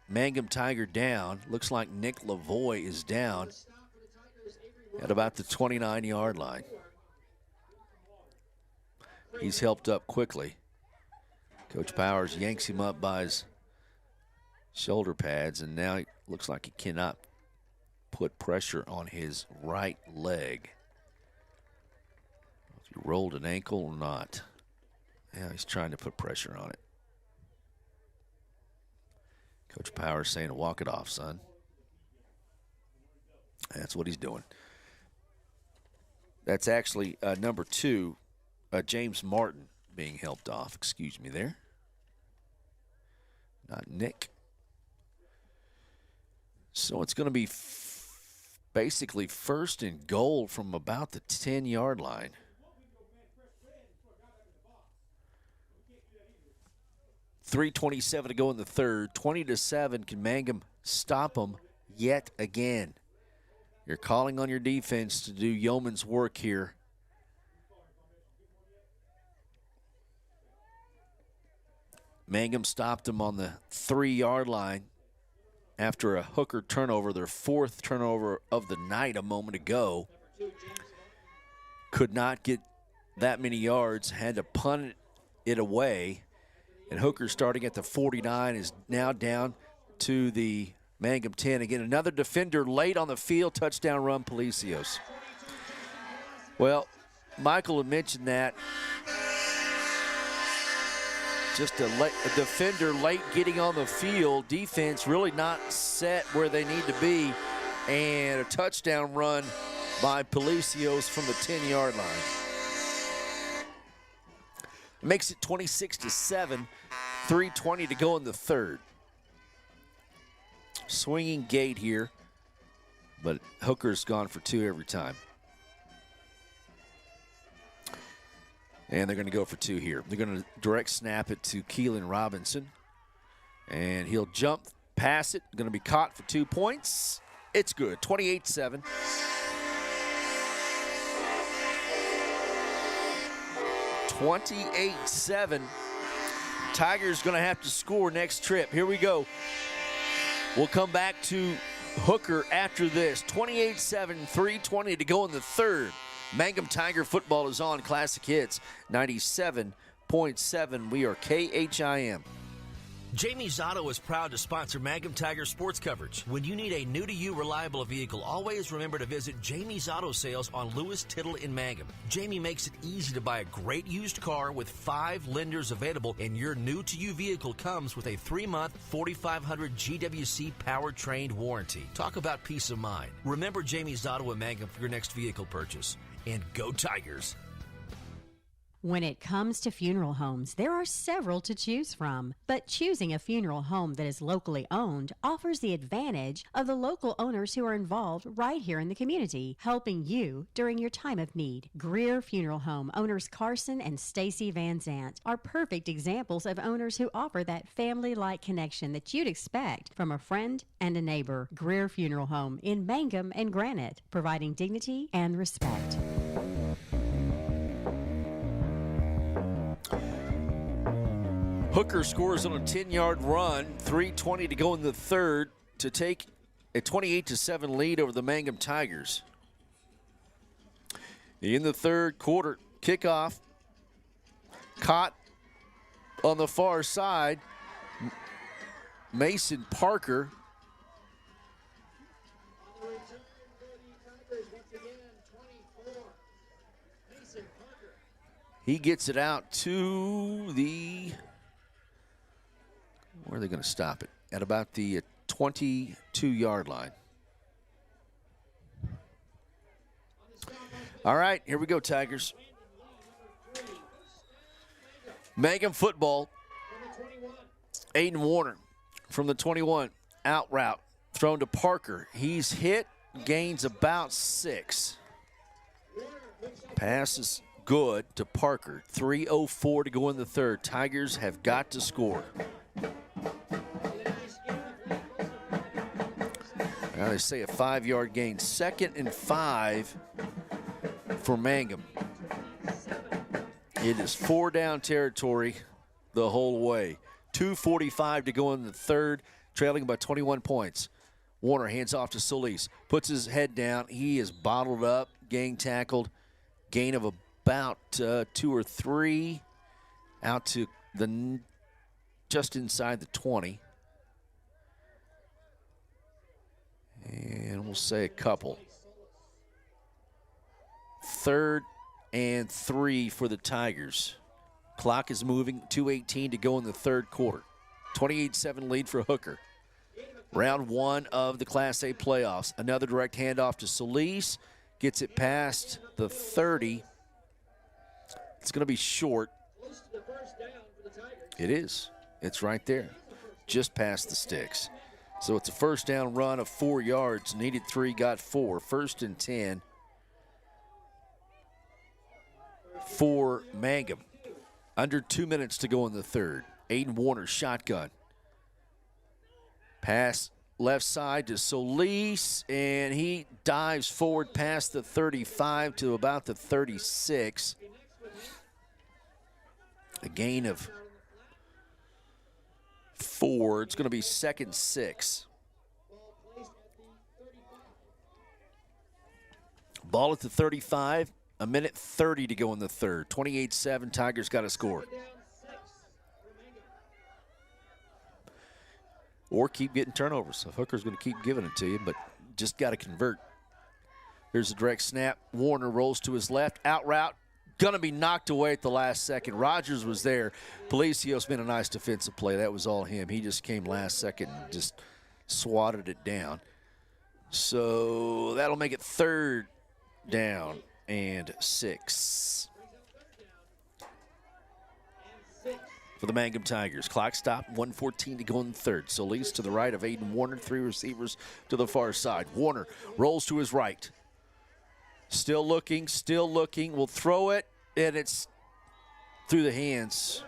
Mangum Tiger down. Looks like Nick Lavoie is down at about the 29-yard line. He's helped up quickly. Coach Powers yanks him up by his shoulder pads, and now it looks like he cannot put pressure on his right leg. If he rolled an ankle or not. Yeah, he's trying to put pressure on it. Coach Powers saying, walk it off, son. That's what he's doing. That's actually number 2, James Martin being helped off. Excuse me there. Not Nick. So it's going to be basically first and goal from about the 10-yard line. .327 to go in the third. 20-7. Can Mangum stop them yet again? You're calling on your defense to do yeoman's work here. Mangum stopped them on the 3-yard line after a Hooker turnover, their 4th turnover of the night a moment ago. Could not get that many yards, had to punt it away. And Hooker, starting at the 49, is now down to the Mangum 10. Again, another defender late on the field, touchdown run, Palacios. Well, Michael had mentioned that. Just a defender late getting on the field. Defense really not set where they need to be. And a touchdown run by Palacios from the 10-yard line. Makes it 26-7. 3:20 to go in the third. Swinging gate here, but Hooker's gone for 2 every time. And they're going to go for 2 here. They're going to direct snap it to Keelan Robinson. And he'll jump, pass it. Going to be caught for 2 points. It's good. 28-7. Tigers going to have to score next trip. Here we go. We'll come back to Hooker after this. 28-7, 3:20 to go in the third. Mangum Tiger football is on Classic Hits 97.7. We are KHIM. Jamie's Auto is proud to sponsor Mangum Tiger sports coverage. When you need a new-to-you reliable vehicle, always remember to visit Jamie's Auto Sales on Lewis Tittle in Mangum. Jamie makes it easy to buy a great used car with 5 lenders available, and your new-to-you vehicle comes with a 3-month 4,500 GWC powertrain warranty. Talk about peace of mind. Remember Jamie's Auto in Mangum for your next vehicle purchase. And go Tigers! When it comes to funeral homes, there are several to choose from. But choosing a funeral home that is locally owned offers the advantage of the local owners who are involved right here in the community, helping you during your time of need. Greer Funeral Home owners Carson and Stacy Van Zant are perfect examples of owners who offer that family-like connection that you'd expect from a friend and a neighbor. Greer Funeral Home in Mangum and Granite, providing dignity and respect. Hooker scores on a 10-yard run, 3:20 to go in the third to take a 28-7 lead over the Mangum Tigers. In the third quarter, kickoff caught on the far side. Mason Parker he gets it out to the, where are they going to stop it? At about the 22-yard line. All right, here we go, Tigers. Mangum football. Aiden Warner from the 21. Out route. Thrown to Parker. He's hit. Gains about 6. Pass is good to Parker. 3:04 to go in the third. Tigers have got to score. Now they say a 5-yard gain. 2nd and 5 for Mangum. It is 4-down territory the whole way. 2:45 to go in the third, trailing by 21 points. Warner hands off to Solis. Puts his head down. He is bottled up, gang tackled. Gain of about 2 or 3 out to the just inside the 20. And we'll say a couple. 3rd and 3 for the Tigers. Clock is moving, 2:18 to go in the third quarter. 28-7 lead for Hooker. Round 1 of the Class A playoffs. Another direct handoff to Solis. Gets it past the 30. It's going to be short. It is. It's right there. Just past the sticks. So it's a first down run of 4 yards. Needed 3, got 4. 1st and 10 for Mangum. Under 2 minutes to go in the third. Aiden Warner shotgun. Pass left side to Solis, and he dives forward past the 35 to about the 36. A gain of 4. It's going to be 2nd and 6. Ball at the 35. 1:30 to go in the third. 28-7. Tigers got to score. Or keep getting turnovers. So Hooker's going to keep giving it to you, but just got to convert. Here's a direct snap. Warner rolls to his left. Out route. Going to be knocked away at the last second. Rogers was there. Palacios made a nice defensive play. That was all him. He just came last second and just swatted it down. So that'll make it 3rd down and 6 for the Mangum Tigers. Clock stopped, 1:14 to go in the third. Solis to the right of Aiden Warner, 3 receivers to the far side. Warner rolls to his right. Still looking, will throw it, and it's through the hands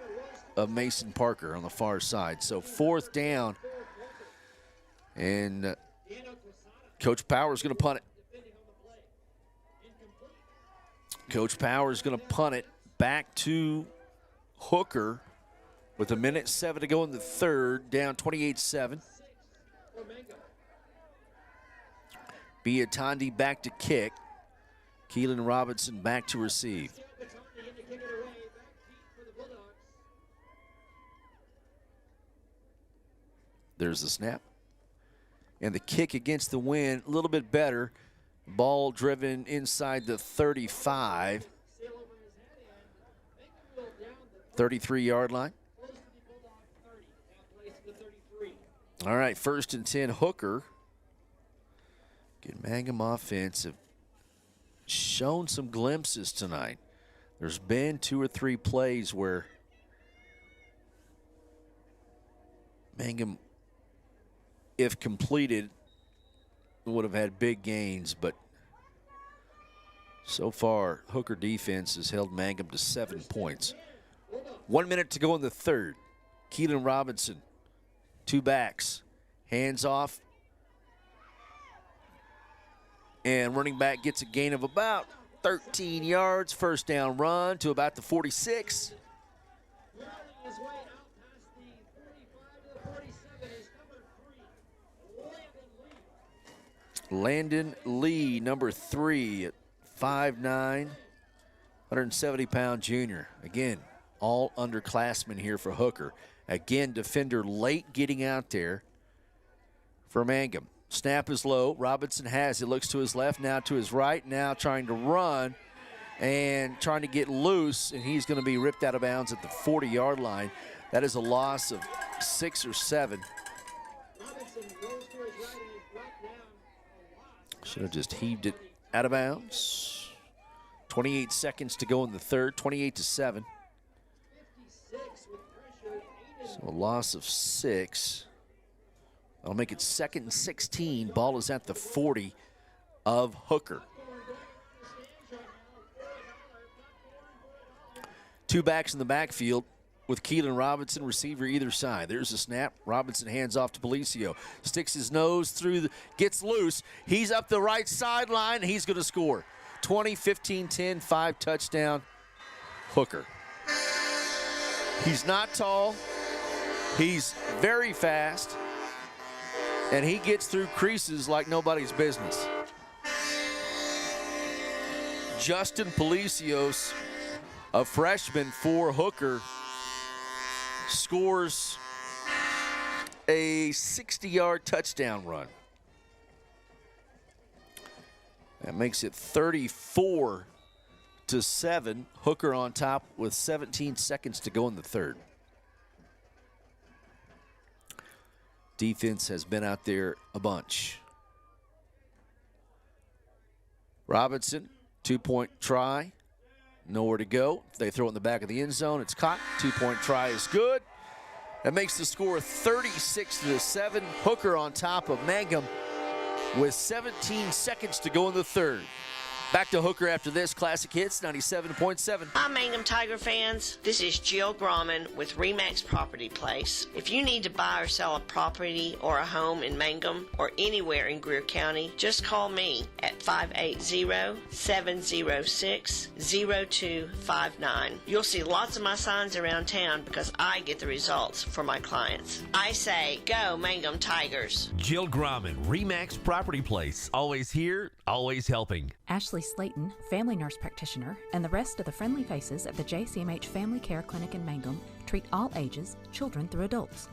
of Mason Parker on the far side. So 4th down, and Coach Power's going to punt it. Coach Power's going to punt it back to Hooker with 1:07 to go in the third, down 28-7. Biatandi back to kick. Keelan Robinson back to receive. There's the snap. And the kick against the wind, a little bit better. Ball driven inside the 35. 33-yard line. All right, 1st and 10, Hooker. Good Mangum offense have shown some glimpses tonight. There's been 2 or 3 plays where Mangum, if completed, would have had big gains, but so far, Hooker defense has held Mangum to 7 points. 1 minute to go in the third. Keelan Robinson, 2 backs, hands off, and running back gets a gain of about 13 yards. First down run to about the 46. Landon Lee, number 3 at 5'9", 170-pound junior. Again, all underclassmen here for Hooker. Again, defender late getting out there for Mangum. Snap is low. Robinson has it. Looks to his left, now to his right. Now trying to run and trying to get loose, and he's going to be ripped out of bounds at the 40-yard line. That is a loss of 6 or 7. Should have just heaved it out of bounds. 28 seconds to go in the third, 28-7. So a loss of 6. That'll make it 2nd and 16. Ball is at the 40 of Hooker. 2 backs in the backfield with Keelan Robinson, receiver either side. There's a snap. Robinson hands off to Policio. Sticks his nose through, gets loose. He's up the right sideline. He's going to score. 20, 15, 10, 5 touchdown, Hooker. He's not tall. He's very fast. And he gets through creases like nobody's business. Justin Policios, a freshman for Hooker, scores a 60-yard touchdown run. That makes it 34-7. Hooker on top with 17 seconds to go in the third. Defense has been out there a bunch. Robinson, 2-point try. Nowhere to go. They throw it in the back of the end zone. It's caught. 2-point try is good. That makes the score 36-7. Hooker on top of Mangum with 17 seconds to go in the third. Back to Hooker after this. Classic Hits 97.7. Hi, Mangum Tiger fans. This is Jill Grauman with RE/MAX Property Place. If you need to buy or sell a property or a home in Mangum or anywhere in Greer County, just call me at 580-706-0259. You'll see lots of my signs around town because I get the results for my clients. I say, go Mangum Tigers. Jill Grauman, RE/MAX Property Place. Always here, always helping. Ashley Slayton, family nurse practitioner, and the rest of the friendly faces at the JCMH Family Care Clinic in Mangum treat all ages, children through adults.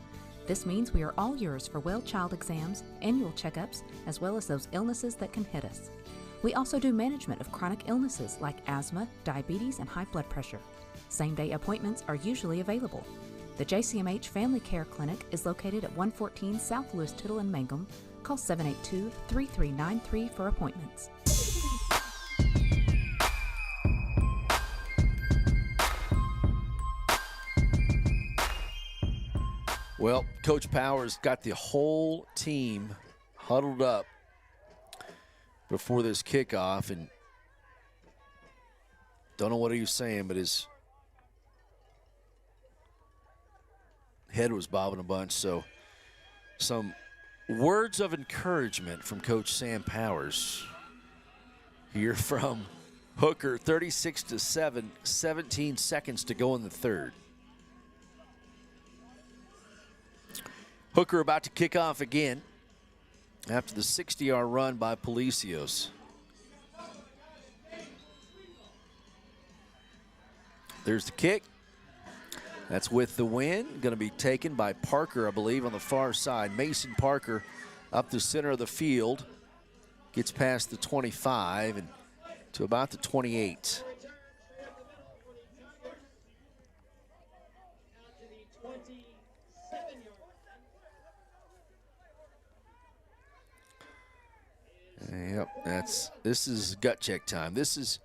This means we are all yours for well child exams, annual checkups, as well as those illnesses that can hit us. We also do management of chronic illnesses like asthma, diabetes, and high blood pressure. Same-day appointments are usually available. The JCMH Family Care Clinic is located at 114 South Lewis Tittle in Mangum. Call 782-3393 for appointments. Well, Coach Powers got the whole team huddled up before this kickoff, and don't know what he was saying, but his head was bobbing a bunch. So some words of encouragement from Coach Sam Powers here from Hooker. 36-7, 17 seconds to go in the third. Hooker about to kick off again after the 60-yard run by Policios. There's the kick. That's with the win. Going to be taken by Parker, I believe, on the far side. Mason Parker up the center of the field. Gets past the 25 and to about the 28. Yep, this is gut check time. This is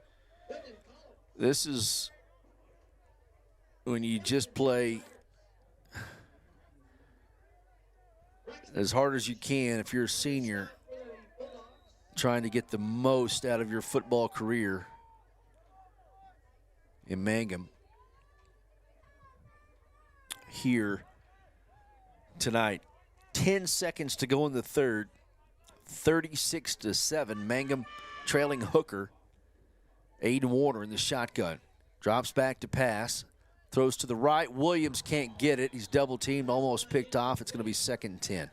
when you just play as hard as you can if you're a senior, trying to get the most out of your football career in Mangum here tonight. 10 seconds to go in the third. 36-7. Mangum trailing Hooker. Aiden Warner in the shotgun. Drops back to pass. Throws to the right. Williams can't get it. He's double teamed, almost picked off. It's going to be 2nd and 10.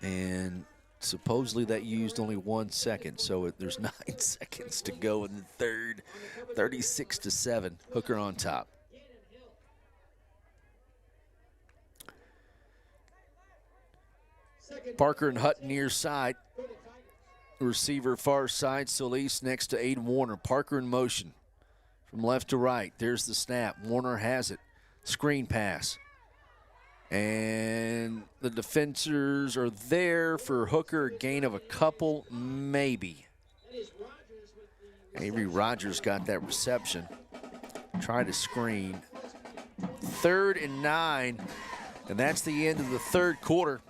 And supposedly that used only 1 second, so there's 9 seconds to go in the third. 36-7. Hooker on top. Parker and Hutton near side. Receiver far side, Solis next to Aiden Warner. Parker in motion from left to right. There's the snap. Warner has it. Screen pass. And the defenders are there for Hooker. A gain of a couple, maybe. Avery Rogers got that reception. Try to screen. 3rd and 9. And that's the end of the third quarter.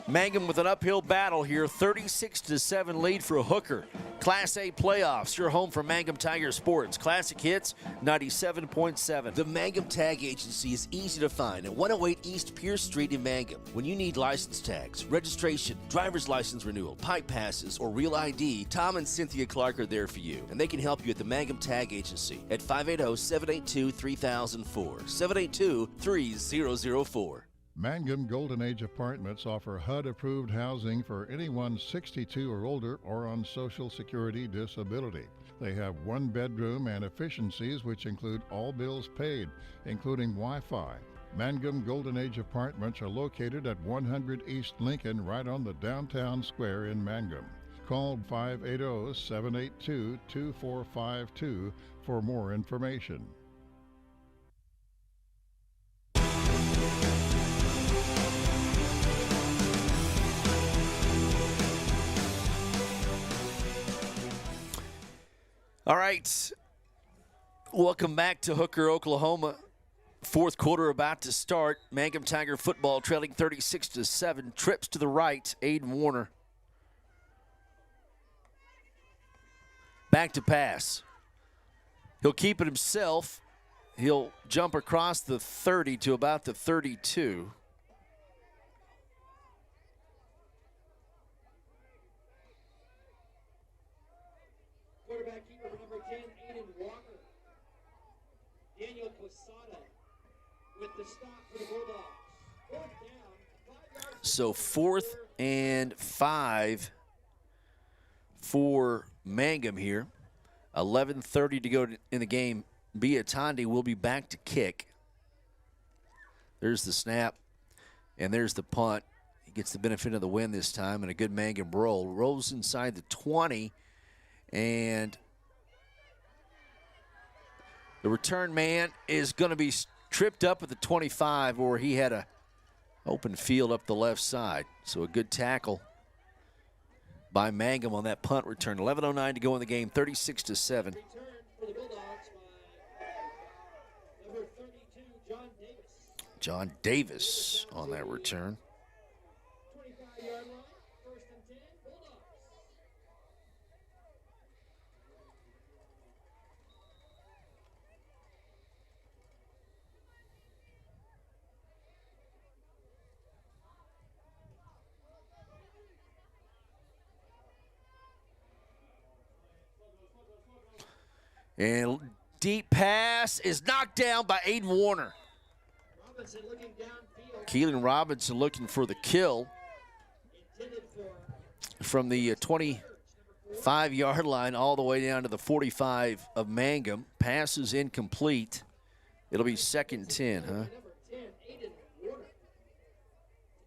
Mangum with an uphill battle here, 36-7 lead for Hooker. Class A playoffs, your home for Mangum Tiger Sports. Classic hits, 97.7. The Mangum Tag Agency is easy to find at 108 East Pierce Street in Mangum. When you need license tags, registration, driver's license renewal, pipe passes, or real ID, Tom and Cynthia Clark are there for you, and they can help you at the Mangum Tag Agency at 580-782-3004, 782-3004. Mangum Golden Age Apartments offer HUD-approved housing for anyone 62 or older or on Social Security disability. They have 1 bedroom and efficiencies which include all bills paid, including Wi-Fi. Mangum Golden Age Apartments are located at 100 East Lincoln, right on the downtown square in Mangum. Call 580-782-2452 for more information. All right, welcome back to Hooker, Oklahoma. Fourth quarter about to start. Mangum Tiger football trailing 36-7. Trips to the right, Aiden Warner. Back to pass. He'll keep it himself. He'll jump across the 30 to about the 32. Quarterback keeper for number 10, Aiden Walker. Daniel Posada with the stop for the Bulldogs. 4th down, 5 yards. So 4th and 5 for Mangum here. 11:30 to go in the game. Biatondi will be back to kick. There's the snap, and there's the punt. He gets the benefit of the win this time, and a good Mangum roll. Rolls inside the 20. And the return man is going to be tripped up at the 25, or he had a open field up the left side. So a good tackle by Mangum on that punt return. 11:09 to go in the game, 36-7. John Davis on that return. 25-yard line, 1st and 10, Bulldogs. And deep pass is knocked down by Aiden Warner. Robinson looking downfield. Keelan Robinson looking for the kill from the 25 5-yard line all the way down to the 45 of Mangum. Pass is incomplete. It'll be 2nd and 10, huh?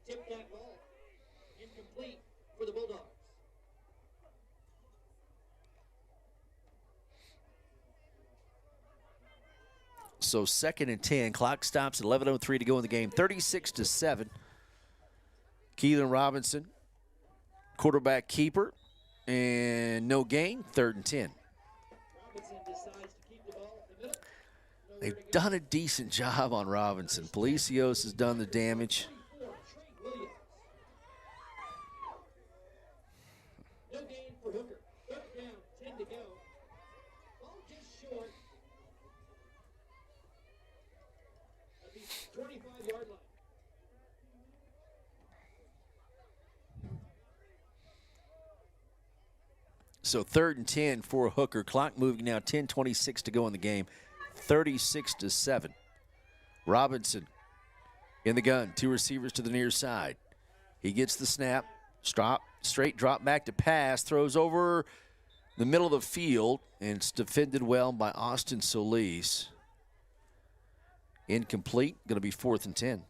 Tip that ball. Incomplete for the Bulldogs. So 2nd and 10. Clock stops at 11:03 to go in the game. 36-7. Keelan Robinson, quarterback keeper, and no gain. 3rd and 10. They've done a decent job on Robinson. Palacios has done the damage. No gain for Hooker. 3rd down, 10 to go. Ball just short. At the 25-yard line. So 3rd and 10 for Hooker. Clock moving now. 10:26 to go in the game. 36-7. Robinson in the gun. 2 receivers to the near side. He gets the snap. Straight drop back to pass. Throws over the middle of the field. And it's defended well by Austin Solis. Incomplete. Going to be 4th and 10.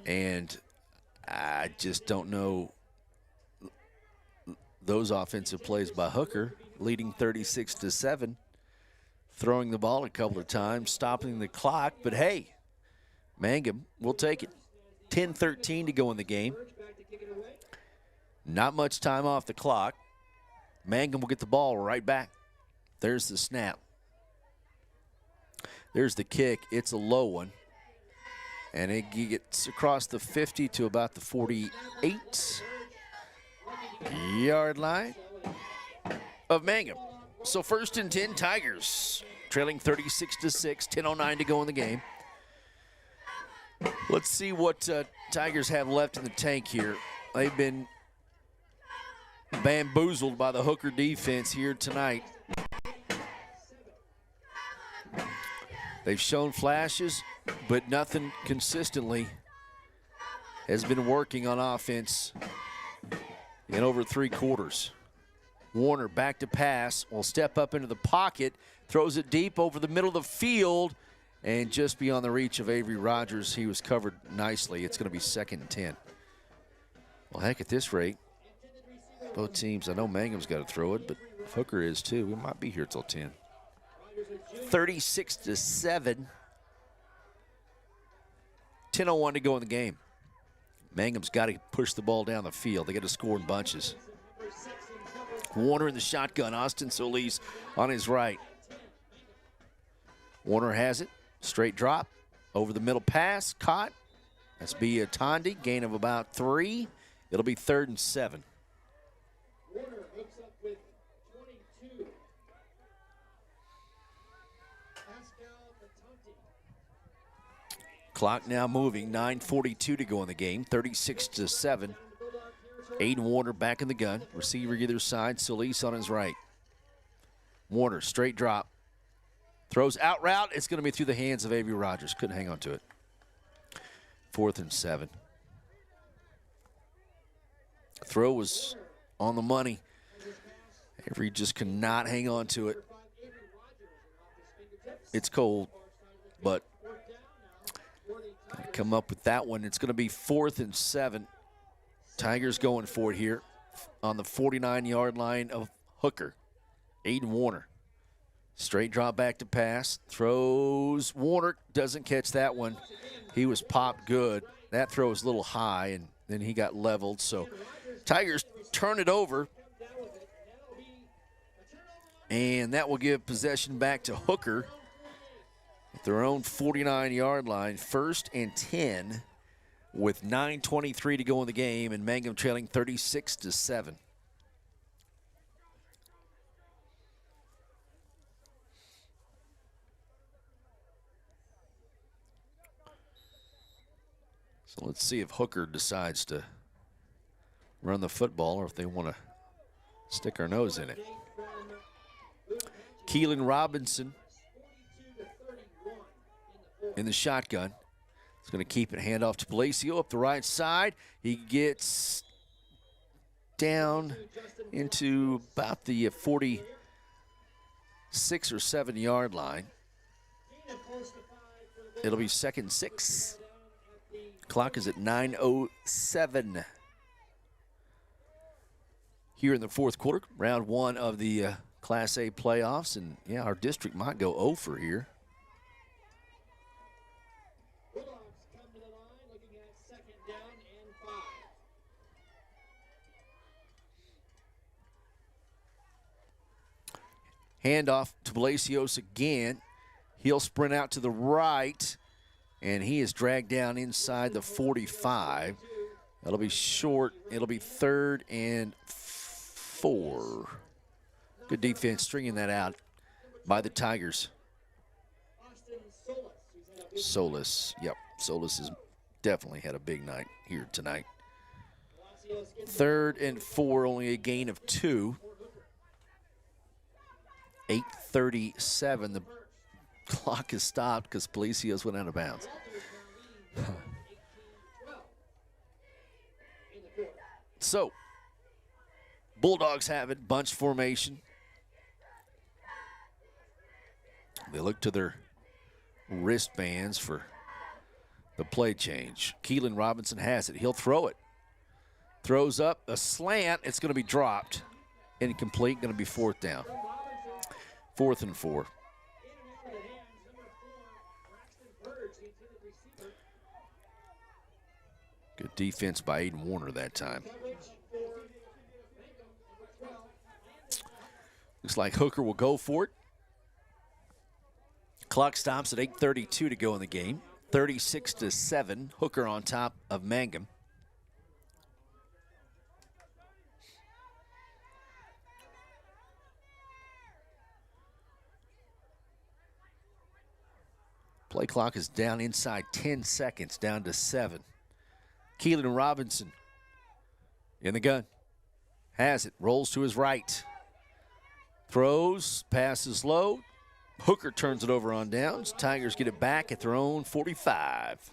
And I just don't know those offensive plays by Hooker, leading 36-7. Throwing the ball a couple of times, stopping the clock. But, hey, Mangum will take it. 10:13 to go in the game. Not much time off the clock. Mangum will get the ball right back. There's the snap. There's the kick. It's a low one. And it gets across the 50 to about the 48-yard line of Mangum. So 1st and 10, Tigers trailing 36-6, 10:09 to go in the game. Let's see what Tigers have left in the tank here. They've been bamboozled by the Hooker defense here tonight. They've shown flashes, but nothing consistently has been working on offense in over 3 quarters. Warner back to pass, will step up into the pocket, throws it deep over the middle of the field, and just beyond the reach of Avery Rogers. He was covered nicely. It's going to be 2nd and 10. Well, heck, at this rate, both teams, I know Mangum's got to throw it, but Hooker is too. We might be here till 10. 36-7. 10:01 to go in the game. Mangum's got to push the ball down the field. They got to score in bunches. Warner in the shotgun. Austin Solis on his right. Warner has it. Straight drop. Over the middle pass. Caught. That's Biatondi. Gain of about 3. It'll be 3rd and 7. Warner hooks up with 22. Pascal Batanti. Clock now moving. 9:42 to go in the game. 36-7. Aiden Warner back in the gun. Receiver either side. Solis on his right. Warner, straight drop. Throws out route. It's going to be through the hands of Avery Rogers. Couldn't hang on to it. 4th and 7. Throw was on the money. Avery just could not hang on to it. It's cold, but gotta come up with that one. It's going to be 4th and 7. Tigers going for it here on the 49-yard line of Hooker. Aiden Warner. Straight drop back to pass. Throws. Warner doesn't catch that one. He was popped good. That throw was a little high, and then he got leveled. So Tigers turn it over. And that will give possession back to Hooker at their own 49-yard line. 1st and 10 with 9:23 to go in the game, and Mangum trailing 36-7. So let's see if Hooker decides to run the football or if they want to stick our nose in it. Keelan Robinson in the shotgun. He's going to keep it, hand off to Palacio up the right side. He gets down into about the 46 or 7 yard line. It'll be 2nd and 6. Clock is at 9:07. Here in the fourth quarter, round 1 of the Class A playoffs. And, yeah, our district might go over here. Handoff to Palacios again. He'll sprint out to the right, and he is dragged down inside the 45. That'll be short. It'll be 3rd and 4. Good defense stringing that out by the Tigers. Solis. Yep, Solis has definitely had a big night here tonight. 3rd and 4, only a gain of 2. 8:37. The clock is stopped because Palacios went out of bounds. So, Bulldogs have it, bunch formation. They look to their wristbands for the play change. Keelan Robinson has it. He'll throw it. Throws up a slant. It's going to be dropped. Incomplete. Going to be 4th down. 4th and 4. Good defense by Aiden Warner that time. Looks like Hooker will go for it. Clock stops at 8:32 to go in the game. 36-7. Hooker on top of Mangum. Play clock is down inside 10 seconds, down to 7. Keelan Robinson in the gun. Has it, rolls to his right. Throws, passes low. Hooker turns it over on downs. Tigers get it back at their own 45.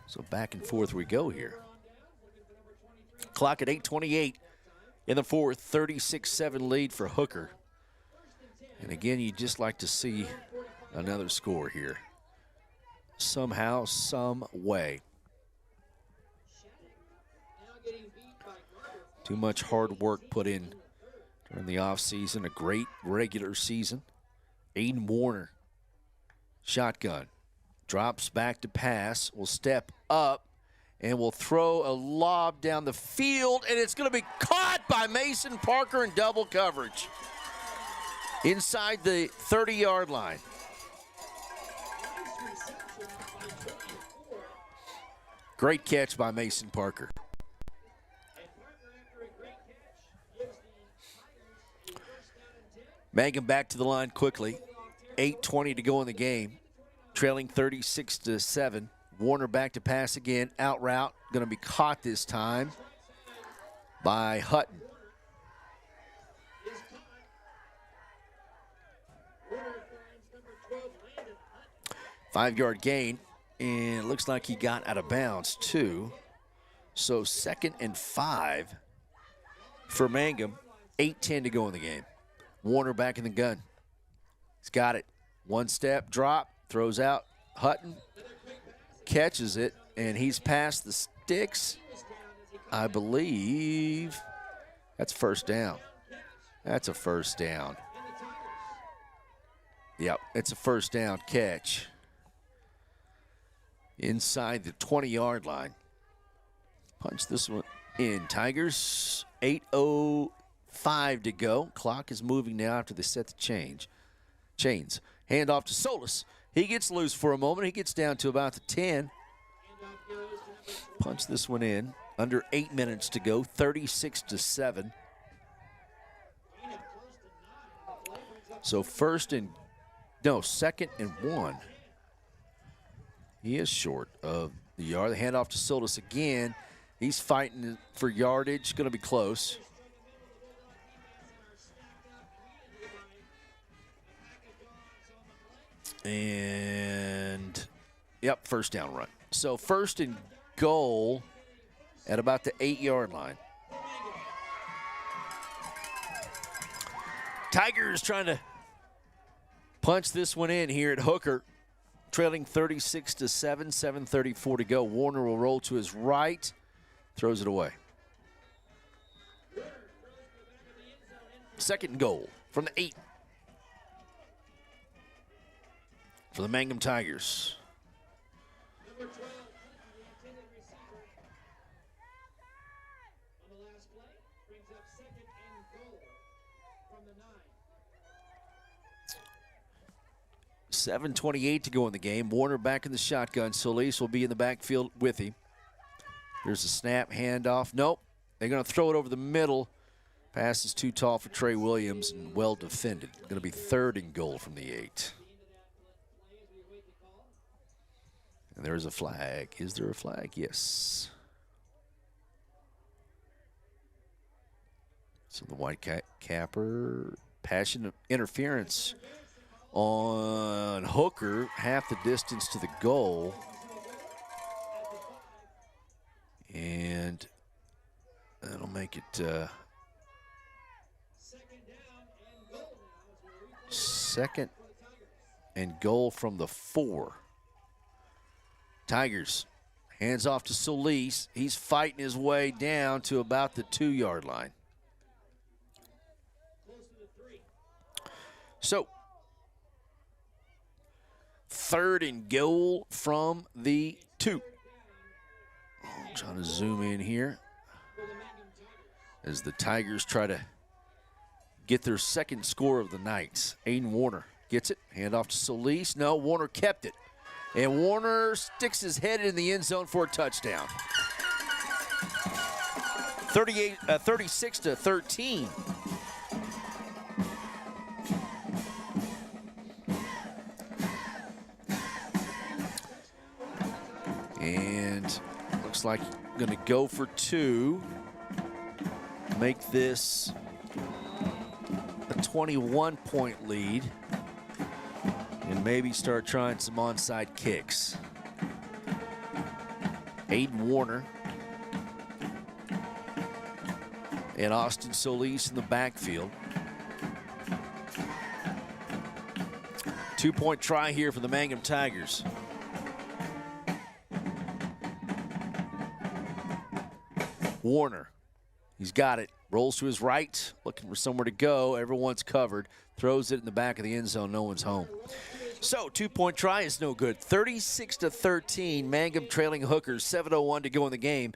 So back and forth we go here. Clock at 8:28 in the fourth, 36-7 lead for Hooker. And again, you'd just like to see another score here. Somehow, some way. Too much hard work put in during the offseason, a great regular season. Aiden Warner, shotgun, drops back to pass, will step up, and will throw a lob down the field, and it's going to be caught by Mason Parker in double coverage inside the 30-yard line. Great catch by Mason Parker. Mangum back to the line quickly. 8:20 to go in the game. Trailing 36-7. Warner back to pass again. Out route. Going to be caught this time by Hutton. Five-yard gain. And it looks like he got out of bounds, too. So 2nd and 5 for Mangum. 8:10 to go in the game. Warner back in the gun. He's got it. One step, drop, throws out. Hutton catches it, and he's past the sticks. I believe that's first down. That's a first down. Yep, it's a first down catch. Inside the 20-yard line. Punch this one in. Tigers, 8:05 to go. Clock is moving now after they set the chains. Hand off to Solis. He gets loose for a moment. He gets down to about the 10. Punch this one in. Under 8 minutes to go. 36-7. So 2nd and 1. He is short of the yard. The handoff to Solis again. He's fighting for yardage. Going to be close. And, yep, first down run. So 1st and goal at about the 8-yard line. Tigers trying to punch this one in here at Hooker, trailing 36-7, 7:34 to go. Warner will roll to his right, throws it away. Second goal from the 8 for the Mangum Tigers. Number 12, the intended receiver. On the last play, brings up second and goal from the 9. 7:28 to go in the game. Warner back in the shotgun. Solis will be in the backfield with him. There's a snap, handoff. Nope. They're going to throw it over the middle. Pass is too tall for Trey Williams and well defended. Going to be third and goal from the 8. And there's a flag. Is there a flag? Yes. So the white capper, passion interference on Hooker, half the distance to the goal. And that'll make it second and goal from the 4. Tigers, hands off to Solis. He's fighting his way down to about the 2-yard line. So, third and goal from the 2. I'm trying to zoom in here as the Tigers try to get their second score of the night. Aiden Warner gets it, hand off to Solis. No, Warner kept it. And Warner sticks his head in the end zone for a touchdown. 36-13. And looks like going to go for 2. Make this a 21-point lead. And maybe start trying some onside kicks. Aiden Warner and Austin Solis in the backfield. 2-point try here for the Mangum Tigers. Warner, he's got it. Rolls to his right, looking for somewhere to go. Everyone's covered. Throws it in the back of the end zone. No one's home. So, 2-point try is no good. 36-13, Mangum trailing Hookers. 7:01 to go in the game.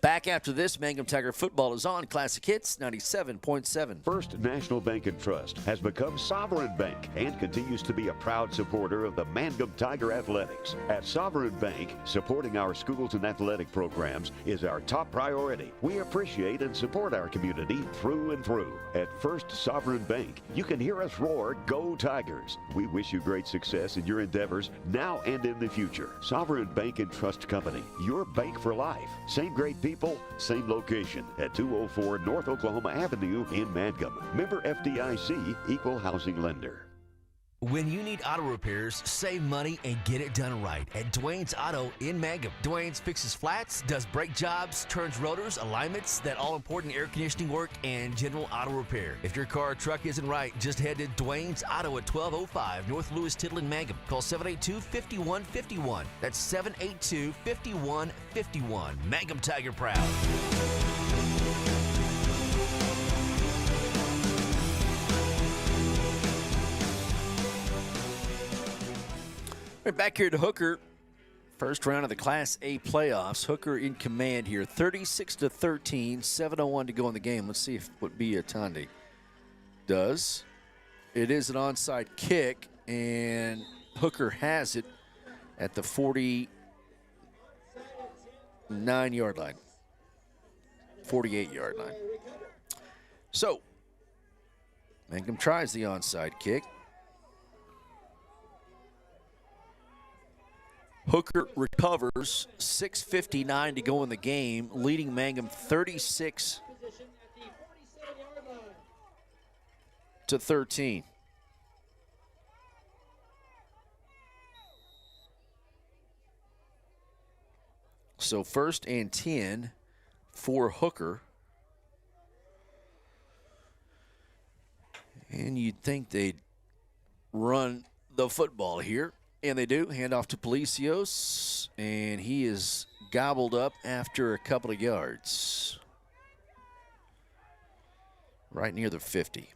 Back after this, Mangum Tiger football is on Classic Hits 97.7. First National Bank and Trust has become Sovereign Bank and continues to be a proud supporter of the Mangum Tiger Athletics. At Sovereign Bank, supporting our schools and athletic programs is our top priority. We appreciate and support our community through and through. At First Sovereign Bank, you can hear us roar, "Go Tigers!" We wish you great success in your endeavors now and in the future. Sovereign Bank and Trust Company, your bank for life. Same great people, same location at 204 North Oklahoma Avenue in Mangum. Member FDIC, Equal Housing Lender. When you need auto repairs, save money and get it done right at Dwayne's Auto in Mangum. Dwayne's fixes flats, does brake jobs, turns rotors, alignments, that all-important air conditioning work, and general auto repair. If your car or truck isn't right, just head to Dwayne's Auto at 1205 North Lewis Tittle in Mangum. Call 782-5151. That's 782-5151. Mangum Tiger proud. We're back here to Hooker. First round of the Class A playoffs. Hooker in command here. 36-13, 7:01 to go in the game. Let's see if what Biatande does. It is an onside kick, and Hooker has it at the 49-yard line. 48-yard line. So, Mangum tries the onside kick. Hooker recovers, 6:59 to go in the game, leading Mangum 36-13. So 1st and 10 for Hooker. And you'd think they'd run the football here. And they do. Hand off to Palacios. And he is gobbled up after a couple of yards. Right near the 50.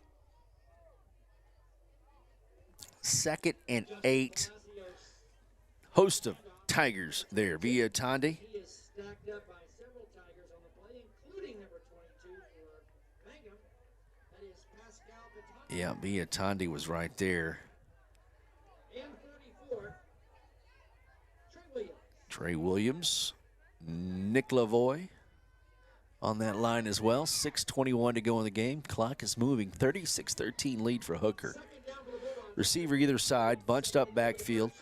2nd and 8. Host of Tigers there via Tande. He is stacked up by several Tigers on the play, including number 22 for Mangum. That is Pascal Pataki. Yeah, via Tande was right there. And 34, Trey Williams. Trey Williams. Nick Lavoie on that line as well. 6:21 to go in the game. Clock is moving. 36-13 lead for Hooker. Receiver either side, bunched up backfield.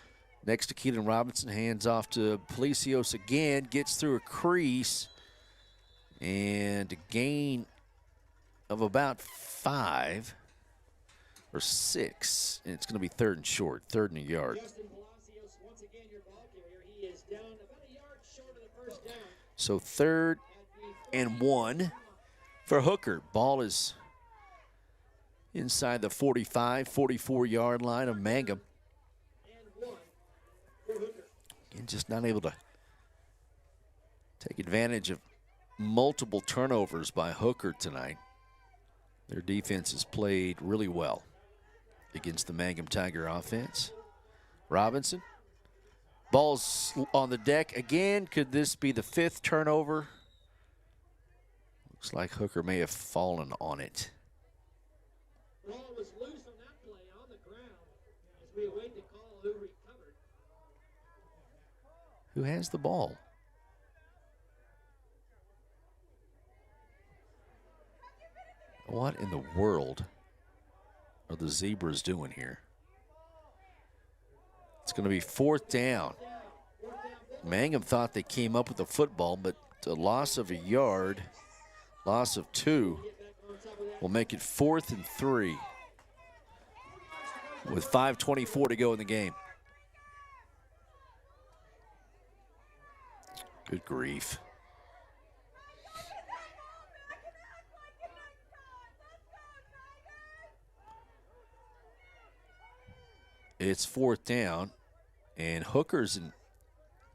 Next to Keelan Robinson, hands off to Palacios again, gets through a crease, and a gain of about 5 or 6, and it's going to be 3rd and short, 3rd and a yard. Justin Palacios, once again, your ball carrier. He is down about a yard short of the first down. So 3rd and 1 for Hooker. Ball is inside the 45, 44-yard line of Mangum. And just not able to take advantage of multiple turnovers by Hooker tonight. Their defense has played really well against the Mangum Tiger offense. Robinson. Ball's on the deck again. Could this be the 5th turnover? Looks like Hooker may have fallen on it. Ball was loose on that play on the ground as we await the call who recovered. Who has the ball? What in the world are the Zebras doing here? It's going to be 4th down. Mangum thought they came up with the football, but a loss of a yard, loss of 2, will make it 4th and 3 with 5:24 to go in the game. Good grief. It's 4th down, and Hooker's in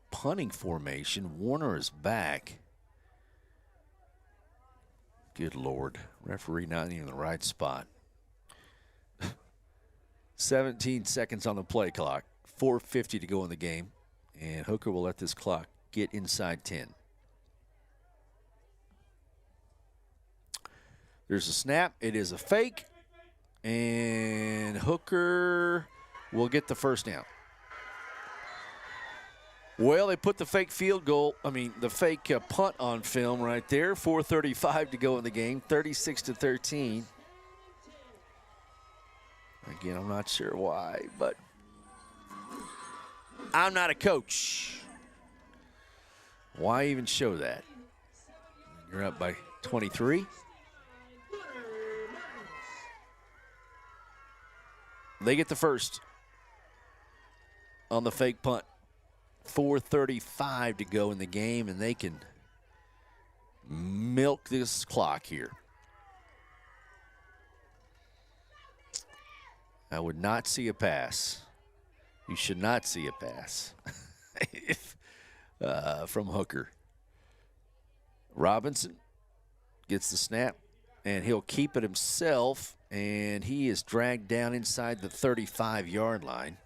punting formation. Warner is back. Good Lord. Referee not even in the right spot. 17 seconds on the play clock. 4:50 to go in the game, and Hooker will let this clock get inside 10. There's a snap. It is a fake. And Hooker will get the first down. Well, they put the fake the fake punt on film right there. 4:35 to go in the game. 36-13. Again, I'm not sure why, but I'm not a coach. Why even show that? You're up by 23. They get the first on the fake punt. 4:35 to go in the game, and they can milk this clock here. I would not see a pass. You should not see a pass from Hooker. Robinson gets the snap, and he'll keep it himself, and he is dragged down inside the 35-yard line.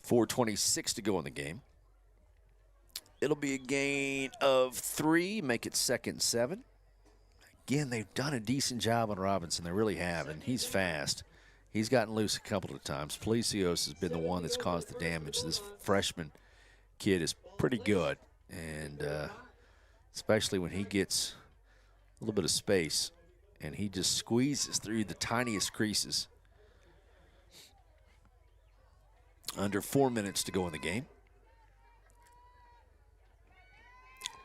4:26 to go in the game. It'll be a gain of 3, make it 2nd and 7. Again, they've done a decent job on Robinson. They really have, and he's fast. He's gotten loose a couple of times. Palacios has been the one that's caused the damage. This freshman kid is pretty good, and especially when he gets a little bit of space, and he just squeezes through the tiniest creases. Under 4 minutes to go in the game.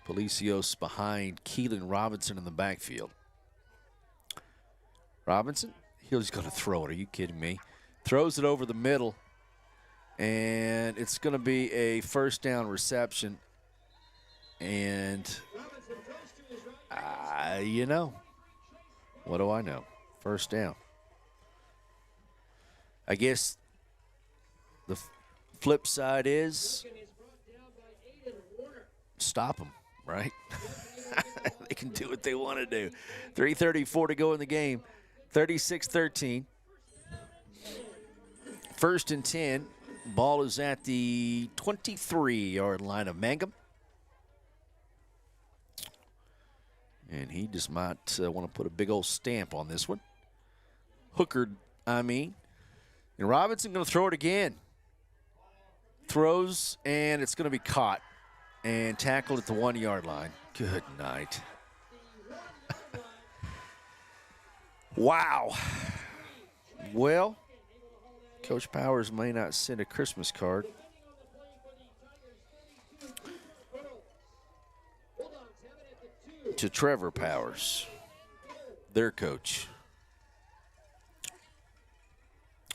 Palacios behind Keelan Robinson in the backfield. Robinson, he's going to throw it. Are you kidding me? Throws it over the middle, and it's going to be a first down reception. And What do I know? First down. I guess the flip side is stop them, right? They can do what they want to do. 3:34 to go in the game. 36-13. First and 10. Ball is at the 23-yard line of Mangum. And he just might want to put a big old stamp on this one. Hooker, And Robinson going to throw it again. Throws, and it's going to be caught and tackled at the 1-yard line. Good night. Wow. Well, Coach Powers may not send a Christmas card. To Trevor Powers, their coach.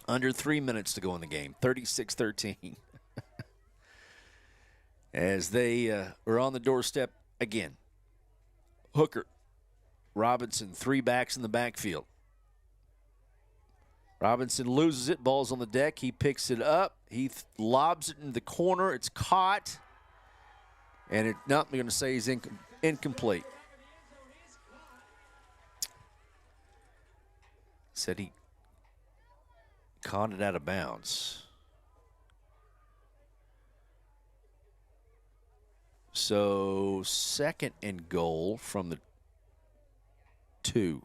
Under 3 minutes to go in the game, 36-13. As they are on the doorstep again. Hooker, Robinson, 3 backs in the backfield. Robinson loses it, ball's on the deck. He picks it up. He lobs it in the corner. It's caught. And I'm going to say he's incomplete. Said he caught it out of bounds. So, second and goal from the 2.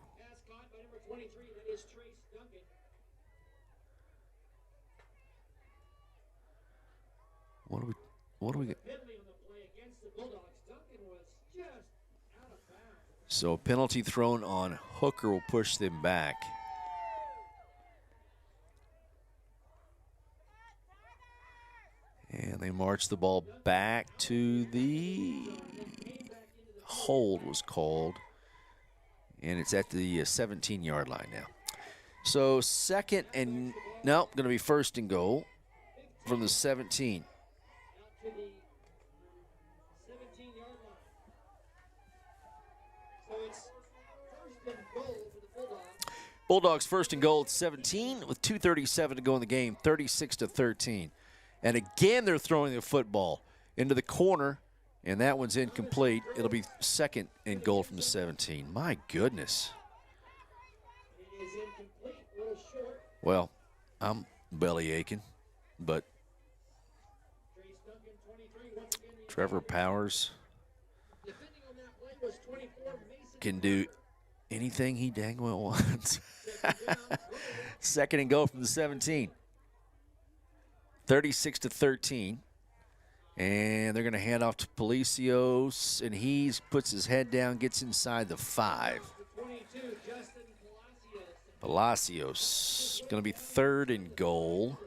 What do we get? So, a penalty thrown on Hooker will push them back. And they march the ball back to the hold was called. And it's at the 17-yard line now. So going to be first and goal from the 17. Bulldogs first and goal at 17 with 2:37 to go in the game, 36-13. And again, they're throwing the football into the corner, and that one's incomplete. It'll be second and goal from the 17. My goodness. Well, I'm belly aching, but Trevor Powers can do anything he dang well wants. Second and goal from the 17. 36-13. And they're going to hand off to Palacios, and he puts his head down, gets inside the 5. Palacios going to be third and goal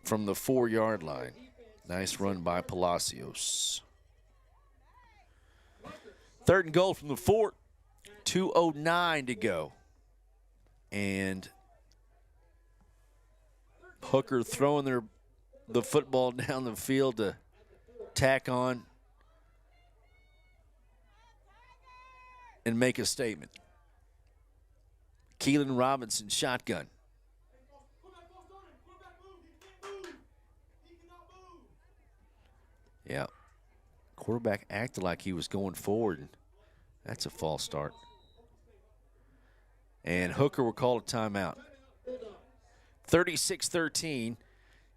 from the 4-yard line. Nice run by Palacios. Third and goal from the 4. 2:09 to go. And Hooker throwing the football down the field to tack on and make a statement. Keelan Robinson, shotgun. Yeah. Quarterback acted like he was going forward. That's a false start. And Hooker will call a timeout. 36-13.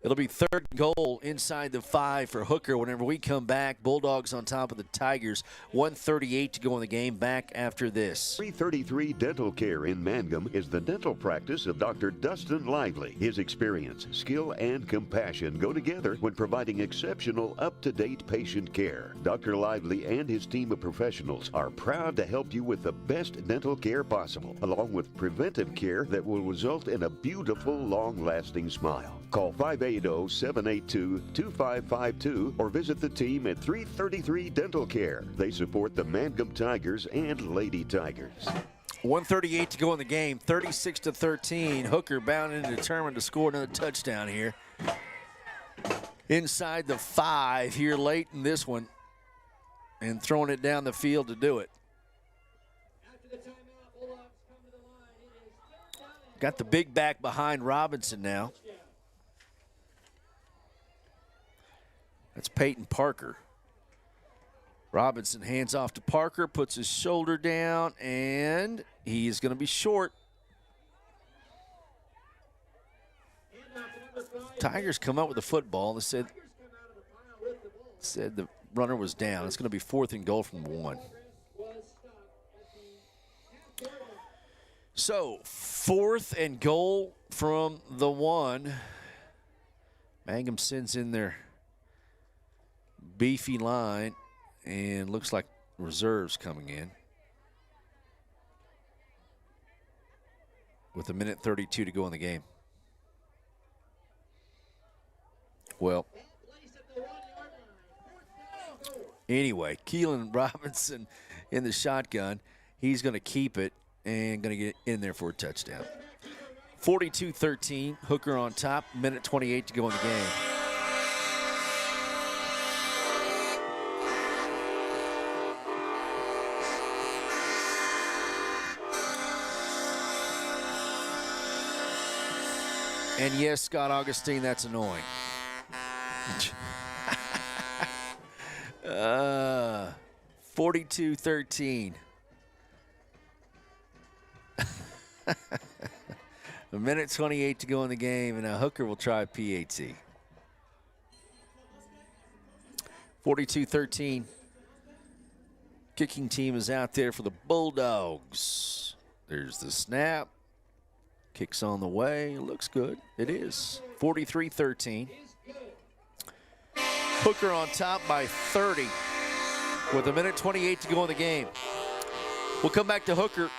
It'll be third goal inside the 5 for Hooker whenever we come back. Bulldogs on top of the Tigers. 1:38 to go in the game. Back after this. 333 Dental Care in Mangum is the dental practice of Dr. Dustin Lively. His experience, skill, and compassion go together when providing exceptional, up-to-date patient care. Dr. Lively and his team of professionals are proud to help you with the best dental care possible, along with preventive care that will result in a beautiful, long-lasting smile. Call 580-782-2552 or visit the team at 333 Dental Care. They support the Mangum Tigers and Lady Tigers. 1:38 to go in the game, 36-13. Hooker bound and determined to score another touchdown here. Inside the 5 here late in this one. and throwing it down the field to do it. Got the big back behind Robinson now. That's Peyton Parker. Robinson hands off to Parker, puts his shoulder down, and he is going to be short. Tigers come up with the football. They said the runner was down. It's going to be 4th and goal from 1. So 4th and goal from the 1. Mangum sends in their beefy line, and looks like reserves coming in. With 1:32 to go in the game. Well, anyway, Keelan Robinson in the shotgun. He's going to keep it and going to get in there for a touchdown. 42-13, Hooker on top, 1:28 to go in the game. And yes, Scott Augustine, that's annoying. 42-13. 1:28 to go in the game, and now Hooker will try PAT. 42-13. Kicking team is out there for the Bulldogs. There's the snap. Kicks on the way. Looks good. It is. 43-13. Hooker on top by 30 with 1:28 to go in the game. We'll come back to Hooker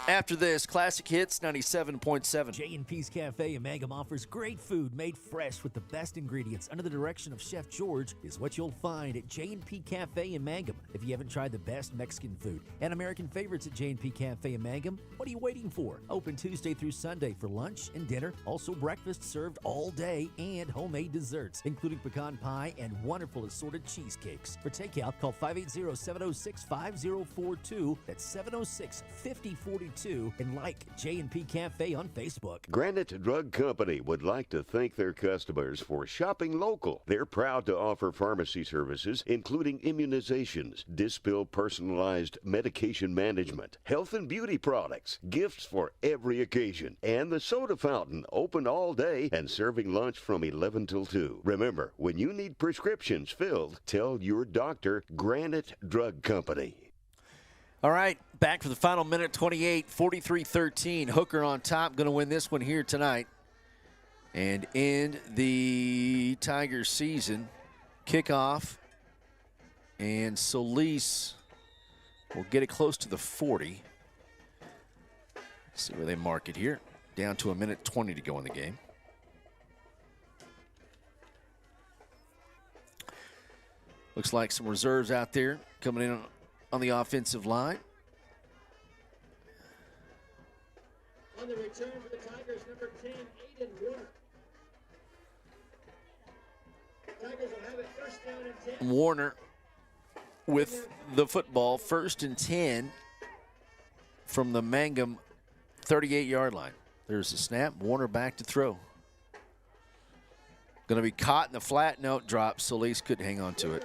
after this. Classic Hits 97.7. J&P's Cafe in Mangum offers great food made fresh with the best ingredients under the direction of Chef George is what you'll find at J&P Cafe in Mangum. If you haven't tried the best Mexican food and American favorites at J&P Cafe in Mangum, what are you waiting for? Open Tuesday through Sunday for lunch and dinner. Also breakfast served all day and homemade desserts, including pecan pie and wonderful assorted cheesecakes. For takeout, call 580-706-5042. That's 706-5042. And like J&P Cafe on Facebook. Granite Drug Company would like to thank their customers for shopping local. They're proud to offer pharmacy services, including immunizations, Dispill personalized medication management, health and beauty products, gifts for every occasion, and the soda fountain open all day and serving lunch from 11 till 2. Remember, when you need prescriptions filled, tell your doctor Granite Drug Company. All right, back for the final 1:28, 43-13. Hooker on top, going to win this one here tonight and end the Tigers season. Kickoff, and Solis will get it close to the 40. Let's see where they mark it here. Down to 1:20 to go in the game. Looks like some reserves out there coming in on the offensive line. On the return for the Tigers, number 10, Aiden Warner. Tigers will have it first down and 10. Warner with the football, 1st and 10 from the Mangum 38-yard line. There's the snap. Warner back to throw. Going to be caught in the flat. No, drop. Solis could hang on to it.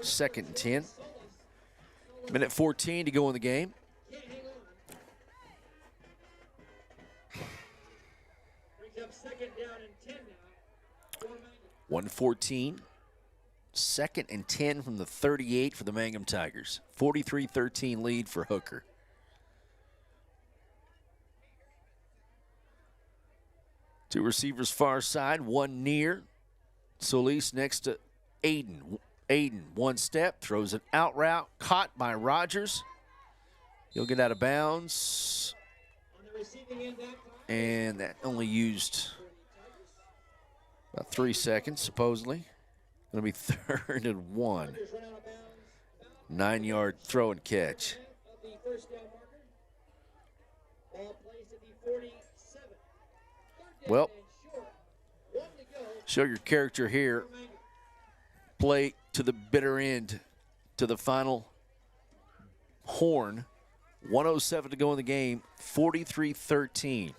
2nd and 10. 1:14 to go in the game. Brings up 2nd down and 10 now. 1:14. 2nd and 10 from the 38 for the Mangum Tigers. 43-13 lead for Hooker. Two receivers far side, one near. Solis next to Aiden. Aiden, one step, throws an out route, caught by Rogers. He'll get out of bounds. And that only used about 3 seconds, supposedly. Going to be 3rd and 1. 9-yard throw and catch. Well, show your character here. play to the bitter end, to the final horn. 107 to go in the game, 43-13.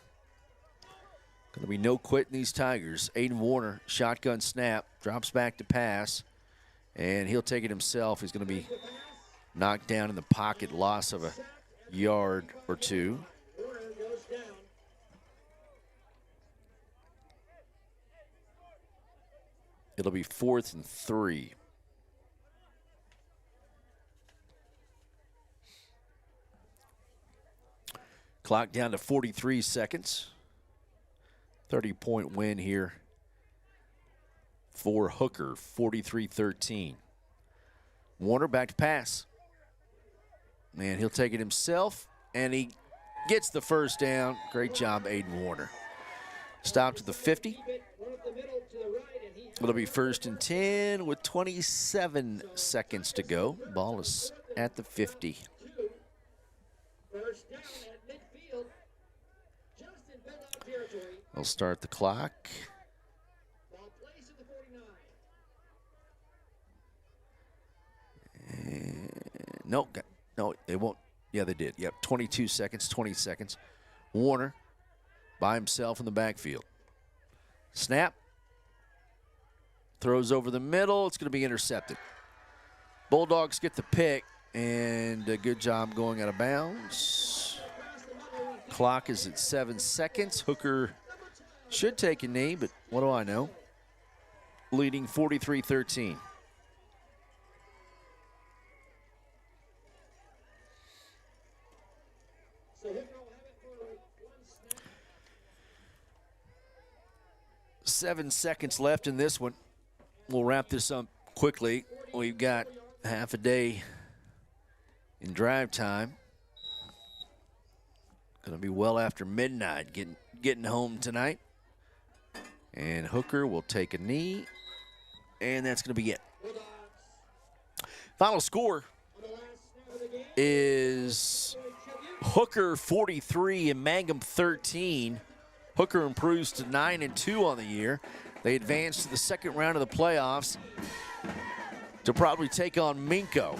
Going to be no quitting these Tigers. Aiden Warner, shotgun snap, drops back to pass, and he'll take it himself. He's going to be knocked down in the pocket, loss of a yard or two. It'll be 4th and 3. Clock down to 43 seconds. 30-point win here for Hooker, 43-13. Warner back to pass. Man, he'll take it himself, and he gets the first down. Great job, Aiden Warner. Stopped at the 50. It'll be 1st and 10 with 27 seconds to go. Ball is at the 50. They'll start the clock. No, they won't. Yeah, they did. Yep, 22 seconds, 20 seconds. Warner by himself in the backfield. Snap. Throws over the middle. It's going to be intercepted. Bulldogs get the pick, and a good job going out of bounds. Clock is at 7 seconds. Hooker should take a knee, but what do I know? Leading 43-13. Seven seconds left in this one. We'll wrap this up quickly. We've got half a day in drive time. Going to be well after midnight getting home tonight. And Hooker will take a knee, and that's going to be it. Final score is Hooker 43 and Mangum 13. Hooker improves to 9-2 on the year. They advance to the second round of the playoffs to probably take on Minko.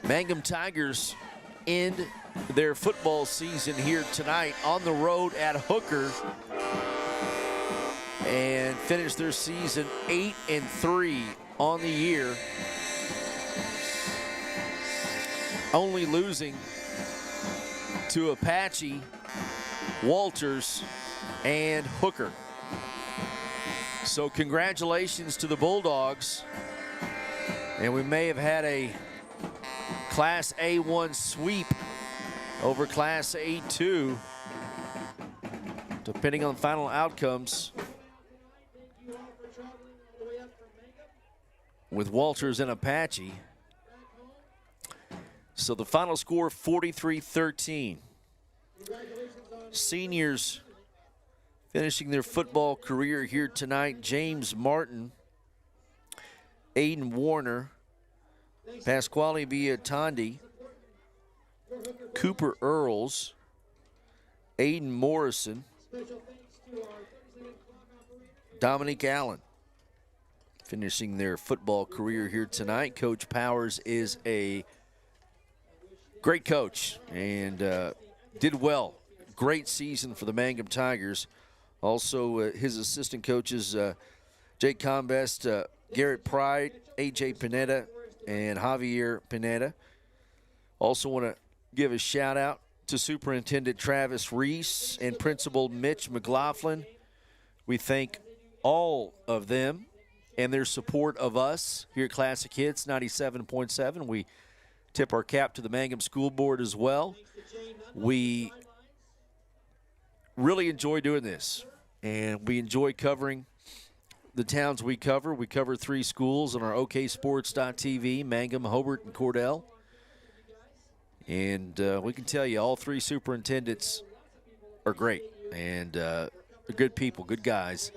Mangum Tigers end their football season here tonight on the road at Hooker and finish their season 8-3 on the year, only losing to Apache, Walters, and Hooker. So congratulations to the Bulldogs. And we may have had a Class A1 sweep over Class A2, depending on final outcomes, with Walters and Apache. So the final score, 43-13. Seniors finishing their football career here tonight: James Martin, Aiden Warner, Pasquale Viatandi, Cooper Earls, Aiden Morrison, Dominique Allen finishing their football career here tonight. Coach Powers is a great coach and did well. Great season for the Mangum Tigers. Also, his assistant coaches, Jake Combest, Garrett Pride, A.J. Pineda, and Javier Pineda. Also want to give a shout-out to Superintendent Travis Reese and Principal Mitch McLaughlin. We thank all of them and their support of us here at Classic Hits 97.7. We tip our cap to the Mangum School Board as well. We really enjoy doing this, and we enjoy covering the towns we cover. We cover 3 schools on our oksports.tv, Mangum, Hobart, and Cordell. And we can tell you all 3 superintendents are great, and they're good people, good guys,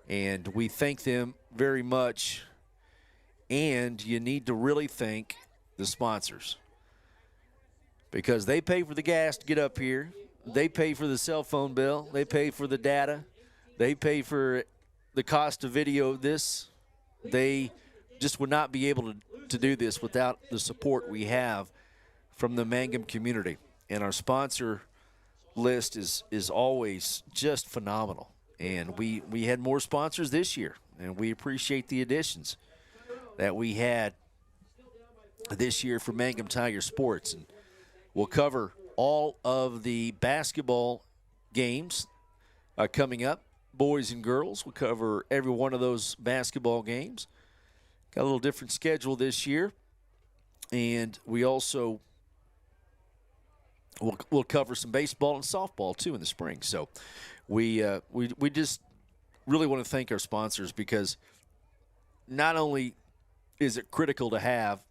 and we thank them very much. And you need to really thank the sponsors, because they pay for the gas to get up here. They pay for the cell phone bill. They pay for the data. They pay for the cost of video of this. They just would not be able to do this without the support we have from the Mangum community. And our sponsor list is always just phenomenal. And we had more sponsors this year, and we appreciate the additions that we had this year for Mangum Tiger Sports. And we'll cover all of the basketball games coming up, boys and girls. We'll cover every one of those basketball games. Got a little different schedule this year. And we also we'll cover some baseball and softball, too, in the spring. So we just really want to thank our sponsors, because not only is it critical to have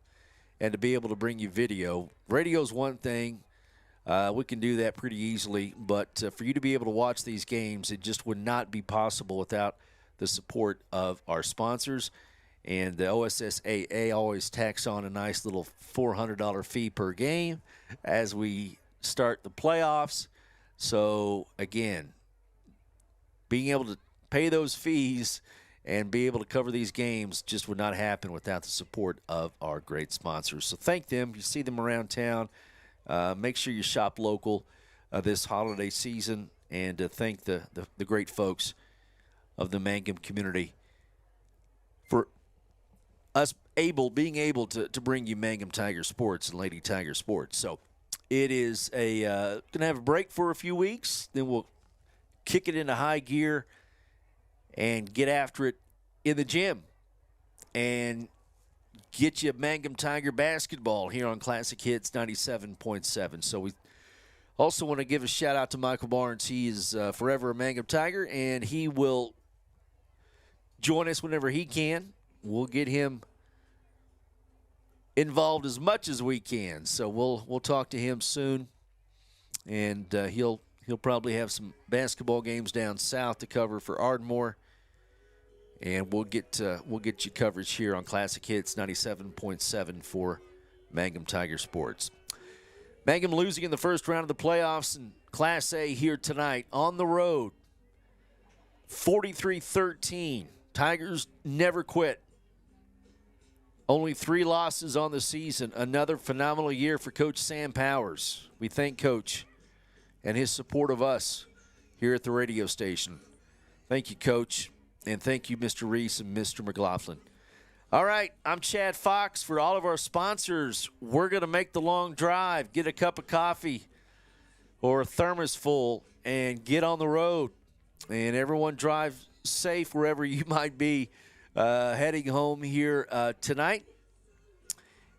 and to be able to bring you video. Radio's one thing. We can do that pretty easily. But for you to be able to watch these games, it just would not be possible without the support of our sponsors. And the OSSAA always tacks on a nice little $400 fee per game as we start the playoffs. So, again, being able to pay those fees and be able to cover these games just would not happen without the support of our great sponsors. So thank them. You see them around town. Make sure you shop local this holiday season, and thank the great folks of the Mangum community for us being able to bring you Mangum Tiger Sports and Lady Tiger Sports. So it is going to have a break for a few weeks. Then we'll kick it into high gear and get after it in the gym and get you Mangum Tiger basketball here on Classic Hits 97.7. So we also want to give a shout-out to Michael Barnes. He is forever a Mangum Tiger, and he will join us whenever he can. We'll get him involved as much as we can. So we'll talk to him soon, and he'll probably have some basketball games down south to cover for Ardmore. And we'll get you coverage here on Classic Hits 97.7 for Mangum Tiger Sports. Mangum losing in the first round of the playoffs in Class A here tonight on the road. 43-13. Tigers never quit. Only 3 losses on the season. Another phenomenal year for Coach Sam Powers. We thank Coach and his support of us here at the radio station. Thank you, Coach. And thank you, Mr. Reese and Mr. McLaughlin. All right, I'm Chad Fox. For all of our sponsors, we're going to make the long drive, get a cup of coffee or a thermos full, and get on the road. And everyone drive safe wherever you might be heading home here tonight.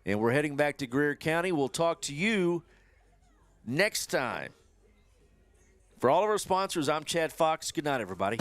And we're heading back to Greer County. We'll talk to you next time. For all of our sponsors, I'm Chad Fox. Good night, everybody.